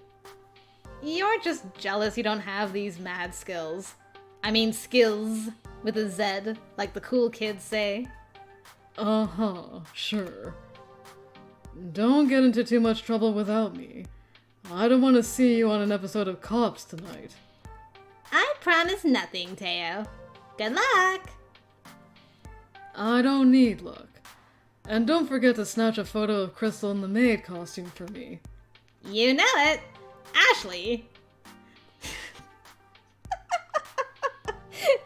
You're just jealous you don't have these mad skills. I mean skills, with a Z, like the cool kids say. Uh-huh, sure. Don't get into too much trouble without me. I don't want to see you on an episode of Cops tonight. I promise nothing, Teo. Good luck! I don't need luck. And don't forget to snatch a photo of Crystal in the maid costume for me. You know it! Ashley!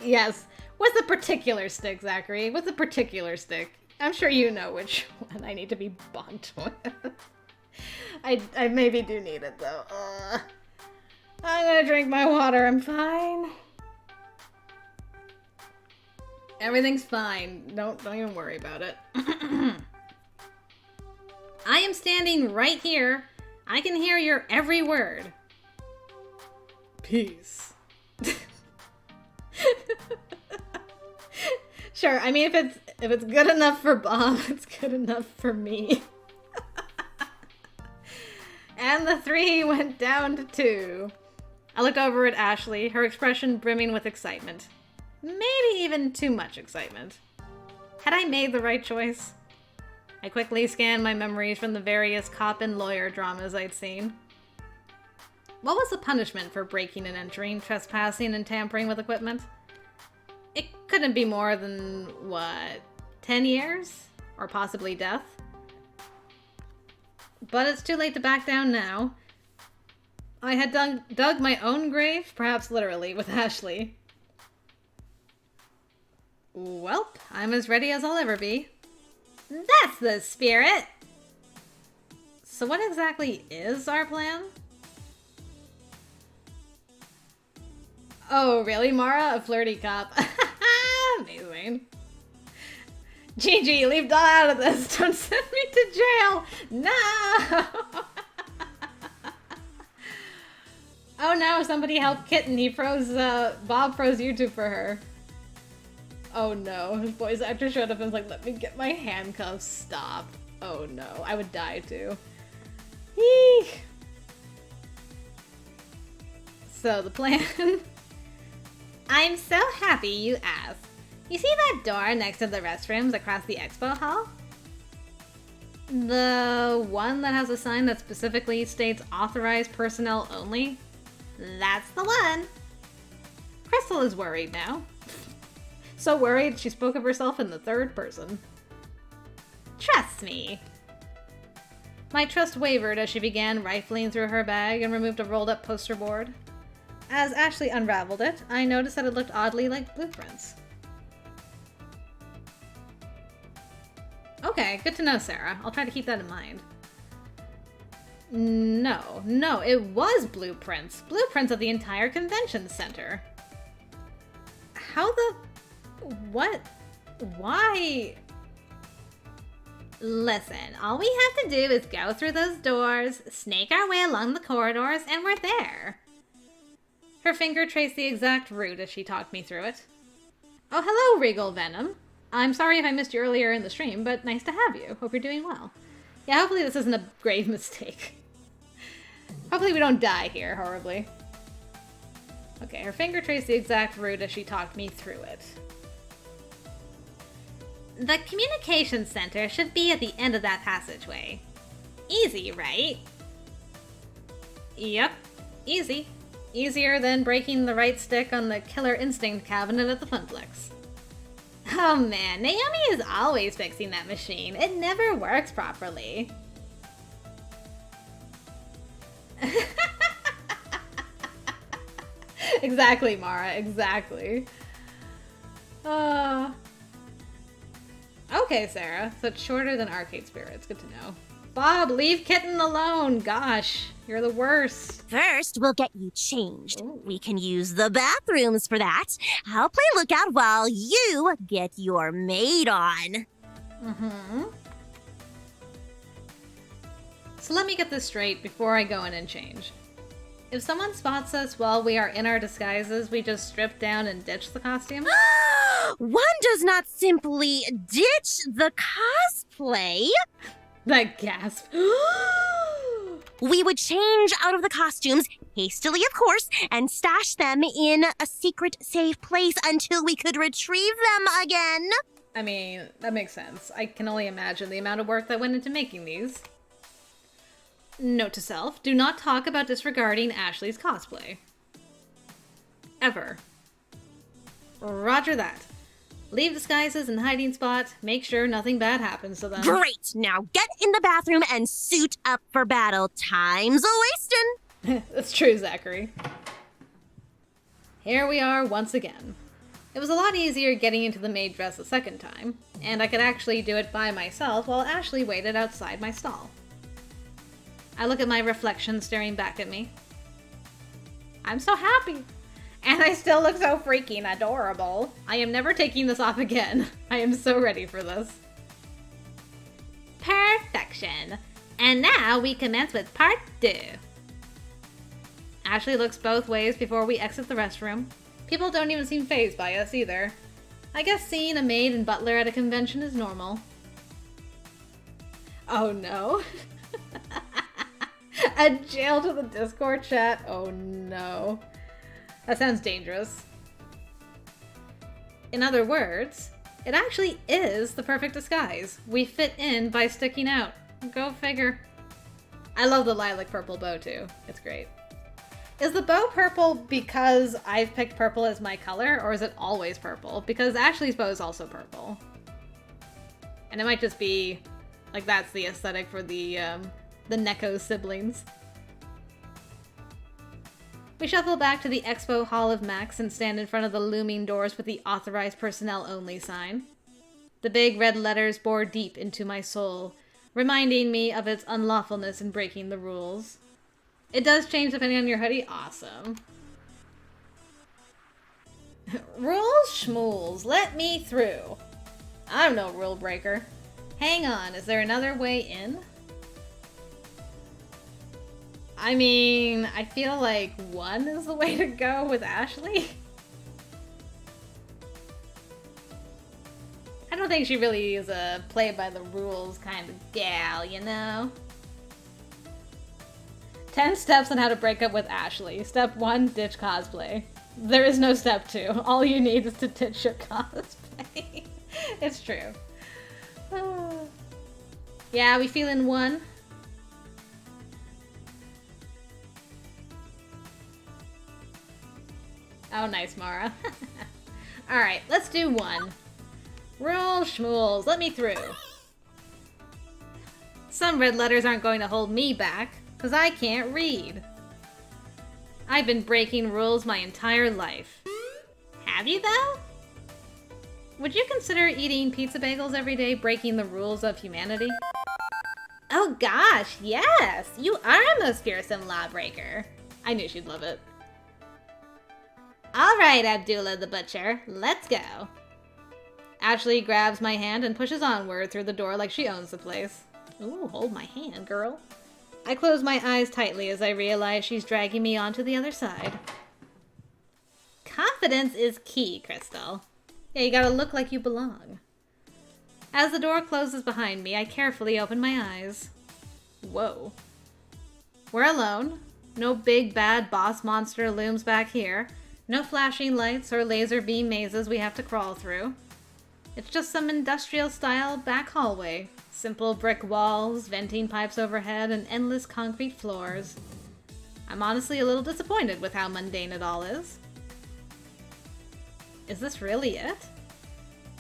Yes, with a particular stick, Zachary. With a particular stick. I'm sure you know which one I need to be bonked with. I maybe do need it, though. I'm gonna drink my water. I'm fine. Everything's fine. Don't even worry about it. I am standing right here. I can hear your every word. Peace. Sure, I mean, if it's good enough for Bob, it's good enough for me. And the 3 went down to 2. I looked over at Ashley, her expression brimming with excitement. Maybe even too much excitement. Had I made the right choice? I quickly scanned my memories from the various cop and lawyer dramas I'd seen. What was the punishment for breaking and entering, trespassing, and tampering with equipment? It couldn't be more than, what, 10 years? Or possibly death? But it's too late to back down now. I had dug my own grave, perhaps literally, with Ashley. Welp, I'm as ready as I'll ever be. That's the spirit! So what exactly is our plan? Oh, really, Mara? A flirty cop. Amazing. Gigi, leave Doll out of this. Don't send me to jail. No! Oh no, somebody help Kitten. He froze, Bob froze YouTube for her. Oh no, his voice actor showed up and was like, let me get my handcuffs. Stop. Oh no, I would die too. Eek. So the plan... I'm so happy you asked. You see that door next to the restrooms across the expo hall? The one that has a sign that specifically states authorized personnel only? That's the one. Crystal is worried now. So worried she spoke of herself in the third person. Trust me. My trust wavered as she began rifling through her bag and removed a rolled up poster board. As Ashley unraveled it, I noticed that it looked oddly like blueprints. Okay, good to know, Sarah. I'll try to keep that in mind. No, it was blueprints. Blueprints of the entire convention center. How the... what? Why? Listen, all we have to do is go through those doors, snake our way along the corridors, and we're there. Her finger traced the exact route as she talked me through it. Oh, hello, Regal Venom. I'm sorry if I missed you earlier in the stream, but nice to have you. Hope you're doing well. Yeah, hopefully this isn't a grave mistake. Hopefully we don't die here horribly. Okay, her finger traced the exact route as she talked me through it. The communications center should be at the end of that passageway. Easy, right? Yep, easy. Easier than breaking the right stick on the Killer Instinct cabinet at the Funplex. Oh man, Naomi is always fixing that machine. It never works properly. Exactly, Mara, exactly. Okay, Sarah, so it's shorter than Arcade Spirits. Good to know. Bob, leave Kitten alone. Gosh, you're the worst. First, we'll get you changed. Ooh. We can use the bathrooms for that. I'll play lookout while you get your maid on. Mm-hmm. So let me get this straight before I go in and change. If someone spots us while we are in our disguises, we just strip down and ditch the costume? One does not simply ditch the cosplay. That gasp. We would change out of the costumes, hastily of course, and stash them in a secret safe place until we could retrieve them again. I mean, that makes sense. I can only imagine the amount of work that went into making these. Note to self, do not talk about disregarding Ashley's cosplay. Ever. Roger that. Leave disguises and hiding spots. Make sure nothing bad happens to them. Great! Now get in the bathroom and suit up for battle. Time's a-wastin'. That's true, Zachary. Here we are once again. It was a lot easier getting into the maid dress a second time, and I could actually do it by myself while Ashley waited outside my stall. I look at my reflection staring back at me. I'm so happy. And I still look so freaking adorable. I am never taking this off again. I am so ready for this. Perfection. And now we commence with part 2. Ashley looks both ways before we exit the restroom. People don't even seem fazed by us either. I guess seeing a maid and butler at a convention is normal. Oh no. A jail to the Discord chat? Oh no. That sounds dangerous. In other words, it actually is the perfect disguise. We fit in by sticking out. Go figure. I love the lilac purple bow too. It's great. Is the bow purple because I've picked purple as my color, or is it always purple? Because Ashley's bow is also purple. And it might just be, like, that's the aesthetic for the Neko siblings. We shuffle back to the Expo Hall of Max and stand in front of the looming doors with the authorized personnel only sign. The big red letters bore deep into my soul, reminding me of its unlawfulness in breaking the rules. It does change depending on your hoodie. Awesome. Rules schmools, let me through. I'm no rule breaker. Hang on, is there another way in? I mean, I feel like 1 is the way to go with Ashley. I don't think she really is a play-by-the-rules kind of gal, you know? 10 steps on how to break up with Ashley. Step 1, ditch cosplay. There is no step 2. All you need is to ditch your cosplay. It's true. Yeah, we feeling 1? Oh, nice, Mara. Alright, let's do 1. Roll schmools, let me through. Some red letters aren't going to hold me back, because I can't read. I've been breaking rules my entire life. Have you, though? Would you consider eating pizza bagels every day breaking the rules of humanity? Oh gosh, yes! You are a most fearsome lawbreaker. I knew she'd love it. Alright, Abdullah the Butcher, let's go. Ashley grabs my hand and pushes onward through the door like she owns the place. Ooh, hold my hand, girl. I close my eyes tightly as I realize she's dragging me onto the other side. Confidence is key, Crystal. Yeah, you gotta look like you belong. As the door closes behind me, I carefully open my eyes. Whoa. We're alone. No big bad boss monster looms back here. No flashing lights or laser beam mazes we have to crawl through. It's just some industrial-style back hallway. Simple brick walls, venting pipes overhead, and endless concrete floors. I'm honestly a little disappointed with how mundane it all is. Is this really it?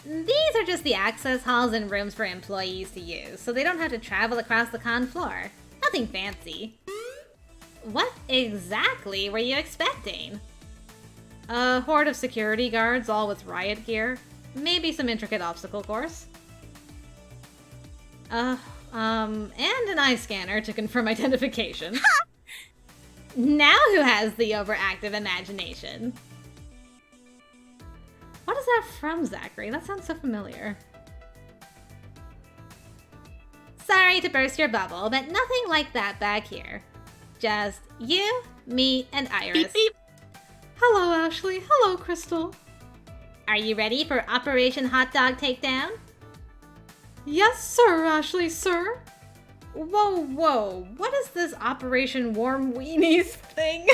These are just the access halls and rooms for employees to use, so they don't have to travel across the con floor. Nothing fancy. What exactly were you expecting? A horde of security guards, all with riot gear. Maybe some intricate obstacle course. And an eye scanner to confirm identification. Now who has the overactive imagination? What is that from, Zachary? That sounds so familiar. Sorry to burst your bubble, but nothing like that back here. Just you, me, and Iris. Beep, beep. Hello, Ashley. Hello, Crystal. Are you ready for Operation Hot Dog Takedown? Yes, sir, Ashley, sir. Whoa, whoa. What is this Operation Warm Weenies thing?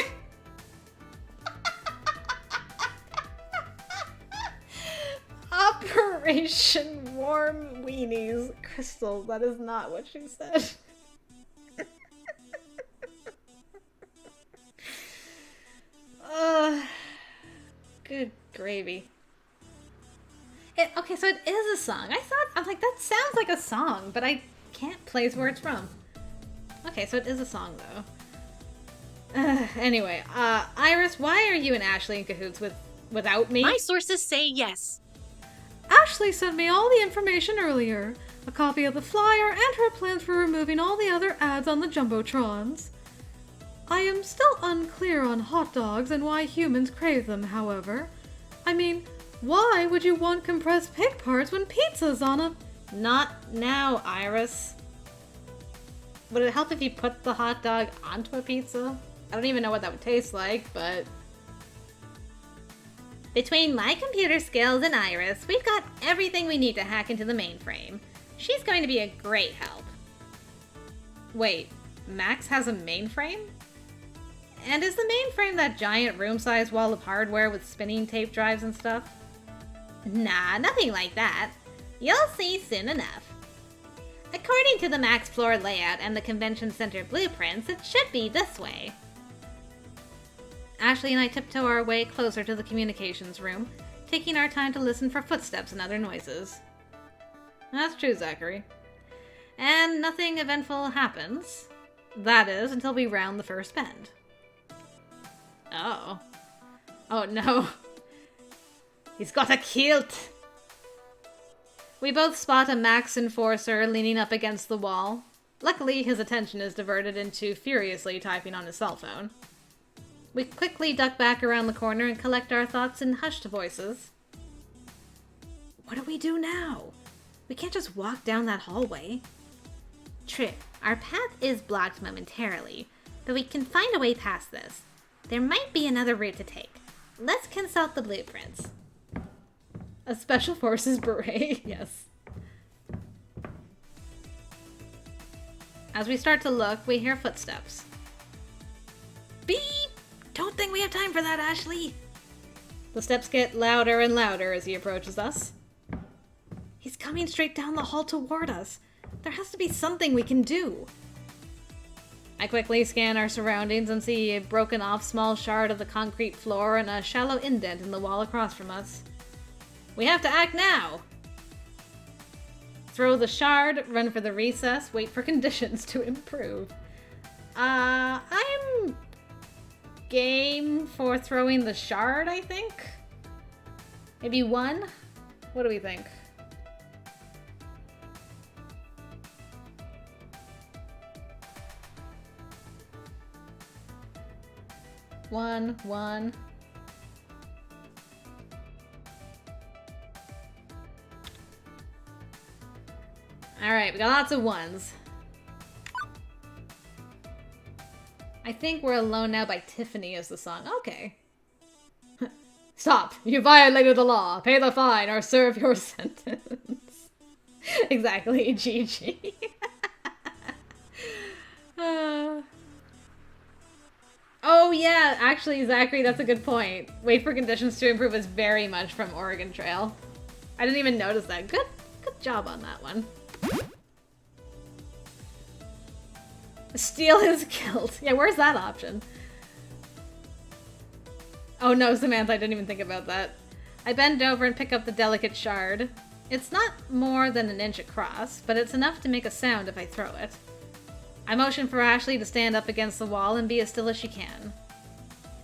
Operation Warm Weenies. Crystal, that is not what she said. Good gravy. Okay, so it is a song. I'm like, that sounds like a song, but I can't place where it's from. Okay, so it is a song, though. Anyway, Iris, why are you and Ashley in cahoots without me? My sources say yes. Ashley sent me all the information earlier. A copy of the flyer and her plans for removing all the other ads on the Jumbotrons. I am still unclear on hot dogs and why humans crave them, however. I mean, why would you want compressed pig parts when pizza's on a... Not now, Iris. Would it help if you put the hot dog onto a pizza? I don't even know what that would taste like, but... Between my computer skills and Iris, we've got everything we need to hack into the mainframe. She's going to be a great help. Wait, Max has a mainframe? And is the mainframe that giant room-sized wall of hardware with spinning tape drives and stuff? Nah, nothing like that. You'll see soon enough. According to the Max floor layout and the convention center blueprints, it should be this way. Ashley and I tiptoe our way closer to the communications room, taking our time to listen for footsteps and other noises. That's true, Zachary. And nothing eventful happens. That is, until we round the first bend. Oh. Oh no. He's got a kilt! We both spot a Max Enforcer leaning up against the wall. Luckily, his attention is diverted into furiously typing on his cell phone. We quickly duck back around the corner and collect our thoughts in hushed voices. What do we do now? We can't just walk down that hallway. True, our path is blocked momentarily, but we can find a way past this. There might be another route to take. Let's consult the blueprints. A Special Forces beret, yes. As we start to look, we hear footsteps. Beep! Don't think we have time for that, Ashley. The steps get louder and louder as he approaches us. He's coming straight down the hall toward us. There has to be something we can do. I quickly scan our surroundings and see a broken off small shard of the concrete floor and a shallow indent in the wall across from us. We have to act now! Throw the shard, run for the recess, wait for conditions to improve. I'm game for throwing the shard, I think? Maybe 1? What do we think? One. Alright, we got lots of 1s. I think We're Alone Now by Tiffany is the song. Okay. Stop! You violated the law! Pay the fine or serve your sentence. Exactly, Gigi. Oh yeah, actually, Zachary, that's a good point. Wait for conditions to improve is very much from Oregon Trail. I didn't even notice that. Good job on that one. Steal his kilt. Yeah, where's that option? Oh no, Samantha, I didn't even think about that. I bend over and pick up the delicate shard. It's not more than an inch across, but it's enough to make a sound if I throw it. I motion for Ashley to stand up against the wall and be as still as she can.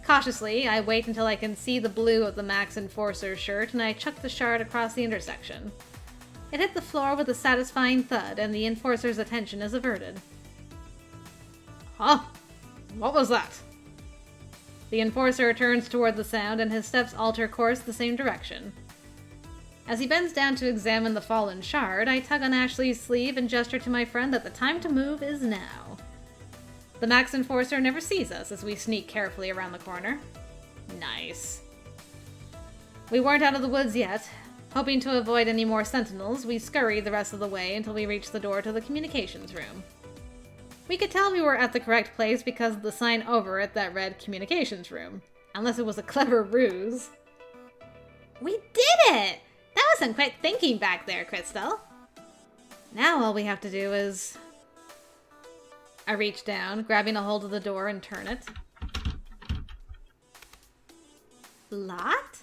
Cautiously, I wait until I can see the blue of the Max Enforcer shirt and I chuck the shard across the intersection. It hit the floor with a satisfying thud and the Enforcer's attention is averted. Huh? What was that? The Enforcer turns toward the sound and his steps alter course the same direction. As he bends down to examine the fallen shard, I tug on Ashley's sleeve and gesture to my friend that the time to move is now. The Max Enforcer never sees us as we sneak carefully around the corner. Nice. We weren't out of the woods yet. Hoping to avoid any more sentinels, we scurried the rest of the way until we reached the door to the communications room. We could tell we were at the correct place because of the sign over it that read communications room. Unless it was a clever ruse. We did it! That was some quick thinking back there, Crystal. Now all we have to do is... I reach down, grabbing a hold of the door and turn it. Locked?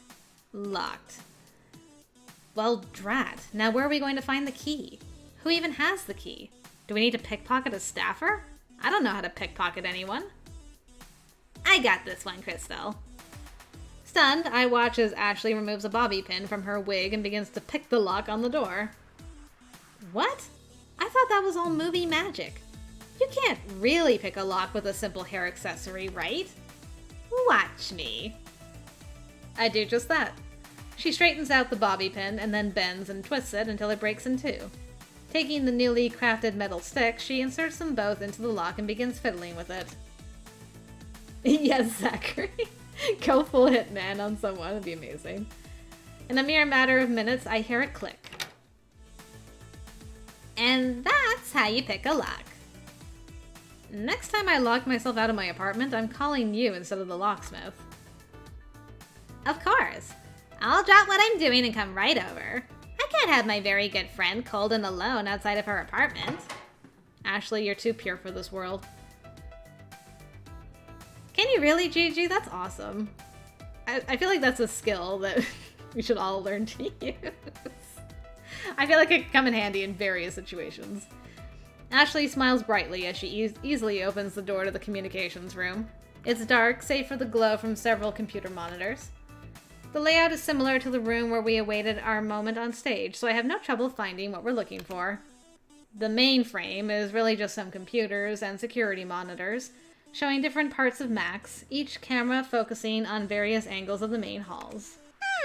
Locked. Well, drat. Now where are we going to find the key? Who even has the key? Do we need to pickpocket a staffer? I don't know how to pickpocket anyone. I got this one, Crystal. Stunned, I watch as Ashley removes a bobby pin from her wig and begins to pick the lock on the door. What? I thought that was all movie magic. You can't really pick a lock with a simple hair accessory, right? Watch me. I do just that. She straightens out the bobby pin and then bends and twists it until it breaks in two. Taking the newly crafted metal stick, she inserts them both into the lock and begins fiddling with it. Yes, Zachary. Go full hitman on someone, it'd be amazing. In a mere matter of minutes, I hear it click. And that's how you pick a lock. Next time I lock myself out of my apartment, I'm calling you instead of the locksmith. Of course. I'll drop what I'm doing and come right over. I can't have my very good friend cold and alone outside of her apartment. Ashley, you're too pure for this world. Can you really, Gigi? That's awesome. I feel like that's a skill that we should all learn to use. I feel like it could come in handy in various situations. Ashley smiles brightly as she easily opens the door to the communications room. It's dark, save for the glow from several computer monitors. The layout is similar to the room where we awaited our moment on stage, so I have no trouble finding what we're looking for. The main frame is really just some computers and security monitors, showing different parts of Max, each camera focusing on various angles of the main halls.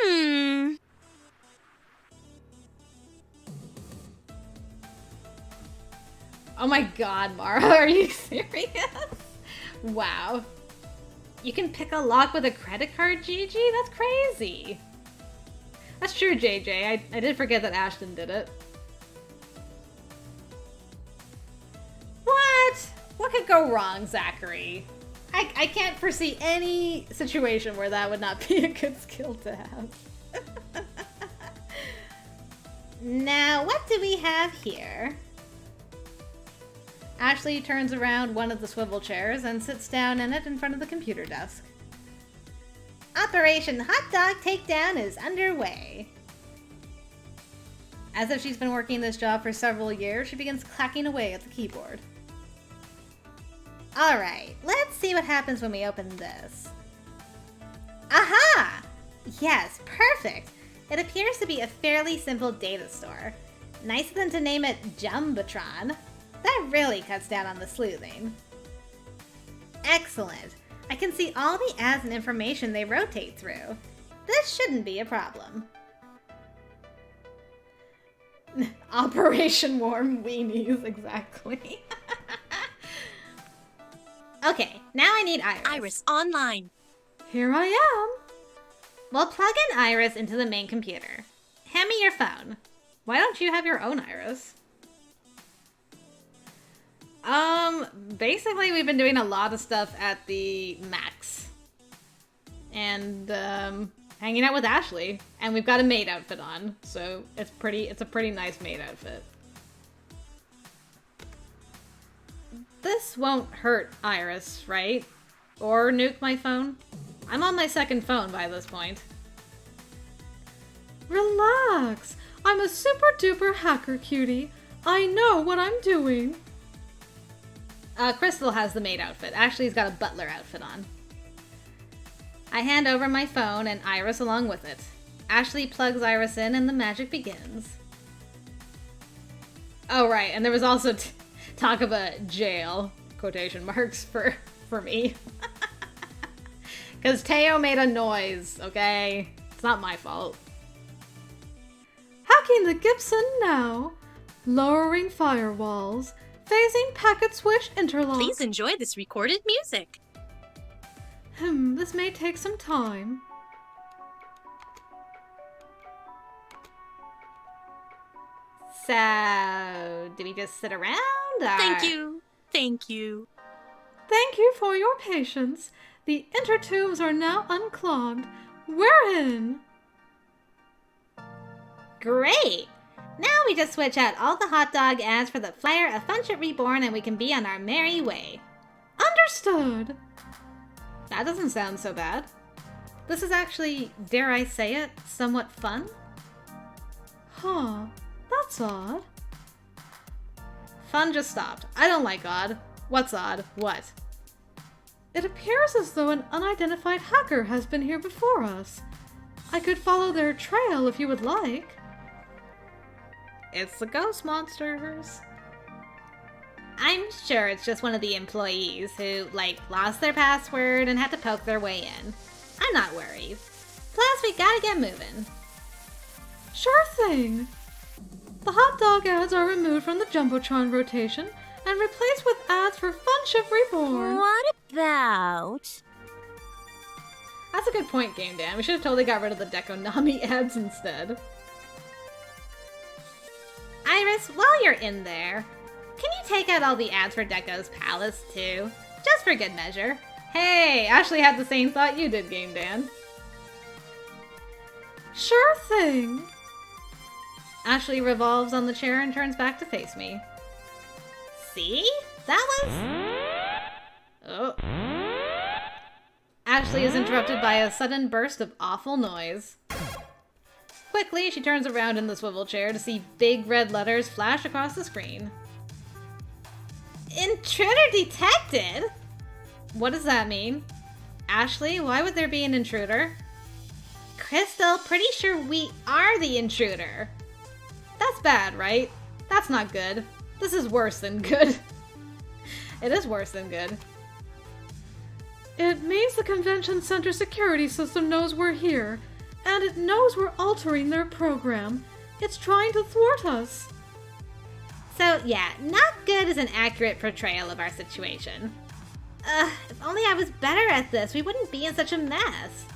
Oh my god, Mara, are you serious? Wow. You can pick a lock with a credit card, Gigi? That's crazy. That's true, JJ. I did forget that Ashton did it. What? What could go wrong, Zachary? I can't foresee any situation where that would not be a good skill to have. Now, what do we have here? Ashley turns around one of the swivel chairs and sits down in it in front of the computer desk. Operation Hot Dog Takedown is underway. As if she's been working this job for several years, she begins clacking away at the keyboard. Alright, let's see what happens when we open this. Aha! Yes, perfect! It appears to be a fairly simple data store. Nicer than to name it Jumbotron. That really cuts down on the sleuthing. Excellent. I can see all the ads and information they rotate through. This shouldn't be a problem. Operation Warm Weenies, exactly. Okay, now I need Iris. Iris, online. Here I am. We'll plug in Iris into the main computer. Hand me your phone. Why don't you have your own Iris? Basically we've been doing a lot of stuff at the Max. And, hanging out with Ashley. And we've got a maid outfit on, so it's a pretty nice maid outfit. This won't hurt Iris, right? Or nuke my phone? I'm on my second phone by this point. Relax. I'm a super duper hacker, cutie. I know what I'm doing. Crystal has the maid outfit. Ashley's got a butler outfit on. I hand over my phone and Iris along with it. Ashley plugs Iris in and the magic begins. Oh, right, and there was also talk of a jail, quotation marks, for me. Because Teo made a noise, okay? It's not my fault. Hacking the Gibson now. Lowering firewalls. Phasing packet switch interlock. Please enjoy this recorded music. This may take some time. So, do we just sit around? Or... Thank you. Thank you. Thank you for your patience. The intertubes are now unclogged. We're in. Great! Now we just switch out all the hot dog ads for the flyer of Funship Reborn and we can be on our merry way. Understood. That doesn't sound so bad. This is actually, dare I say it, somewhat fun? Huh. That's odd. Fun just stopped. I don't like odd. What's odd? What? It appears as though an unidentified hacker has been here before us. I could follow their trail if you would like. It's the ghost monsters. I'm sure it's just one of the employees who, lost their password and had to poke their way in. I'm not worried. Plus, we gotta get moving. Sure thing. The hot dog ads are removed from the Jumbotron rotation and replaced with ads for Funship Reborn. What about... That's a good point, Game Dan. We should have totally got rid of the Dekonami ads instead. Iris, while you're in there, can you take out all the ads for Deco's Palace, too? Just for good measure. Hey, Ashley had the same thought you did, Game Dan. Sure thing. Ashley revolves on the chair and turns back to face me. See? That was... Oh. Ashley is interrupted by a sudden burst of awful noise. Quickly, she turns around in the swivel chair to see big red letters flash across the screen. Intruder detected? What does that mean? Ashley, why would there be an intruder? Crystal, pretty sure we are the intruder. That's bad, right? That's not good. This is worse than good. It is worse than good. It means the convention center security system knows we're here, and it knows we're altering their program. It's trying to thwart us. So yeah, not good is an accurate portrayal of our situation. If only I was better at this, we wouldn't be in such a mess.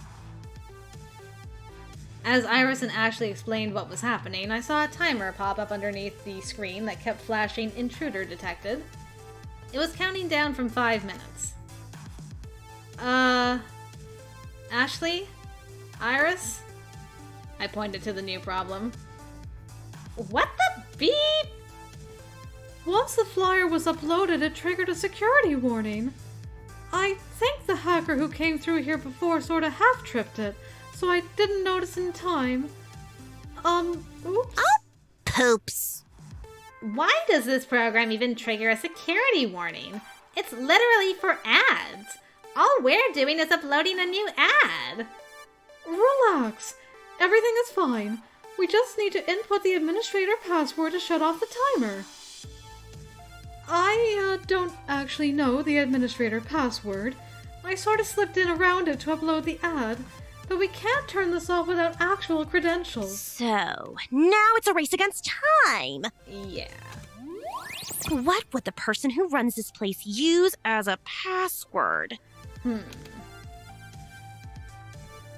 As Iris and Ashley explained what was happening, I saw a timer pop up underneath the screen that kept flashing intruder detected. It was counting down from 5 minutes. Ashley? Iris? I pointed to the new problem. What the beep? Once the flyer was uploaded, it triggered a security warning. I think the hacker who came through here before sort of half-tripped it, so I didn't notice in time. Oops. Poops. Why does this program even trigger a security warning? It's literally for ads. All we're doing is uploading a new ad. Relax. Everything is fine. We just need to input the administrator password to shut off the timer. I don't actually know the administrator password. I sort of slipped in around it to upload the ad, but we can't turn this off without actual credentials. So, now it's a race against time. Yeah. What would the person who runs this place use as a password?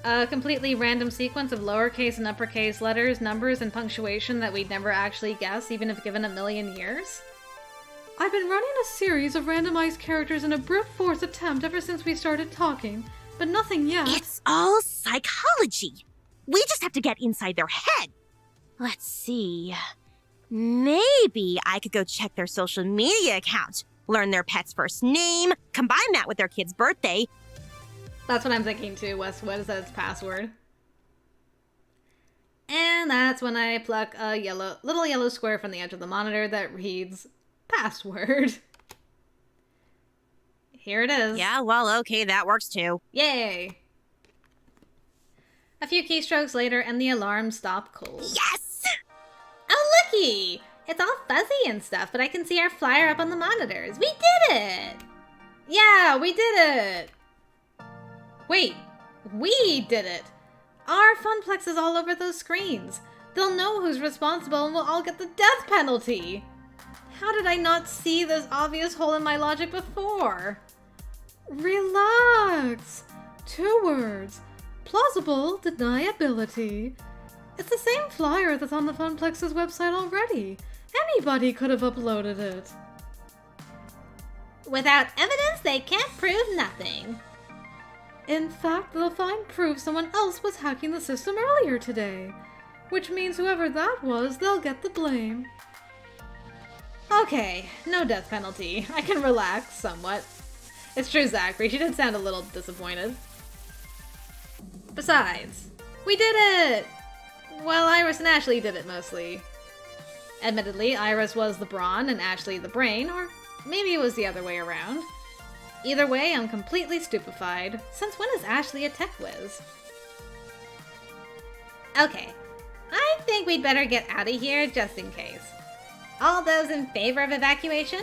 A completely random sequence of lowercase and uppercase letters, numbers, and punctuation that we'd never actually guess, even if given a million years? I've been running a series of randomized characters in a brute force attempt ever since we started talking, but nothing yet. It's all psychology. We just have to get inside their head. Let's see. Maybe I could go check their social media account, learn their pet's first name, combine that with their kid's birthday. That's what I'm thinking too, Wes. What is its password? And that's when I pluck a little yellow square from the edge of the monitor that reads password. Here it is. Yeah, well, okay, that works too. Yay! A few keystrokes later and the alarm stopped cold. Yes! Oh, looky! It's all fuzzy and stuff, but I can see our flyer up on the monitors. We did it! Yeah, we did it! Wait, we did it! Our Funplex is all over those screens. They'll know who's responsible and we'll all get the death penalty! How did I not see this obvious hole in my logic before? Relax. 2 words. Plausible deniability. It's the same flyer that's on the Funplex's website already. Anybody could have uploaded it. Without evidence, they can't prove nothing. In fact, they'll find proof someone else was hacking the system earlier today. Which means whoever that was, they'll get the blame. Okay, no death penalty. I can relax somewhat. It's true, Zachary. She did sound a little disappointed. Besides, we did it! Well, Iris and Ashley did it mostly. Admittedly, Iris was the brawn and Ashley the brain, or maybe it was the other way around. Either way, I'm completely stupefied. Since when is Ashley a tech whiz? Okay, I think we'd better get out of here just in case. All those in favor of evacuation?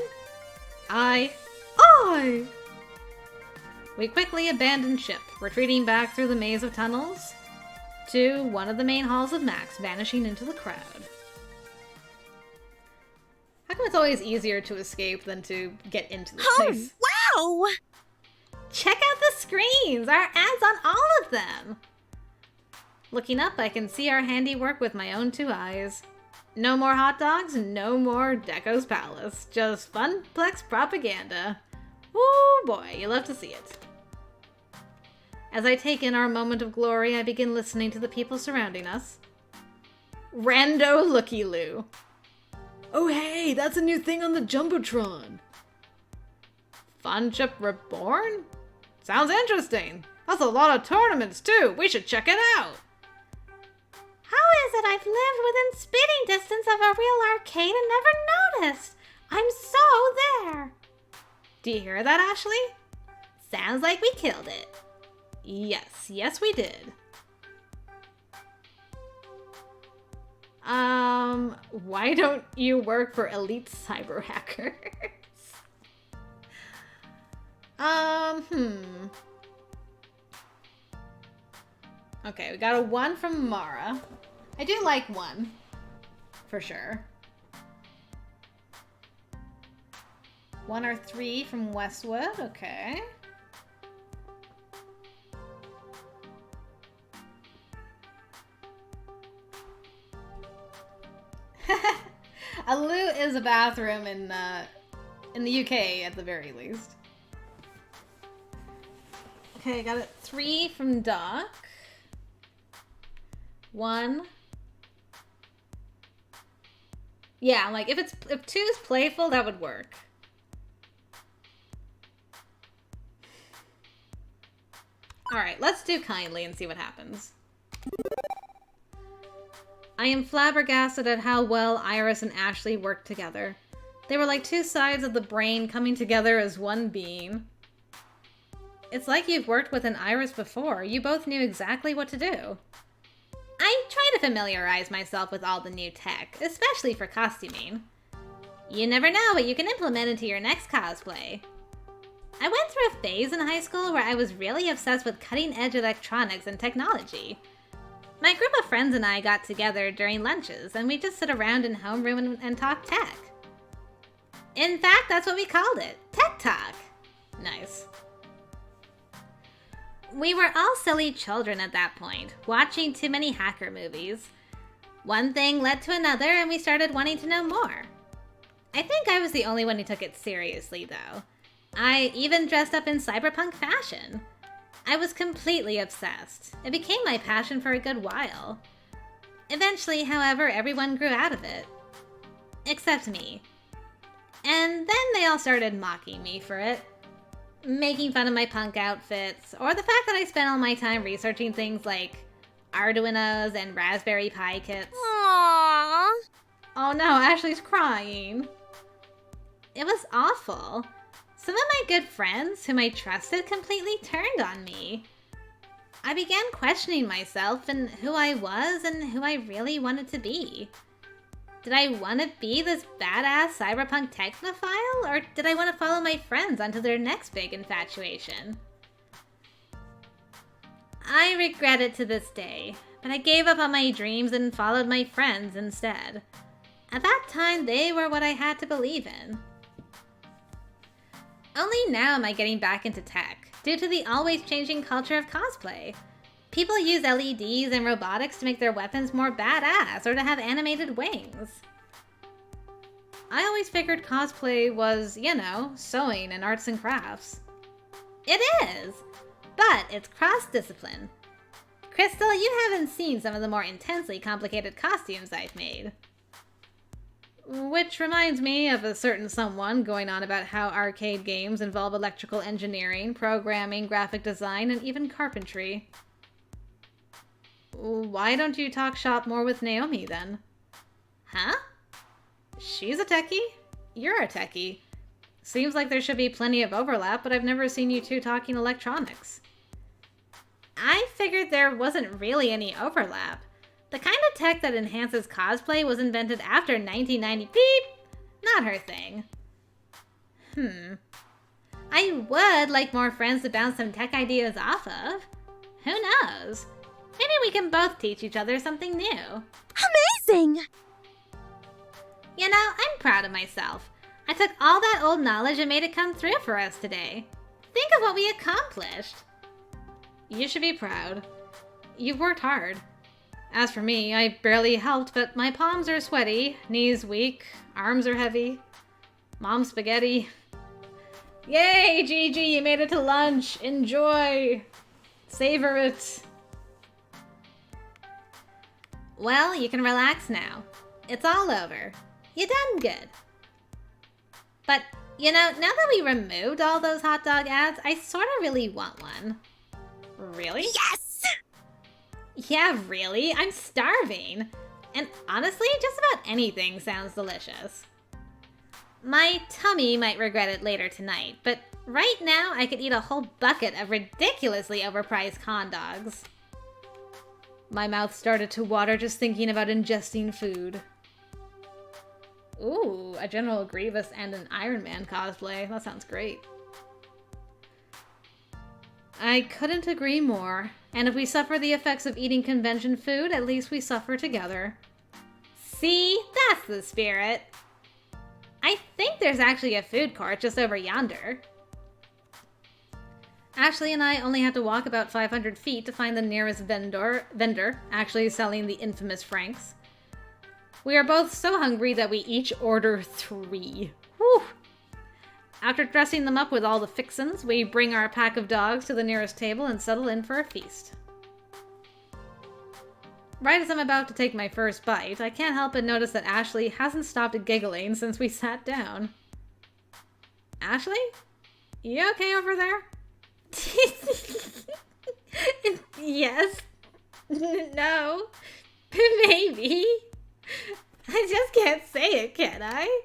Aye. We quickly abandoned ship, retreating back through the maze of tunnels to one of the main halls of Max, vanishing into the crowd. How come it's always easier to escape than to get into this place? Wow! Check out the screens! Our ads on all of them! Looking up, I can see our handiwork with my own 2 eyes. No more hot dogs, no more Deco's Palace. Just Funplex propaganda. Woo boy, you love to see it. As I take in our moment of glory, I begin listening to the people surrounding us. Rando Looky Loo. Oh hey, that's a new thing on the Jumbotron. Funship Reborn? Sounds interesting. That's a lot of tournaments, too. We should check it out. How is it I've lived within spitting distance of a real arcade and never noticed? I'm so there. Do you hear that, Ashley? Sounds like we killed it. Yes, we did. Why don't you work for elite cyber hackers? Okay, we got a 1 from Mara. I do like 1, for sure. 1 or 3 from Westwood, okay. A loo is a bathroom in the UK at the very least. Okay, got it 3 from Doc. 1. Yeah, like if 2's playful, that would work. Alright, let's do kindly and see what happens. I am flabbergasted at how well Iris and Ashley worked together. They were like 2 sides of the brain coming together as one being. It's like you've worked with an Iris before. You both knew exactly what to do. I try to familiarize myself with all the new tech, especially for costuming. You never know what you can implement into your next cosplay. I went through a phase in high school where I was really obsessed with cutting-edge electronics and technology. My group of friends and I got together during lunches, and we just sit around in homeroom and talk tech. In fact, that's what we called it, Tech Talk. Nice. We were all silly children at that point, watching too many hacker movies. One thing led to another, and we started wanting to know more. I think I was the only one who took it seriously, though. I even dressed up in cyberpunk fashion. I was completely obsessed. It became my passion for a good while. Eventually, however, everyone grew out of it. Except me. And then they all started mocking me for it. Making fun of my punk outfits, or the fact that I spent all my time researching things like Arduinos and Raspberry Pi kits. Aww. Oh no, Ashley's crying. It was awful. Some of my good friends, whom I trusted, completely turned on me. I began questioning myself and who I was and who I really wanted to be. Did I want to be this badass cyberpunk technophile, or did I want to follow my friends onto their next big infatuation? I regret it to this day, but I gave up on my dreams and followed my friends instead. At that time, they were what I had to believe in. Only now am I getting back into tech, due to the always changing culture of cosplay. People use LEDs and robotics to make their weapons more badass or to have animated wings. I always figured cosplay was, you know, sewing and arts and crafts. It is, but it's cross-discipline. Crystal, you haven't seen some of the more intensely complicated costumes I've made. Which reminds me of a certain someone going on about how arcade games involve electrical engineering, programming, graphic design, and even carpentry. Why don't you talk shop more with Naomi, then? Huh? She's a techie. You're a techie. Seems like there should be plenty of overlap, but I've never seen you two talking electronics. I figured there wasn't really any overlap. The kind of tech that enhances cosplay was invented after 1990. Beep! Not her thing. I would like more friends to bounce some tech ideas off of. Who knows? Maybe we can both teach each other something new. Amazing! You know, I'm proud of myself. I took all that old knowledge and made it come through for us today. Think of what we accomplished. You should be proud. You've worked hard. As for me, I barely helped, but my palms are sweaty, knees weak, arms are heavy. Mom spaghetti. Yay, Gigi, you made it to lunch. Enjoy. Savor it. Well, you can relax now. It's all over. You done good. But, you know, now that we removed all those hot dog ads, I sort of really want one. Really? Yes! Yeah, really? I'm starving. And honestly, just about anything sounds delicious. My tummy might regret it later tonight, but right now I could eat a whole bucket of ridiculously overpriced con dogs. My mouth started to water just thinking about ingesting food. Ooh, a General Grievous and an Iron Man cosplay. That sounds great. I couldn't agree more. And if we suffer the effects of eating convention food, at least we suffer together. See? That's the spirit. I think there's actually a food court just over yonder. Ashley and I only had to walk about 500 feet to find the nearest vendor actually selling the infamous Franks. We are both so hungry that we each order 3. Whew! After dressing them up with all the fixins, we bring our pack of dogs to the nearest table and settle in for a feast. Right as I'm about to take my first bite, I can't help but notice that Ashley hasn't stopped giggling since we sat down. Ashley? You okay over there? Yes. No. Maybe. I just can't say it, can I?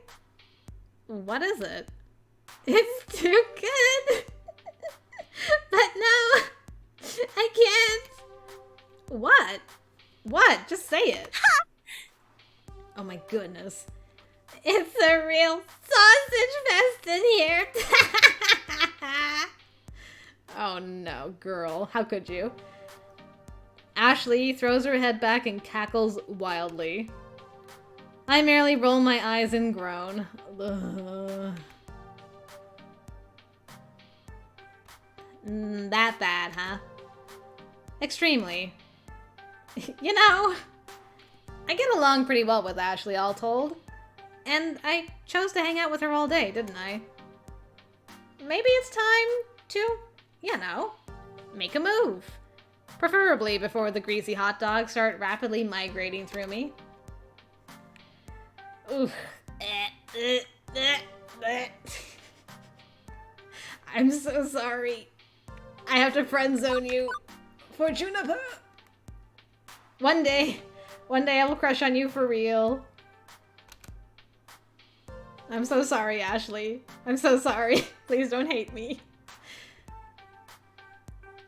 What is it? It's too good. But no, I can't. What? What? Just say it. Oh my goodness. It's a real sausage fest in here. Oh no, girl. How could you? Ashley throws her head back and cackles wildly. I merely roll my eyes and groan. Ugh. That bad, huh? Extremely. You know, I get along pretty well with Ashley, all told. And I chose to hang out with her all day, didn't I? Maybe it's time to, you know, make a move. Preferably before the greasy hot dogs start rapidly migrating through me. Oof. I'm so sorry. I have to friend zone you for Juniper. One day I will crush on you for real. I'm so sorry, Ashley. I'm so sorry. Please don't hate me.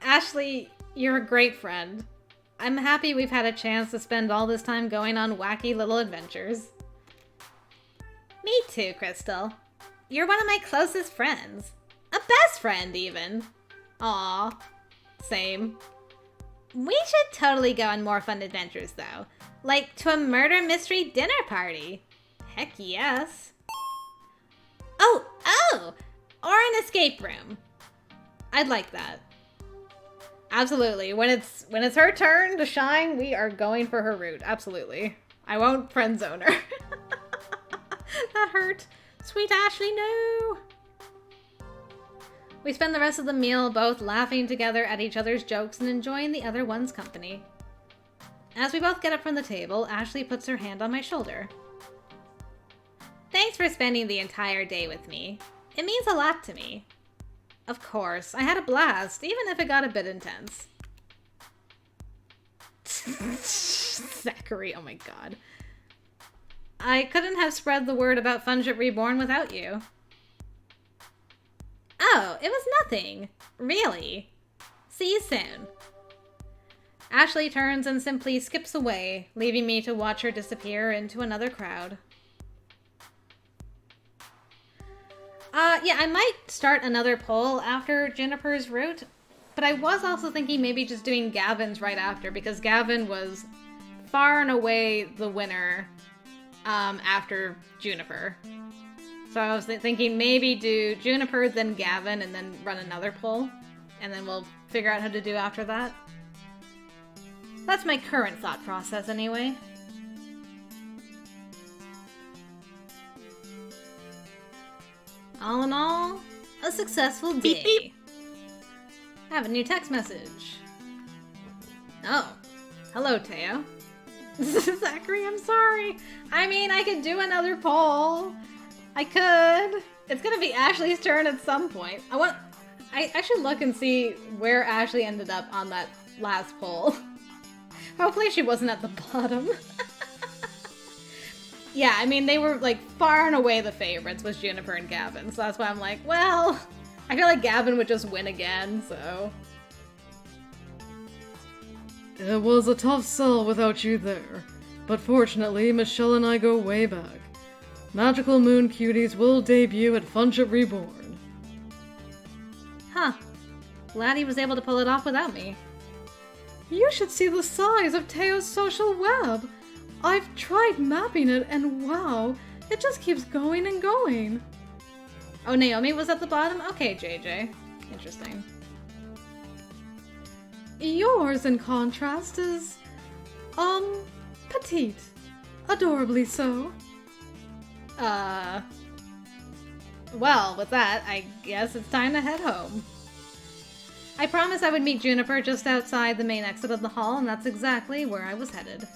Ashley, you're a great friend. I'm happy we've had a chance to spend all this time going on wacky little adventures. Me too, Crystal. You're one of my closest friends. A best friend, even. Aw. Same. We should totally go on more fun adventures, though. Like to a murder mystery dinner party. Heck yes. Oh! Or an escape room. I'd like that. Absolutely. When it's her turn to shine, we are going for her route. Absolutely. I won't friend zone her. That hurt. Sweet Ashley, no! We spend the rest of the meal both laughing together at each other's jokes and enjoying the other one's company. As we both get up from the table, Ashley puts her hand on my shoulder. Thanks for spending the entire day with me. It means a lot to me. Of course, I had a blast, even if it got a bit intense. Zachary, oh my god. I couldn't have spread the word about Funship Reborn without you. Oh, it was nothing. Really. See you soon. Ashley turns and simply skips away, leaving me to watch her disappear into another crowd. Yeah, I might start another poll after Juniper's route, but I was also thinking maybe just doing Gavin's right after, because Gavin was far and away the winner after Juniper. So I was thinking maybe do Juniper, then Gavin, and then run another poll, and then we'll figure out how to do after that. That's my current thought process anyway. All in all, a successful day. Beep, beep. I have a new text message. Oh, hello, Teo. Zachary, I'm sorry. I mean, I could do another poll. I could. It's gonna be Ashley's turn at some point. I I should look and see where Ashley ended up on that last poll. Hopefully she wasn't at the bottom. Yeah, I mean, they were, like, far and away the favorites was Juniper and Gavin, so that's why I'm like, well, I feel like Gavin would just win again, so... It was a tough sell without you there, but fortunately, Michelle and I go way back. Magical Moon Cuties will debut at Funship Reborn. Huh. Glad he was able to pull it off without me. You should see the size of Teo's social web! I've tried mapping it, and wow, it just keeps going and going. Oh, Naomi was at the bottom? Okay, JJ. Interesting. Yours, in contrast, is, petite. Adorably so. Well, with that, I guess it's time to head home. I promised I would meet Juniper just outside the main exit of the hall, and that's exactly where I was headed.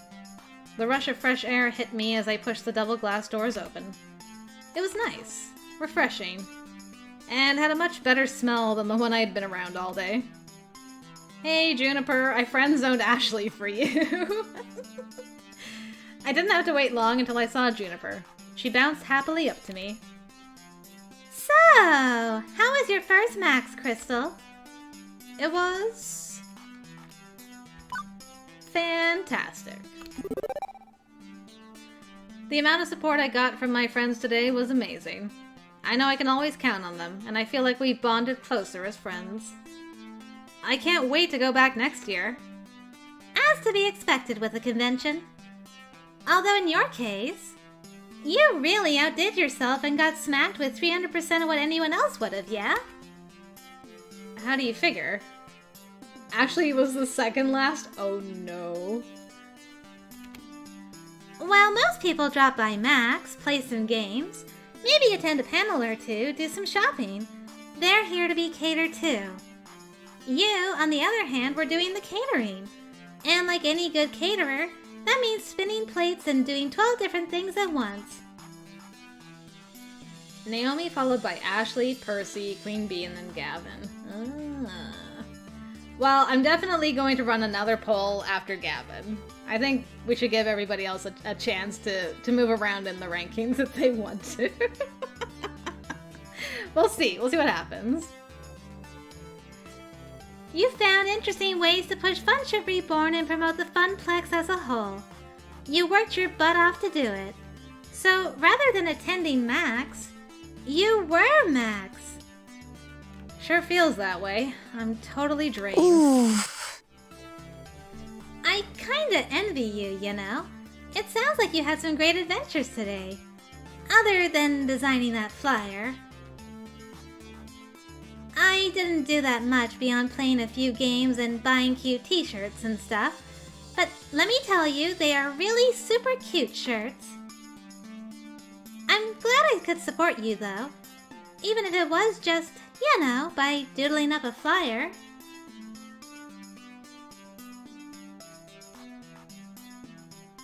The rush of fresh air hit me as I pushed the double glass doors open. It was nice, refreshing, and had a much better smell than the one I had been around all day. Hey, Juniper, I friend-zoned Ashley for you. I didn't have to wait long until I saw Juniper. She bounced happily up to me. So, how was your first Max, Crystal? It was... fantastic. The amount of support I got from my friends today was amazing. I know I can always count on them, and I feel like we bonded closer as friends. I can't wait to go back next year. As to be expected with a convention. Although in your case, you really outdid yourself and got smacked with 300% of what anyone else would have, yeah? How do you figure? Ashley was the second last? Oh no. Well, most people drop by Max, play some games, maybe attend a panel or two, do some shopping. They're here to be catered to. You, on the other hand, were doing the catering. And like any good caterer, that means spinning plates and doing 12 different things at once. Naomi followed by Ashley, Percy, Queen Bee, and then Gavin. Well, I'm definitely going to run another poll after Gavin. I think we should give everybody else a chance to move around in the rankings if they want to. We'll see. We'll see what happens. You found interesting ways to push Funship Reborn and promote the Funplex as a whole. You worked your butt off to do it. So, rather than attending Max, you were Max. Sure feels that way. I'm totally drained. Ooh. I kinda envy you, you know? It sounds like you had some great adventures today. Other than designing that flyer. I didn't do that much beyond playing a few games and buying cute t-shirts and stuff. But let me tell you, they are really super cute shirts. I'm glad I could support you though. Even if it was just, you know, by doodling up a flyer.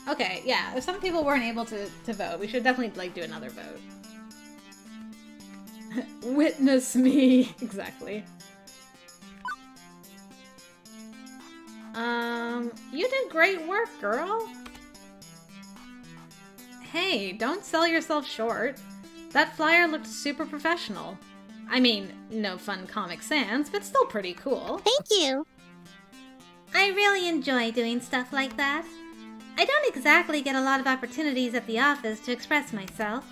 Okay, yeah, if some people weren't able to vote, we should definitely, like, do another vote. Witness me. Exactly. You did great work, girl. Hey, don't sell yourself short. That flyer looked super professional. I mean, no fun Comic Sans, but still pretty cool. Thank you. I really enjoy doing stuff like that. I don't exactly get a lot of opportunities at the office to express myself.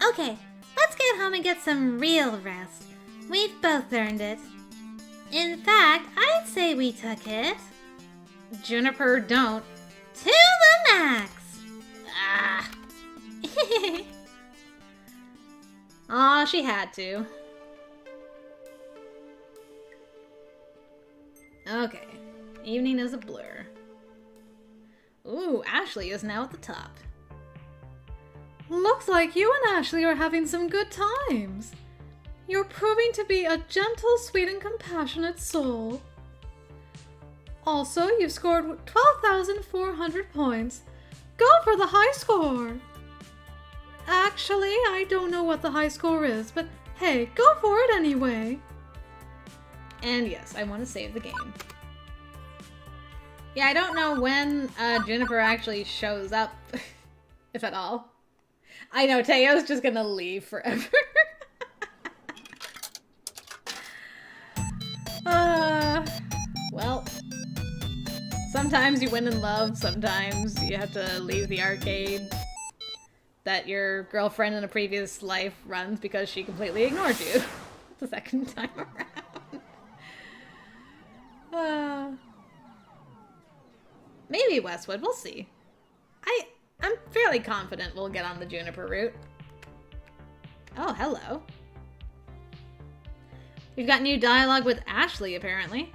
Okay, let's get home and get some real rest. We've both earned it. In fact, I'd say we took it... Juniper, don't. to the max! Ah. Aw, she had to. Okay. Evening is a blur. Ooh, Ashley is now at the top. Looks like you and Ashley are having some good times. You're proving to be a gentle, sweet, and compassionate soul. Also, you've scored 12,400 points. Go for the high score! Actually, I don't know what the high score is, but hey, go for it anyway. And yes, I want to save the game. Yeah, I don't know when Juniper actually shows up, if at all. I know, Teo's just gonna leave forever. Well, sometimes you win in love, sometimes you have to leave the arcade that your girlfriend in a previous life runs because she completely ignored you the second time around. Maybe Westwood, we'll see. I'm fairly confident we'll get on the Juniper route. Oh, hello. We've got new dialogue with Ashley, apparently.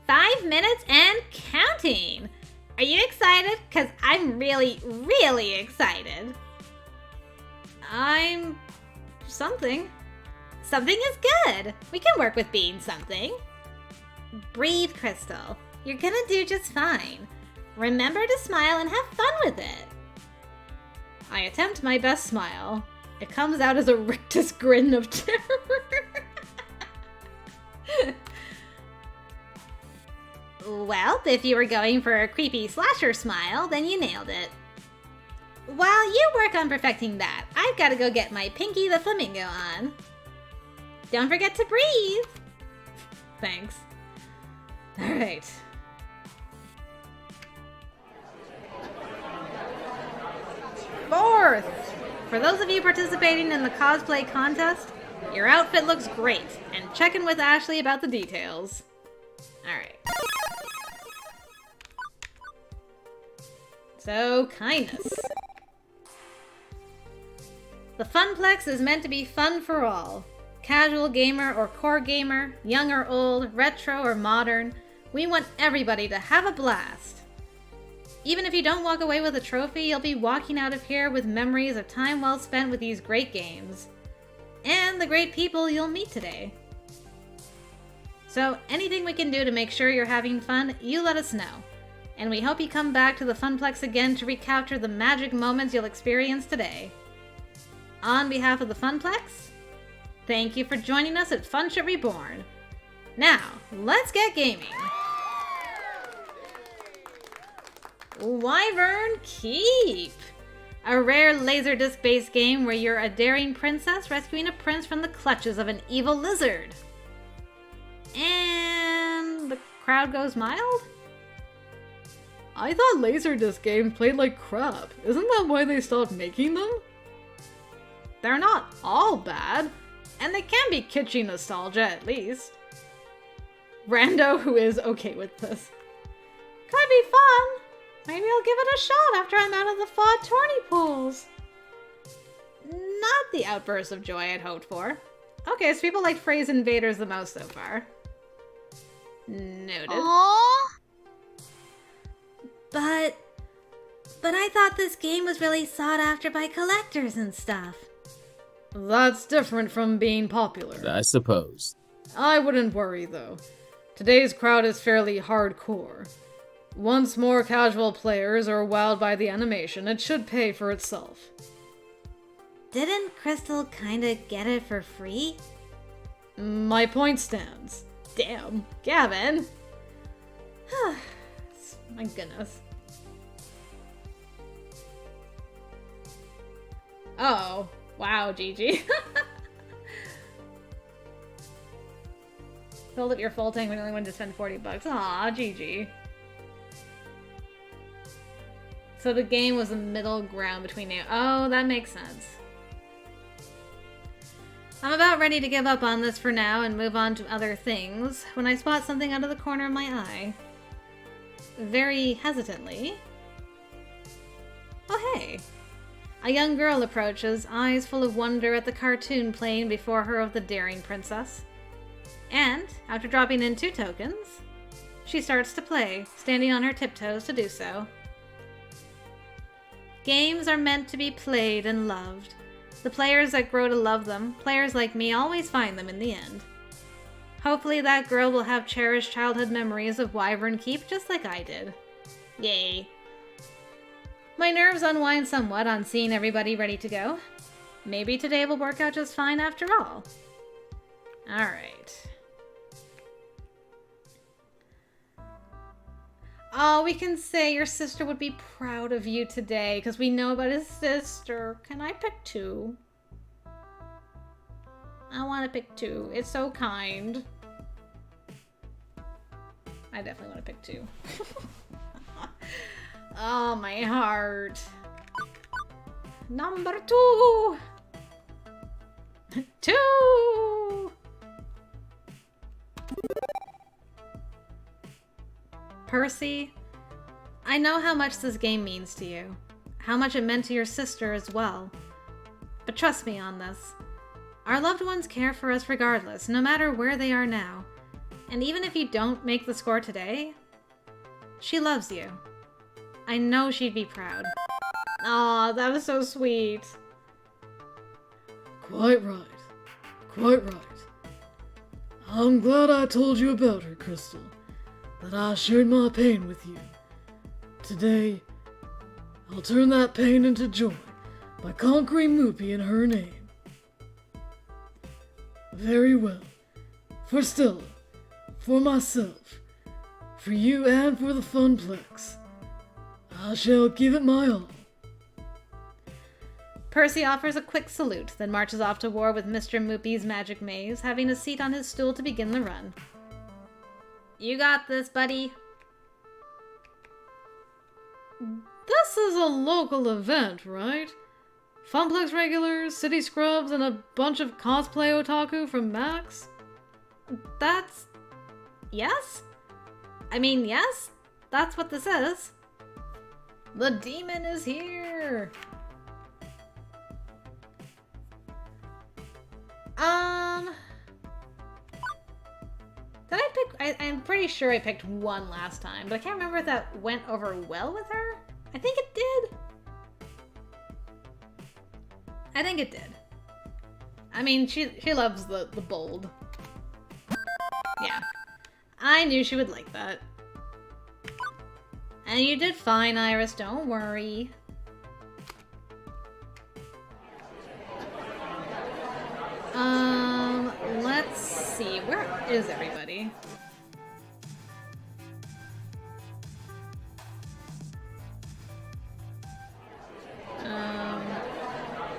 5 minutes and counting! Are you excited? Because I'm really, really excited. I'm... something. Something is good. We can work with being something. Breathe, Crystal. You're gonna do just fine. Remember to smile and have fun with it. I attempt my best smile. It comes out as a rictus grin of terror. Well, if you were going for a creepy slasher smile, then you nailed it. While you work on perfecting that, I've got to go get my Pinky the Flamingo on. Don't forget to breathe. Thanks. Alright. Fourth! For those of you participating in the cosplay contest, your outfit looks great, and check in with Ashley about the details. Alright. So, kindness. The Funplex is meant to be fun for all. Casual gamer or core gamer, young or old, retro or modern, we want everybody to have a blast. Even if you don't walk away with a trophy, you'll be walking out of here with memories of time well spent with these great games. And the great people you'll meet today. So anything we can do to make sure you're having fun, you let us know. And we hope you come back to the Funplex again to recapture the magic moments you'll experience today. On behalf of the Funplex, thank you for joining us at Funship Reborn. Now, let's get gaming! Wyvern Keep! A rare Laserdisc-based game where you're a daring princess rescuing a prince from the clutches of an evil lizard. And the crowd goes mild? I thought Laserdisc games played like crap. Isn't that why they stopped making them? They're not all bad, and they can be kitschy nostalgia at least. Rando, who is okay with this. Could be fun. Maybe I'll give it a shot after I'm out of the FOD tourney pools. Not the outburst of joy I'd hoped for. Okay, so people like Phrase Invaders the most so far. Noted. Aww. But I thought this game was really sought after by collectors and stuff. That's different from being popular. I suppose. I wouldn't worry, though. Today's crowd is fairly hardcore. Once more casual players are wowed by the animation, it should pay for itself. Didn't Crystal kinda get it for free? My point stands. Damn. Gavin. My goodness. Oh. Wow, Gigi. Filled up your full tank when you only wanted to spend $40. Aw, Gigi. So the game was a middle ground between you. Oh, that makes sense. I'm about ready to give up on this for now and move on to other things when I spot something out of the corner of my eye. Very hesitantly. Oh, hey. A young girl approaches, eyes full of wonder at the cartoon playing before her of the daring princess. And, after dropping in 2 tokens, she starts to play, standing on her tiptoes to do so. Games are meant to be played and loved. The players that grow to love them, players like me, always find them in the end. Hopefully that girl will have cherished childhood memories of Wyvern Keep just like I did. Yay. My nerves unwind somewhat on seeing everybody ready to go. Maybe today will work out just fine after all. Alright. Oh, we can say your sister would be proud of you today because we know about his sister. Can I pick 2? I want to pick 2. It's so kind. I definitely want to pick 2. Oh, my heart. Number 2. 2. Percy, I know how much this game means to you, how much it meant to your sister as well. But trust me on this. Our loved ones care for us regardless, no matter where they are now. And even if you don't make the score today, she loves you. I know she'd be proud. Aw, that was so sweet. Quite right. Quite right. I'm glad I told you about her, Crystal. That I shared my pain with you. Today, I'll turn that pain into joy by conquering Moopy in her name. Very well. For Stella, for myself, for you and for the Funplex, I shall give it my all. Percy offers a quick salute, then marches off to war with Mr. Moopy's magic maze, having a seat on his stool to begin the run. You got this, buddy. This is a local event, right? Funplex regulars, city scrubs, and a bunch of cosplay otaku from Max? That's... yes? I mean, yes? That's what this is. The demon is here! Did I pick... I'm pretty sure I picked 1 last time, but I can't remember if that went over well with her. I think it did. I think it did. I mean, she loves the bold. Yeah. I knew she would like that. And you did fine, Iris, don't worry. Let's see, where is everybody?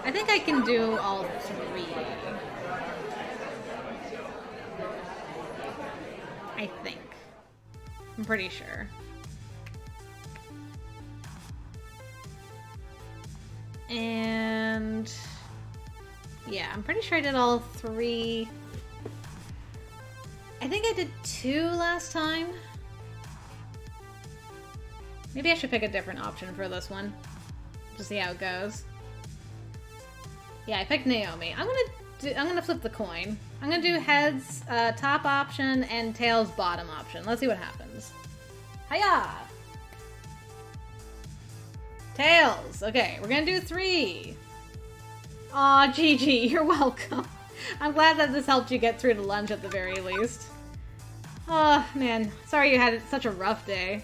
I think I can do all 3. I think. I'm pretty sure. And... yeah, I'm pretty sure I did all 3. I think I did 2 last time. Maybe I should pick a different option for this one. To see how it goes. Yeah, I picked Naomi. I'm gonna flip the coin. I'm gonna do heads, top option, and tails, bottom option. Let's see what happens. Hiya! Tails! Okay, we're gonna do 3. Aw, Gigi, you're welcome. I'm glad that this helped you get through to lunch at the very least. Oh, man. Sorry you had such a rough day.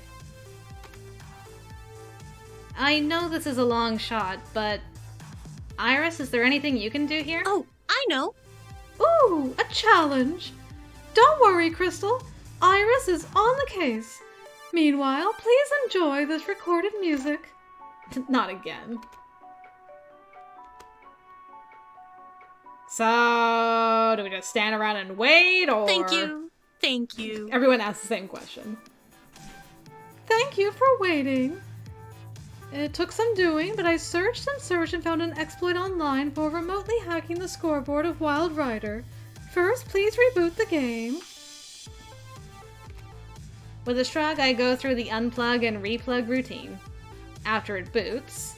I know this is a long shot, but... Iris, is there anything you can do here? Oh, I know. Ooh, a challenge. Don't worry, Crystal. Iris is on the case. Meanwhile, please enjoy this recorded music. Not again. So, do we just stand around and wait, or... Thank you. Thank you. Everyone asks the same question. Thank you for waiting. It took some doing, but I searched and searched and found an exploit online for remotely hacking the scoreboard of Wild Rider. First, please reboot the game. With a shrug, I go through the unplug and replug routine. After it boots,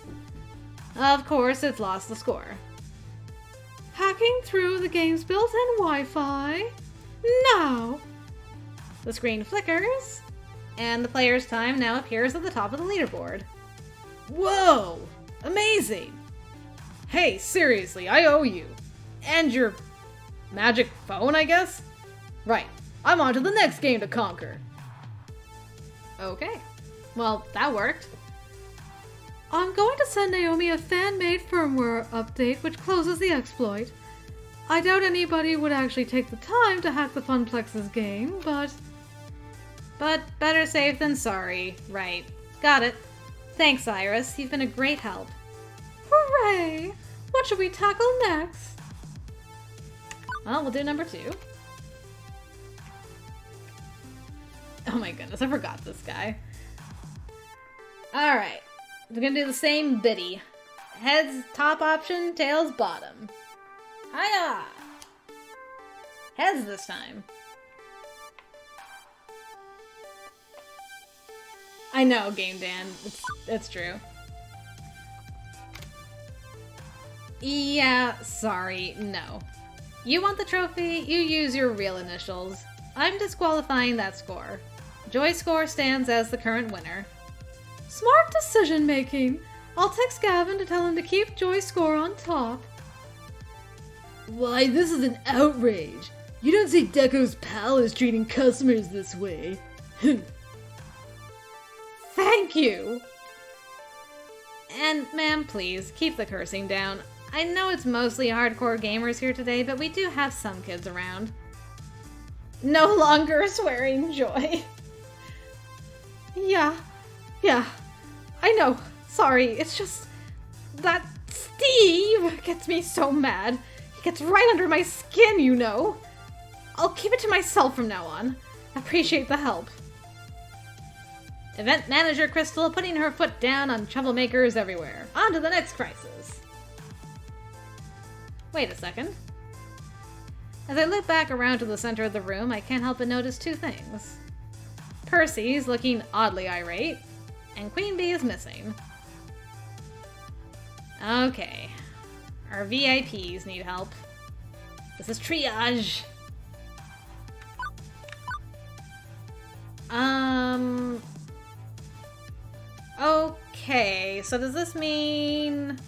of course, it's lost the score. Hacking through the game's built-in Wi-Fi. Now! The screen flickers, and the player's time now appears at the top of the leaderboard. Whoa! Amazing! Hey, seriously, I owe you. And your magic phone, I guess? Right, I'm on to the next game to conquer. Okay, well, that worked. I'm going to send Naomi a fan-made firmware update which closes the exploit. I doubt anybody would actually take the time to hack the Funplex's game, but... But better safe than sorry, right. Got it. Thanks, Iris. You've been a great help. Hooray! What should we tackle next? Well, we'll do number 2. Oh my goodness, I forgot this guy. Alright. We're gonna do the same biddy. Heads top option, tails bottom. Hiya! Heads this time. I know, Game Dan. It's true. Yeah, sorry, no. You want the trophy, you use your real initials. I'm disqualifying that score. Joy score stands as the current winner. Smart decision making. I'll text Gavin to tell him to keep Joy's score on top. Why, this is an outrage. You don't see Deco's pal is treating customers this way. Thank you! And, ma'am, please, keep the cursing down. I know it's mostly hardcore gamers here today, but we do have some kids around. No longer swearing Joy. Yeah, I know. Sorry, it's just that Steve gets me so mad. He gets right under my skin, you know. I'll keep it to myself from now on. Appreciate the help. Event manager Crystal putting her foot down on troublemakers everywhere. On to the next crisis. Wait a second. As I look back around to the center of the room, I can't help but notice 2 things. Percy's looking oddly irate, and Queen Bee is missing. Okay. Our VIPs need help. This is triage. Okay, so does this mean...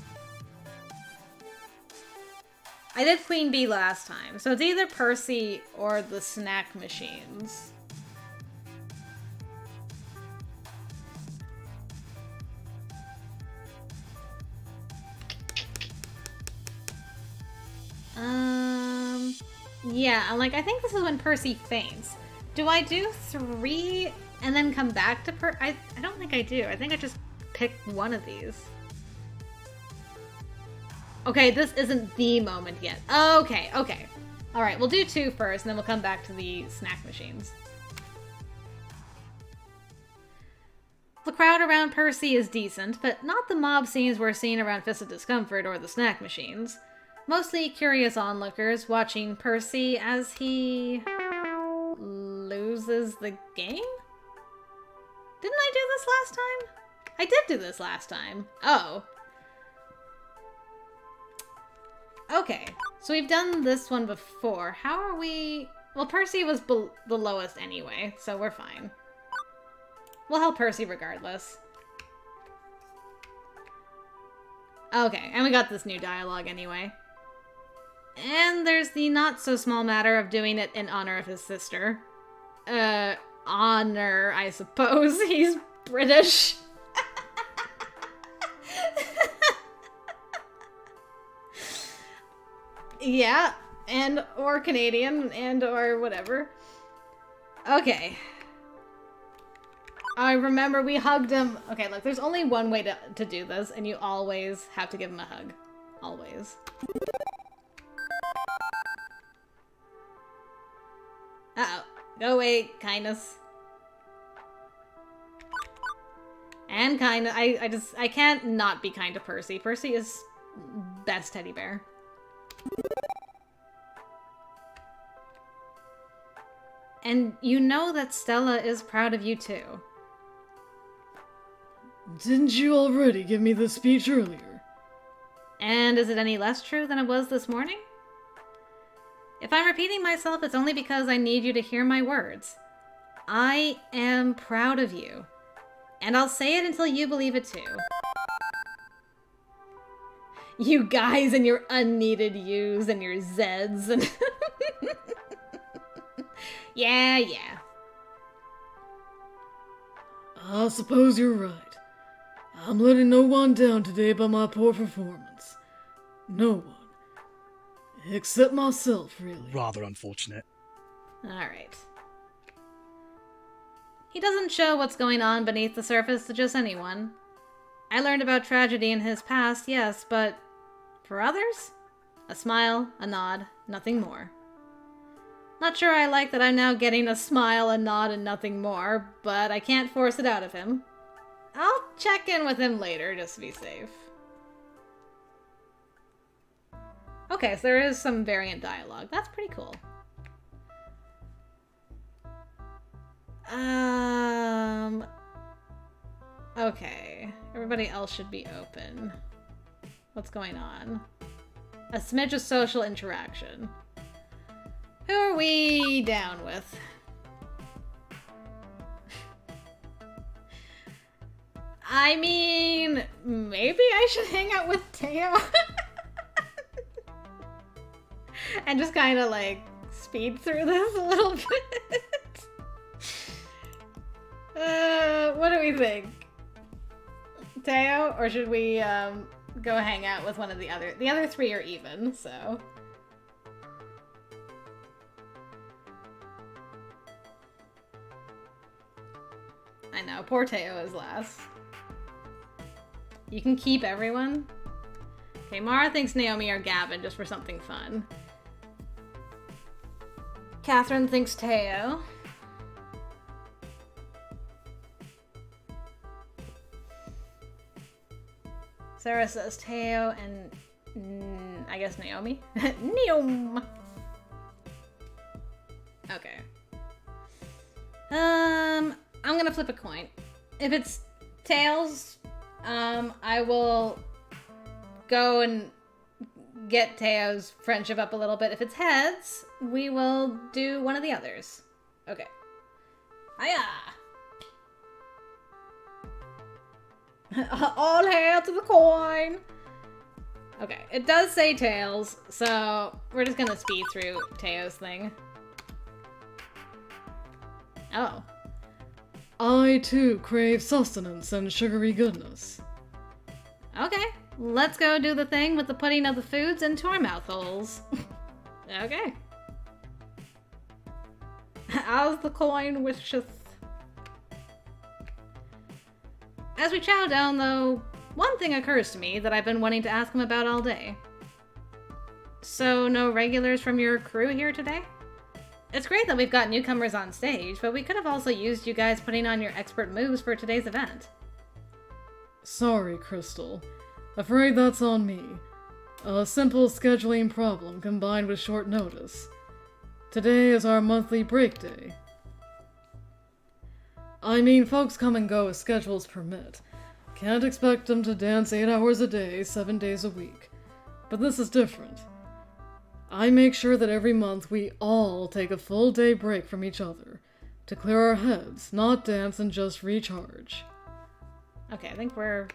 I did Queen Bee last time, so it's either Percy or the snack machines. Yeah, I think this is when Percy faints. Do I do 3 and then come back to I don't think I do. I think I just pick one of these. Okay, this isn't the moment yet. Okay. Alright, we'll do 2 first, and then we'll come back to the snack machines. The crowd around Percy is decent, but not the mob scenes we're seeing around Fist of Discomfort or the snack machines. Mostly curious onlookers watching Percy as he... loses the game? Didn't I do this last time? I did do this last time. Oh. Okay, so we've done this one before. How are we... Well, Percy was the lowest anyway, so we're fine. We'll help Percy regardless. Okay, and we got this new dialogue anyway. And there's the not-so-small matter of doing it in honor of his sister. Honor, I suppose. He's British. Yeah, and or Canadian, and or whatever. Okay. I remember we hugged him. Okay, look, there's only one way to do this, and you always have to give him a hug. Always. Uh-oh. Go away, kindness. And kindness. I can't not be kind to Percy. Percy is best teddy bear. And you know that Stella is proud of you too. Didn't you already give me the speech earlier? And is it any less true than it was this morning? If I'm repeating myself, it's only because I need you to hear my words. I am proud of you. And I'll say it until you believe it too. You guys and your unneeded yous and your zeds and... Yeah. I suppose you're right. I'm letting no one down today by my poor performance. No one. Except myself, really. Rather unfortunate. Alright. He doesn't show what's going on beneath the surface to just anyone. I learned about tragedy in his past, yes, but for others? A smile, a nod, nothing more. Not sure I like that I'm now getting a smile, a nod, and nothing more, but I can't force it out of him. I'll check in with him later, just to be safe. Okay, so there is some variant dialogue. That's pretty cool. Okay. Everybody else should be open. What's going on? A smidge of social interaction. Who are we down with? I mean, maybe I should hang out with Teo. And just kind of like speed through this a little bit. What do we think? Teo, or should we go hang out with one of the other? The other three are even, so. I know, poor Teo is last. You can keep everyone. Okay, Mara thinks Naomi or Gavin just for something fun. Catherine thinks Teo. Sarah says Teo and I guess Naomi. Naomi. Okay. I'm gonna flip a coin. If it's tails, I will go and get Teo's friendship up a little bit. If it's heads, we will do one of the others. Okay. Hiya! All hail to the coin! Okay, it does say tails, so we're just gonna speed through Teo's thing. Oh. I, too, crave sustenance and sugary goodness. Okay, let's go do the thing with the putting of the foods into our mouth holes. Okay. As the coin wisheth. As we chow down, though, one thing occurs to me that I've been wanting to ask him about all day. So, no regulars from your crew here today? It's great that we've got newcomers on stage, but we could have also used you guys putting on your expert moves for today's event. Sorry, Crystal. Afraid that's on me. A simple scheduling problem combined with short notice. Today is our monthly break day. I mean, folks come and go as schedules permit. Can't expect them to dance 8 hours a day, 7 days a week. But this is different. I make sure that every month we all take a full day break from each other. To clear our heads, not dance and just recharge. Okay, I think we're...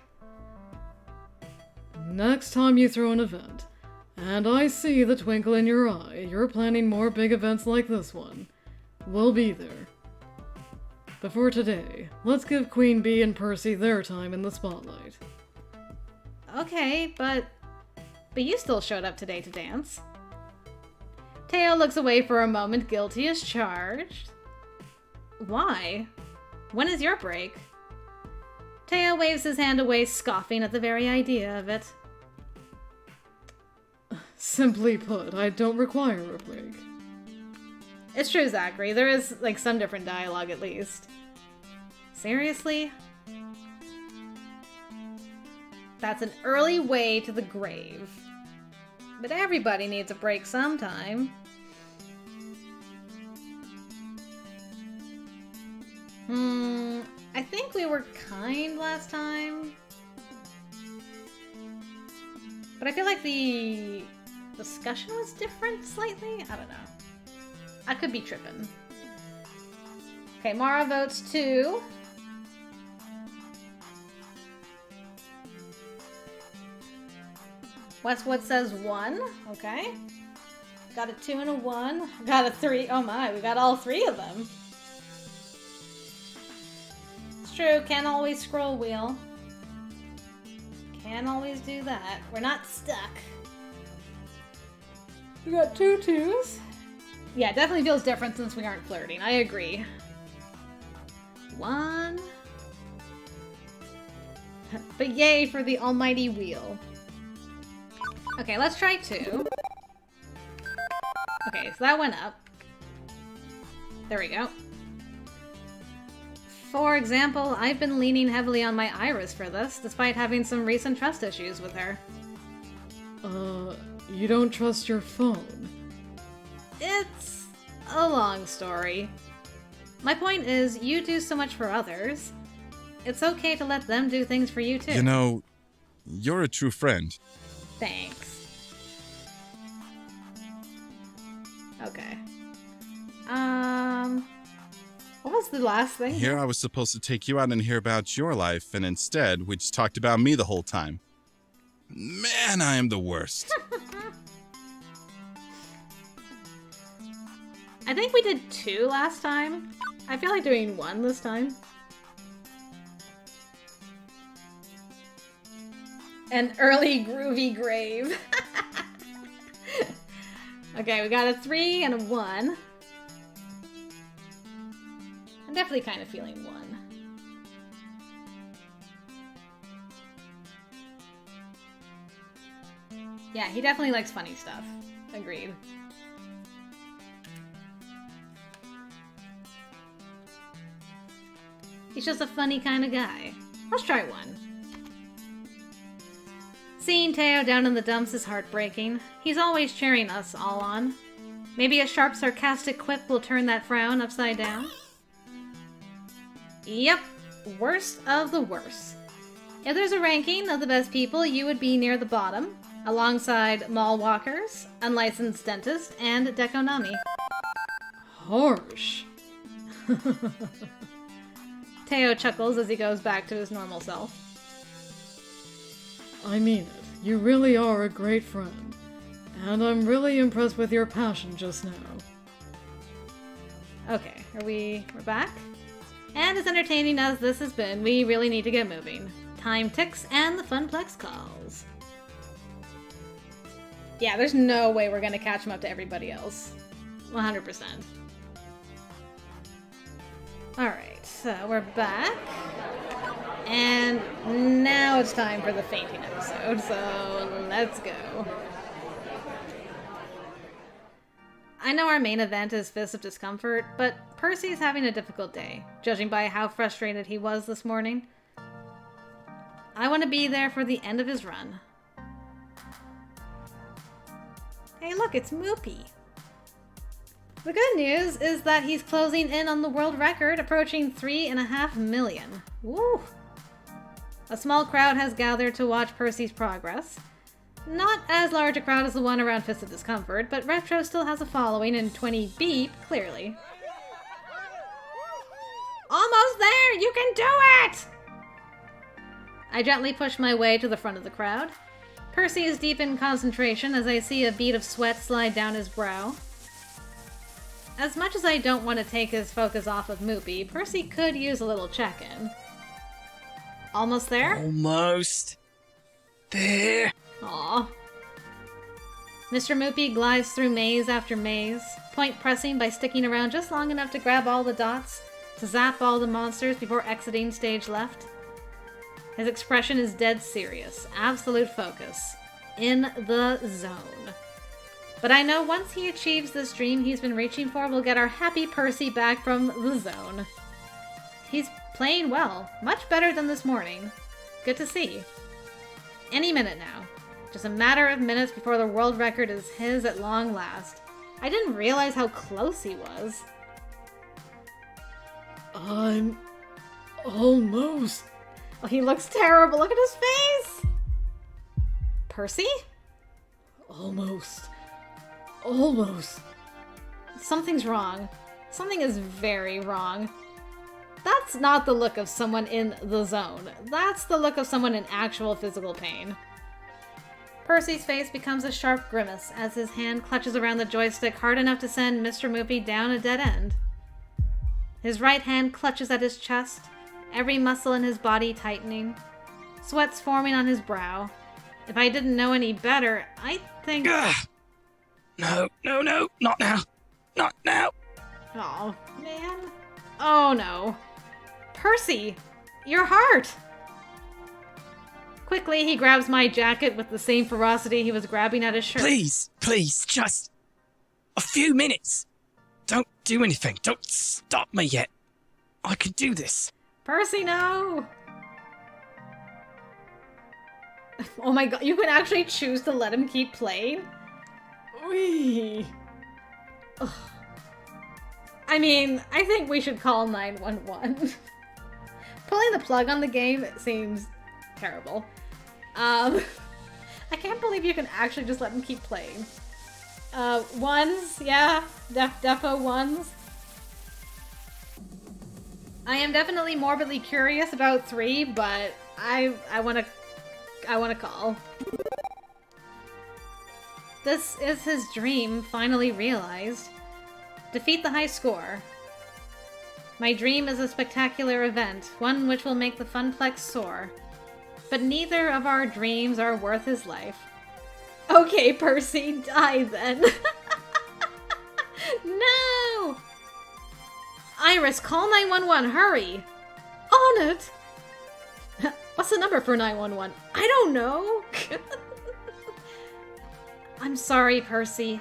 Next time you throw an event, and I see the twinkle in your eye, you're planning more big events like this one, we'll be there. But for today, let's give Queen Bee and Percy their time in the spotlight. Okay, but you still showed up today to dance. Teo looks away for a moment, guilty as charged. Why? When is your break? Teo waves his hand away, scoffing at the very idea of it. Simply put, I don't require a break. It's true, Zachary. There is, like, some different dialogue at least. Seriously? That's an early way to the grave. But everybody needs a break sometime. I think we were kind last time. But I feel like the discussion was different slightly? I don't know. I could be tripping. Okay, Mara votes 2. Westwood says 1. Okay. Got a 2 and a 1. Got a 3. Oh my, we got all 3 of them. It's true, can't always scroll wheel. Can't always do that. We're not stuck. We got 2 2s. Yeah, it definitely feels different since we aren't flirting. I agree. 1. But yay for the almighty wheel. Okay, let's try 2. Okay, so that went up. There we go. For example, I've been leaning heavily on my Iris for this, despite having some recent trust issues with her. You don't trust your phone? It's a long story. My point is, you do so much for others. It's okay to let them do things for you too. You know, you're a true friend. Thanks. Okay. What was the last thing? Here I was supposed to take you out and hear about your life, and instead, we just talked about me the whole time. Man, I am the worst. I think we did 2 last time. I feel like doing 1 this time. An early groovy grave. Okay, we got a 3 and a 1. I'm definitely kind of feeling 1. Yeah, he definitely likes funny stuff. Agreed. He's just a funny kind of guy. Let's try 1. Seeing Teo down in the dumps is heartbreaking. He's always cheering us all on. Maybe a sharp, sarcastic quip will turn that frown upside down. Yep, worst of the worst. If there's a ranking of the best people, you would be near the bottom, alongside mall walkers, unlicensed dentists, and Dekonami. Harsh. Teo chuckles as he goes back to his normal self. I mean it. You really are a great friend. And I'm really impressed with your passion just now. Okay, we're back? And as entertaining as this has been, we really need to get moving. Time ticks and the Funplex calls. Yeah, there's no way we're gonna catch him up to everybody else. 100%. Alright, so we're back. And now it's time for the fainting episode, so let's go. I know our main event is Fist of Discomfort, but Percy's having a difficult day, judging by how frustrated he was this morning. I want to be there for the end of his run. Hey look, it's Moopy. The good news is that he's closing in on the world record, approaching 3.5 million. Woo! A small crowd has gathered to watch Percy's progress. Not as large a crowd as the one around Fist of Discomfort, but Retro still has a following in 20 Beep, clearly. Almost there! You can do it! I gently push my way to the front of the crowd. Percy is deep in concentration as I see a bead of sweat slide down his brow. As much as I don't want to take his focus off of Moopy, Percy could use a little check-in. Almost there? Almost there. Aw. Mr. Moopy glides through maze after maze, point pressing by sticking around just long enough to grab all the dots, to zap all the monsters before exiting stage left. His expression is dead serious, absolute focus, in the zone. But I know once he achieves this dream he's been reaching for, we'll get our happy Percy back from the zone. He's playing well, much better than this morning. Good to see. Any minute now. Just a matter of minutes before the world record is his at long last. I didn't realize how close he was. I'm almost. Oh, he looks terrible. Look at his face! Percy? Almost. Something's wrong. Something is very wrong. That's not the look of someone in the zone. That's the look of someone in actual physical pain. Percy's face becomes a sharp grimace as his hand clutches around the joystick hard enough to send Mr. Moopy down a dead end. His right hand clutches at his chest, every muscle in his body tightening, sweats forming on his brow. If I didn't know any better, I think... No, not now. Not now. Oh, man. Oh, no. Percy! Your heart! Quickly, he grabs my jacket with the same ferocity he was grabbing at his shirt. Please, just a few minutes. Don't do anything. Don't stop me yet. I can do this. Percy, no! Oh my god, you can actually choose to let him keep playing? Wee. Ugh. I mean, I think we should call 911. Pulling the plug on the game seems terrible. I can't believe you can actually just let him keep playing. Ones, yeah, defo ones. I am definitely morbidly curious about 3, but I wanna call. This is his dream finally realized. Defeat the high score. My dream is a spectacular event, one which will make the Funplex soar. But neither of our dreams are worth his life. Okay, Percy, die then. No! Iris, call 911, hurry! On it! What's the number for 911? I don't know! I'm sorry, Percy.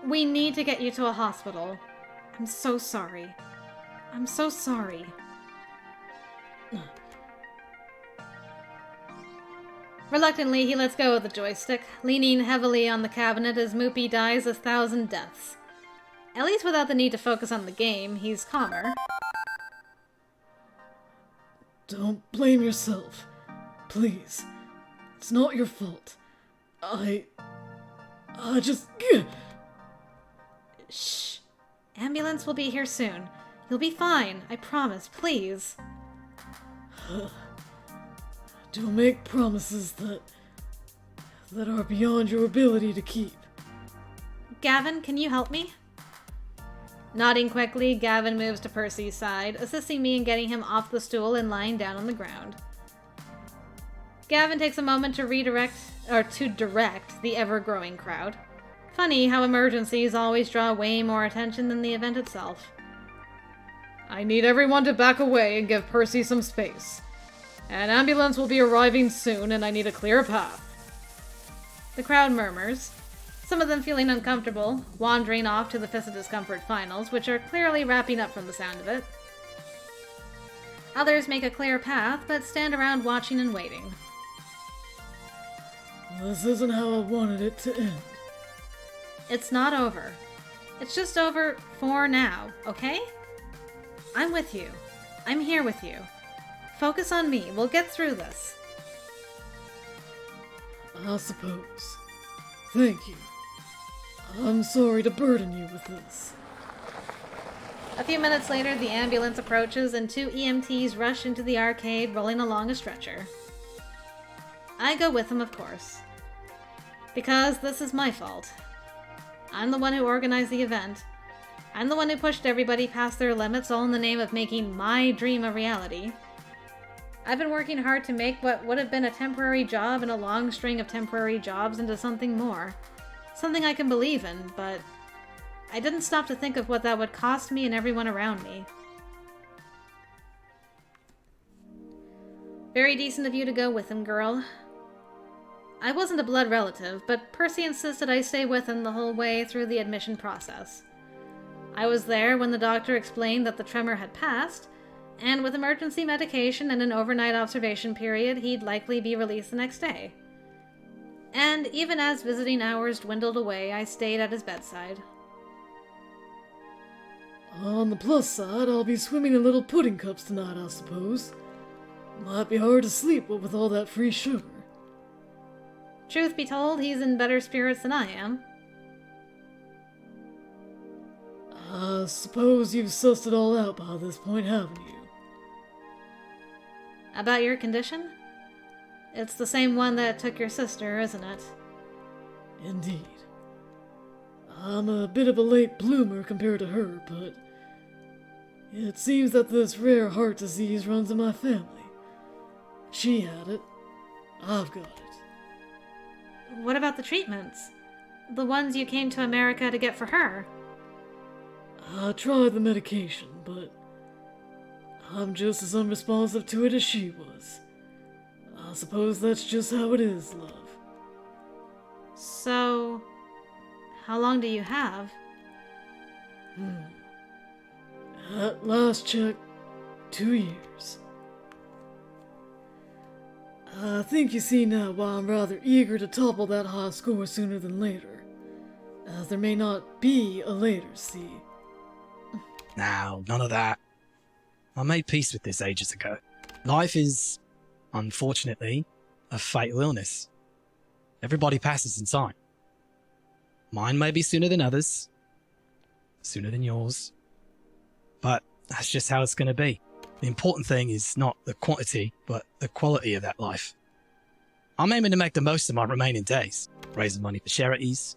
We need to get you to a hospital. I'm so sorry. I'm so sorry. Reluctantly, he lets go of the joystick, leaning heavily on the cabinet as Moopy dies 1,000 deaths. At least without the need to focus on the game, he's calmer. Don't blame yourself. Please. It's not your fault. I just... Shh. Ambulance will be here soon. You'll be fine, I promise, please. Don't make promises that are beyond your ability to keep. Gavin, can you help me? Nodding quickly, Gavin moves to Percy's side, assisting me in getting him off the stool and lying down on the ground. Gavin takes a moment to direct the ever-growing crowd. Funny how emergencies always draw way more attention than the event itself. I need everyone to back away and give Percy some space. An ambulance will be arriving soon, and I need a clear path. The crowd murmurs, some of them feeling uncomfortable, wandering off to the Fist of Discomfort finals, which are clearly wrapping up from the sound of it. Others make a clear path, but stand around watching and waiting. This isn't how I wanted it to end. It's not over. It's just over for now, okay? I'm with you. I'm here with you. Focus on me. We'll get through this. I suppose. Thank you. I'm sorry to burden you with this. A few minutes later, the ambulance approaches and 2 EMTs rush into the arcade, rolling along a stretcher. I go with them, of course. Because this is my fault. I'm the one who organized the event. I'm the one who pushed everybody past their limits, all in the name of making my dream a reality. I've been working hard to make what would have been a temporary job and a long string of temporary jobs into something more. Something I can believe in, but I didn't stop to think of what that would cost me and everyone around me. Very decent of you to go with him, girl. I wasn't a blood relative, but Percy insisted I stay with him the whole way through the admission process. I was there when the doctor explained that the tremor had passed, and with emergency medication and an overnight observation period, he'd likely be released the next day. And even as visiting hours dwindled away, I stayed at his bedside. On the plus side, I'll be swimming in little pudding cups tonight, I suppose. Might be hard to sleep, what with all that free sugar. Truth be told, he's in better spirits than I am. I suppose you've sussed it all out by this point, haven't you? About your condition? It's the same one that took your sister, isn't it? Indeed. I'm a bit of a late bloomer compared to her, but it seems that this rare heart disease runs in my family. She had it. I've got it. What about the treatments? The ones you came to America to get for her. I tried the medication, but I'm just as unresponsive to it as she was. I suppose that's just how it is, love. So, how long do you have? At last check, 2 years. I think you see now why I'm rather eager to topple that high score sooner than later. As there may not be a later, see? Now, none of that. I made peace with this ages ago. Life is, unfortunately, a fatal illness. Everybody passes in time. Mine may be sooner than others, sooner than yours, but that's just how it's going to be. The important thing is not the quantity, but the quality of that life. I'm aiming to make the most of my remaining days, raising money for charities,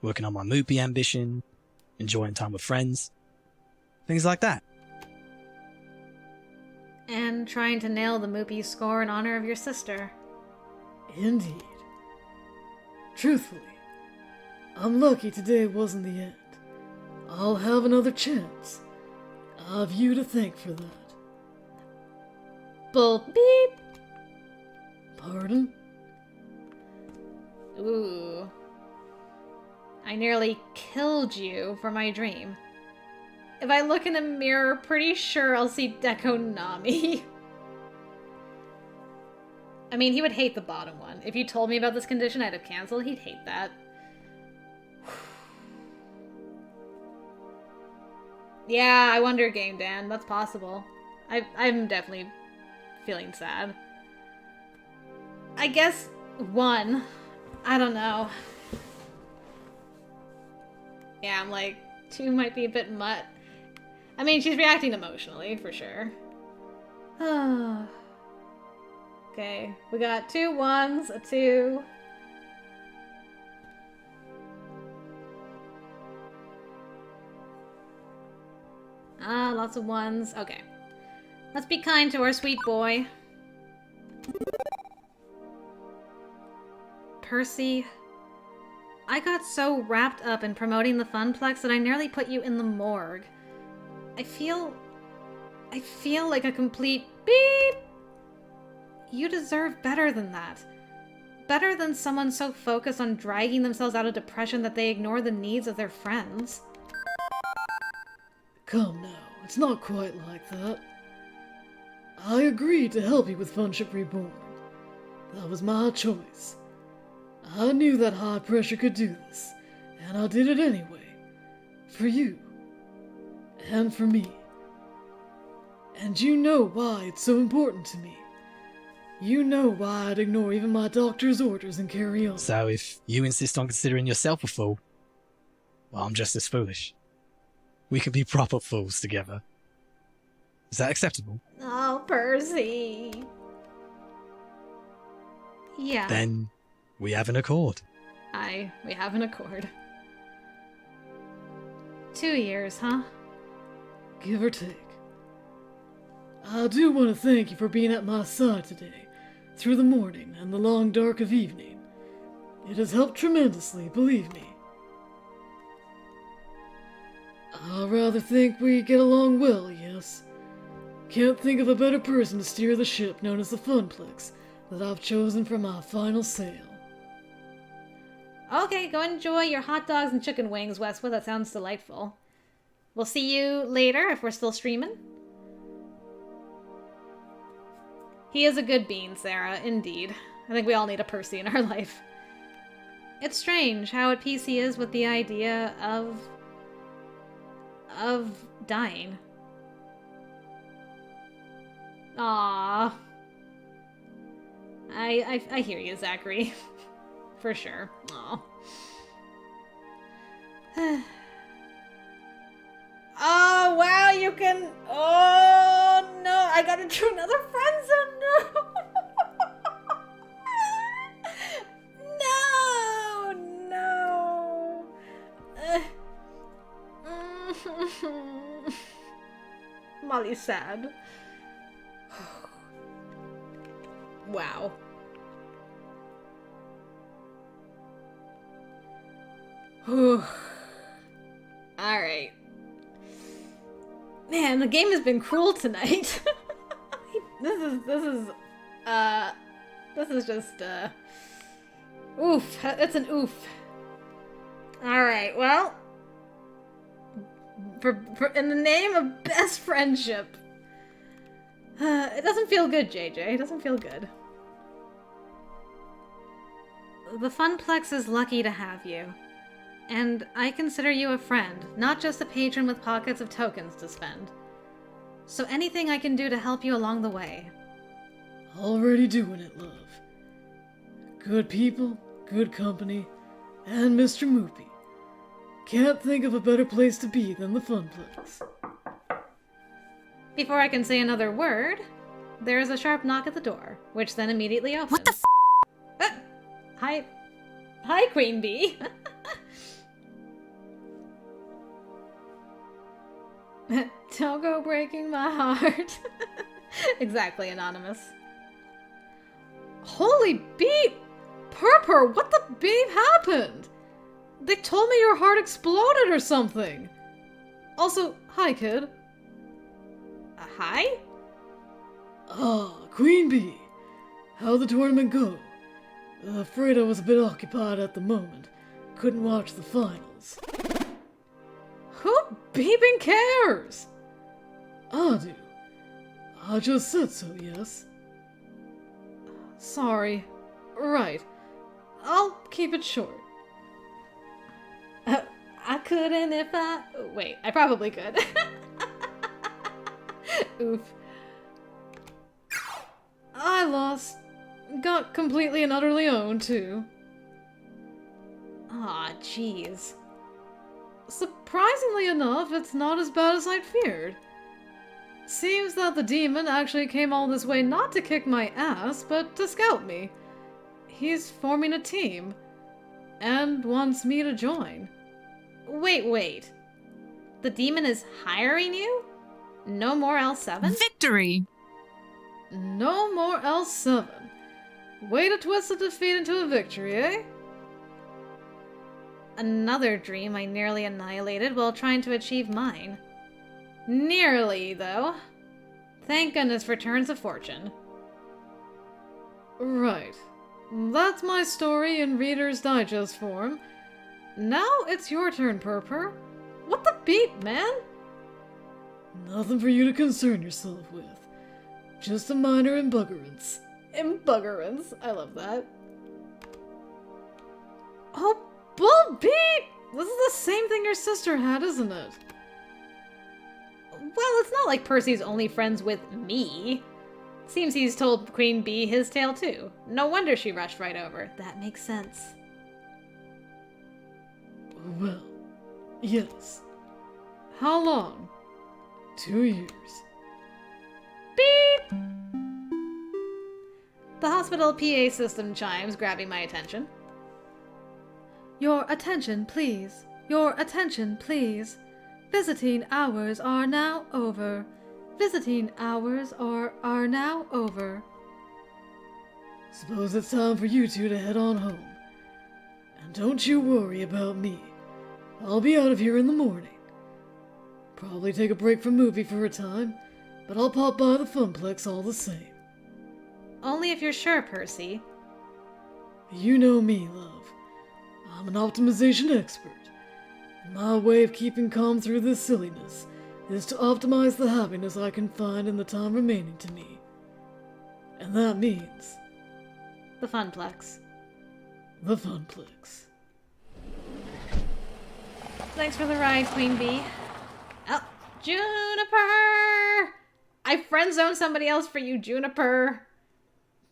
working on my movie ambition, enjoying time with friends, things like that. And trying to nail the Moopy score in honor of your sister. Indeed. Truthfully, I'm lucky today wasn't the end. I'll have another chance. I've you to thank for that. Bull beep! Pardon? Ooh. I nearly killed you for my dream. If I look in the mirror, pretty sure I'll see Deco Nami. I mean, he would hate the bottom one. If you told me about this condition, I'd have canceled. He'd hate that. Yeah, I wonder, Game Dan. That's possible. I'm definitely feeling sad. I guess 1. I don't know. Yeah, I'm like, 2 might be a bit mutt. I mean, she's reacting emotionally, for sure. Okay, we got 2 1s, a 2. Ah, lots of 1s. Okay. Let's be kind to our sweet boy. Percy, I got so wrapped up in promoting the Funplex that I nearly put you in the morgue. I feel like a complete beep. You deserve better than that. Better than someone so focused on dragging themselves out of depression that they ignore the needs of their friends. Come now, it's not quite like that. I agreed to help you with Funship Reborn. That was my choice. I knew that high pressure could do this, and I did it anyway. For you. And for me. And you know why it's so important to me. You know why I'd ignore even my doctor's orders and carry on. So if you insist on considering yourself a fool, well, I'm just as foolish. We could be proper fools together. Is that acceptable? Oh, Percy. Yeah. Then we have an accord. We have an accord. 2 years, huh? Give or take. I do want to thank you for being at my side today, through the morning and the long dark of evening. It has helped tremendously, believe me. I rather think we get along well, yes. Can't think of a better person to steer the ship known as the Funplex that I've chosen for my final sail. Okay, go enjoy your hot dogs and chicken wings, Westwood. That sounds delightful. We'll see you later if we're still streaming. He is a good bean, Sarah, indeed. I think we all need a Percy in our life. It's strange how at peace he is with the idea of dying. Aww. I hear you, Zachary. For sure. Aw. Oh, wow, you can... Oh, no, I gotta do another friend zone, no! No, no. Molly's sad. Wow. Whew. Alright. Man, the game has been cruel tonight. This is just, oof. It's an oof. Alright, well, in the name of best friendship, it doesn't feel good, JJ. It doesn't feel good. The Funplex is lucky to have you. And I consider you a friend, not just a patron with pockets of tokens to spend. So anything I can do to help you along the way. Already doing it, love. Good people, good company, and Mr. Moopy. Can't think of a better place to be than the Funplex. Before I can say another word, there is a sharp knock at the door, which then immediately opens. What the Hi, Queen Bee. Don't go breaking my heart. Exactly, Anonymous. Holy beep! Purpur, what the beep happened? They told me your heart exploded or something. Also, hi, kid. Hi? Ah, Queen Bee. How'd the tournament go? Afraid I was a bit occupied at the moment. Couldn't watch the finals. Who beeping cares? I do. I just said so, yes. Sorry. Right. I'll keep it short. I couldn't if I... Wait, I probably could. Oof. I lost. Got completely and utterly owned, too. Aw, jeez. Surprisingly enough, it's not as bad as I'd feared. Seems that the demon actually came all this way not to kick my ass, but to scout me. He's forming a team. And wants me to join. Wait. The demon is hiring you? No more L7? Victory! No more L7. Way to twist a defeat into a victory, eh? Another dream I nearly annihilated while trying to achieve mine. Nearly, though. Thank goodness for turns of fortune. Right. That's my story in Reader's Digest form. Now it's your turn, Purpur. What the beep, man? Nothing for you to concern yourself with. Just a minor embuggerance. Embuggerance. I love that. Oh, bull beep! This is the same thing your sister had, isn't it? Well, it's not like Percy's only friends with me. Seems he's told Queen Bee his tale too. No wonder she rushed right over. That makes sense. Well, yes. How long? 2 years. Beep! The hospital PA system chimes, grabbing my attention. Your attention, please. Your attention, please. Visiting hours are now over. Visiting hours are now over. Suppose it's time for you two to head on home. And don't you worry about me. I'll be out of here in the morning. Probably take a break from movie for a time, but I'll pop by the Funplex all the same. Only if you're sure, Percy. You know me, love. I'm an optimization expert. And my way of keeping calm through this silliness is to optimize the happiness I can find in the time remaining to me. And that means... the Funplex. The Funplex. Thanks for the ride, Queen Bee. Oh, Juniper! I friend-zoned somebody else for you, Juniper.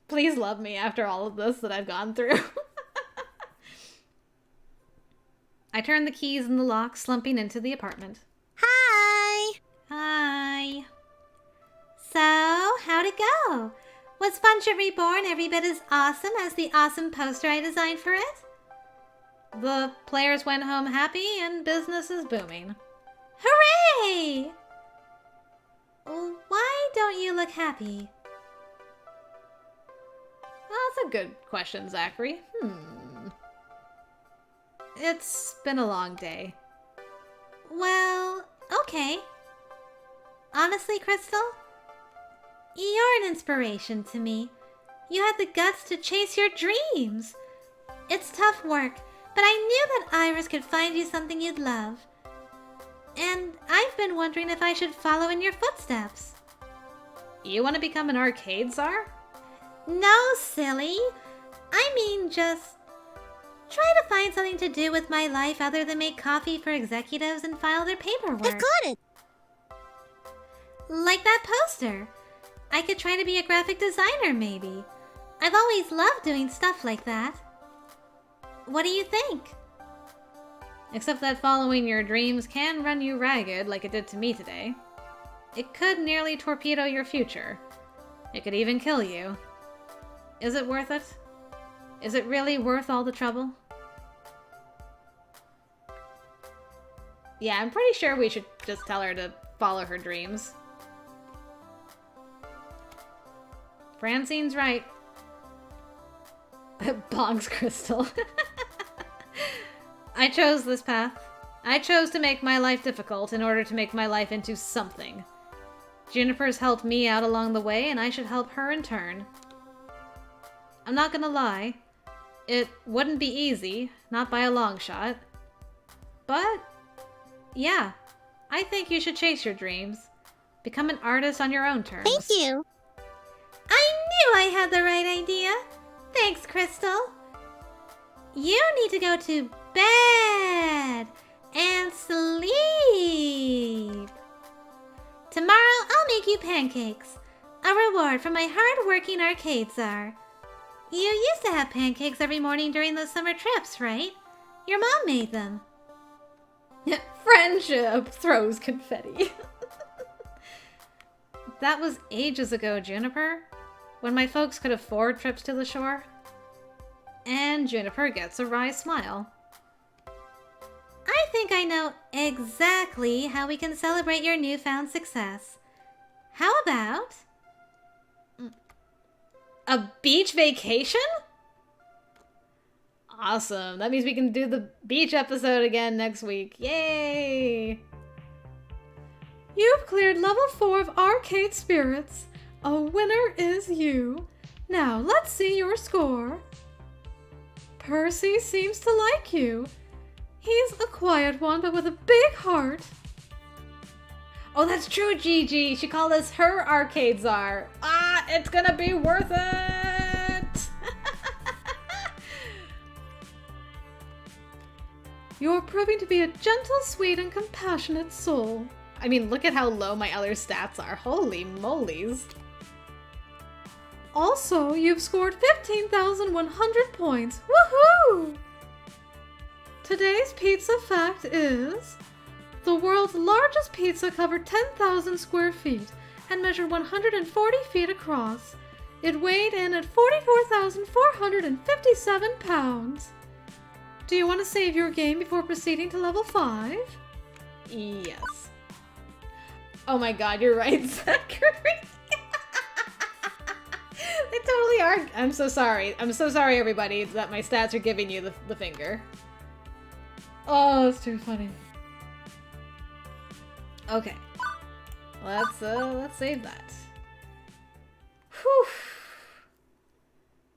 Please love me after all of this that I've gone through. I turned the keys in the lock, slumping into the apartment. Hi! Hi. So, how'd it go? Was Funship Reborn every bit as awesome as the awesome poster I designed for it? The players went home happy and business is booming. Hooray! Why don't you look happy? Well, that's a good question, Zachary. It's been a long day. Well, okay. Honestly, Crystal, you're an inspiration to me. You had the guts to chase your dreams. It's tough work, but I knew that Iris could find you something you'd love. And I've been wondering if I should follow in your footsteps. You want to become an arcade czar? No, silly. I mean, just try to find something to do with my life other than make coffee for executives and file their paperwork. I got it! Like that poster. I could try to be a graphic designer, maybe. I've always loved doing stuff like that. What do you think? Except that following your dreams can run you ragged like it did to me today. It could nearly torpedo your future. It could even kill you. Is it worth it? Is it really worth all the trouble? Yeah, I'm pretty sure we should just tell her to follow her dreams. Francine's right. Bongs Crystal. I chose this path. I chose to make my life difficult in order to make my life into something. Juniper's helped me out along the way, and I should help her in turn. I'm not gonna lie. It wouldn't be easy, not by a long shot. But, yeah, I think you should chase your dreams. Become an artist on your own terms. Thank you! I knew I had the right idea. Thanks, Crystal. You need to go to bed and sleep. Tomorrow I'll make you pancakes, a reward for my hard-working arcade czar. You used to have pancakes every morning during those summer trips, right? Your mom made them. Friendship throws confetti. That was ages ago, Juniper, when my folks could afford trips to the shore. And Juniper gets a wry smile. I think I know exactly how we can celebrate your newfound success. How about a beach vacation? Awesome. That means we can do the beach episode again next week. Yay! You've cleared level 4 of Arcade Spirits. A winner is you. Now, let's see your score. Percy seems to like you. He's a quiet one, but with a big heart. Oh, that's true, Gigi. She called us her arcade czar. Ah, it's gonna be worth it! You're proving to be a gentle, sweet, and compassionate soul. I mean, look at how low my other stats are. Holy molies. Also, you've scored 15,100 points. Woohoo! Today's pizza fact is: the world's largest pizza covered 10,000 square feet and measured 140 feet across. It weighed in at 44,457 pounds. Do you want to save your game before proceeding to level 5? Yes. Oh my god, you're right, Zachary. They totally are. I'm so sorry. I'm so sorry, everybody, that my stats are giving you the finger. Oh, that's too funny. Okay. Let's save that. Whew.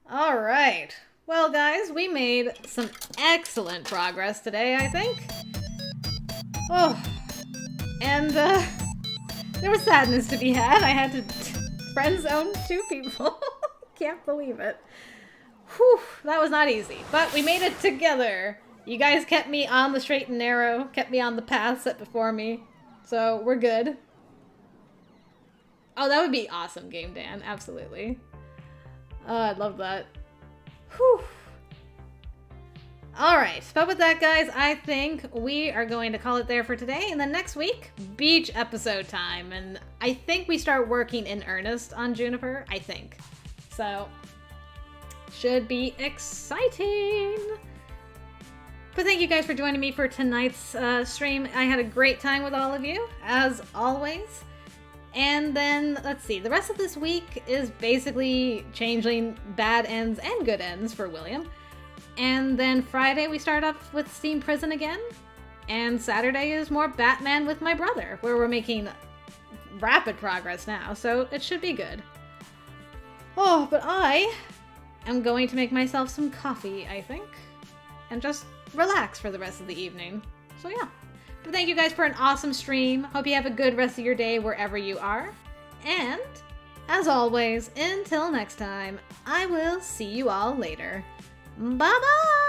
Alright. Well, guys, we made some excellent progress today, I think. Oh. And, there was sadness to be had. I had to friend zone 2 people. Can't believe it. Whew, that was not easy. But we made it together. You guys kept me on the straight and narrow, kept me on the path set before me. So, we're good. Oh, that would be awesome, Game Dan. Absolutely. Oh, I'd love that. Whew. Alright, but with that, guys, I think we are going to call it there for today. And then next week, beach episode time. And I think we start working in earnest on Juniper. I think. So, should be exciting. But thank you guys for joining me for tonight's stream. I had a great time with all of you, as always. And then, let's see, the rest of this week is basically changing bad ends and good ends for William. And then Friday we start up with Steam Prison again. And Saturday is more Batman with my brother, where we're making rapid progress now, so it should be good. Oh, but I am going to make myself some coffee, I think, and just relax for the rest of the evening. So yeah. But thank you guys for an awesome stream. Hope you have a good rest of your day wherever you are. And, as always, until next time, I will see you all later. Bye-bye!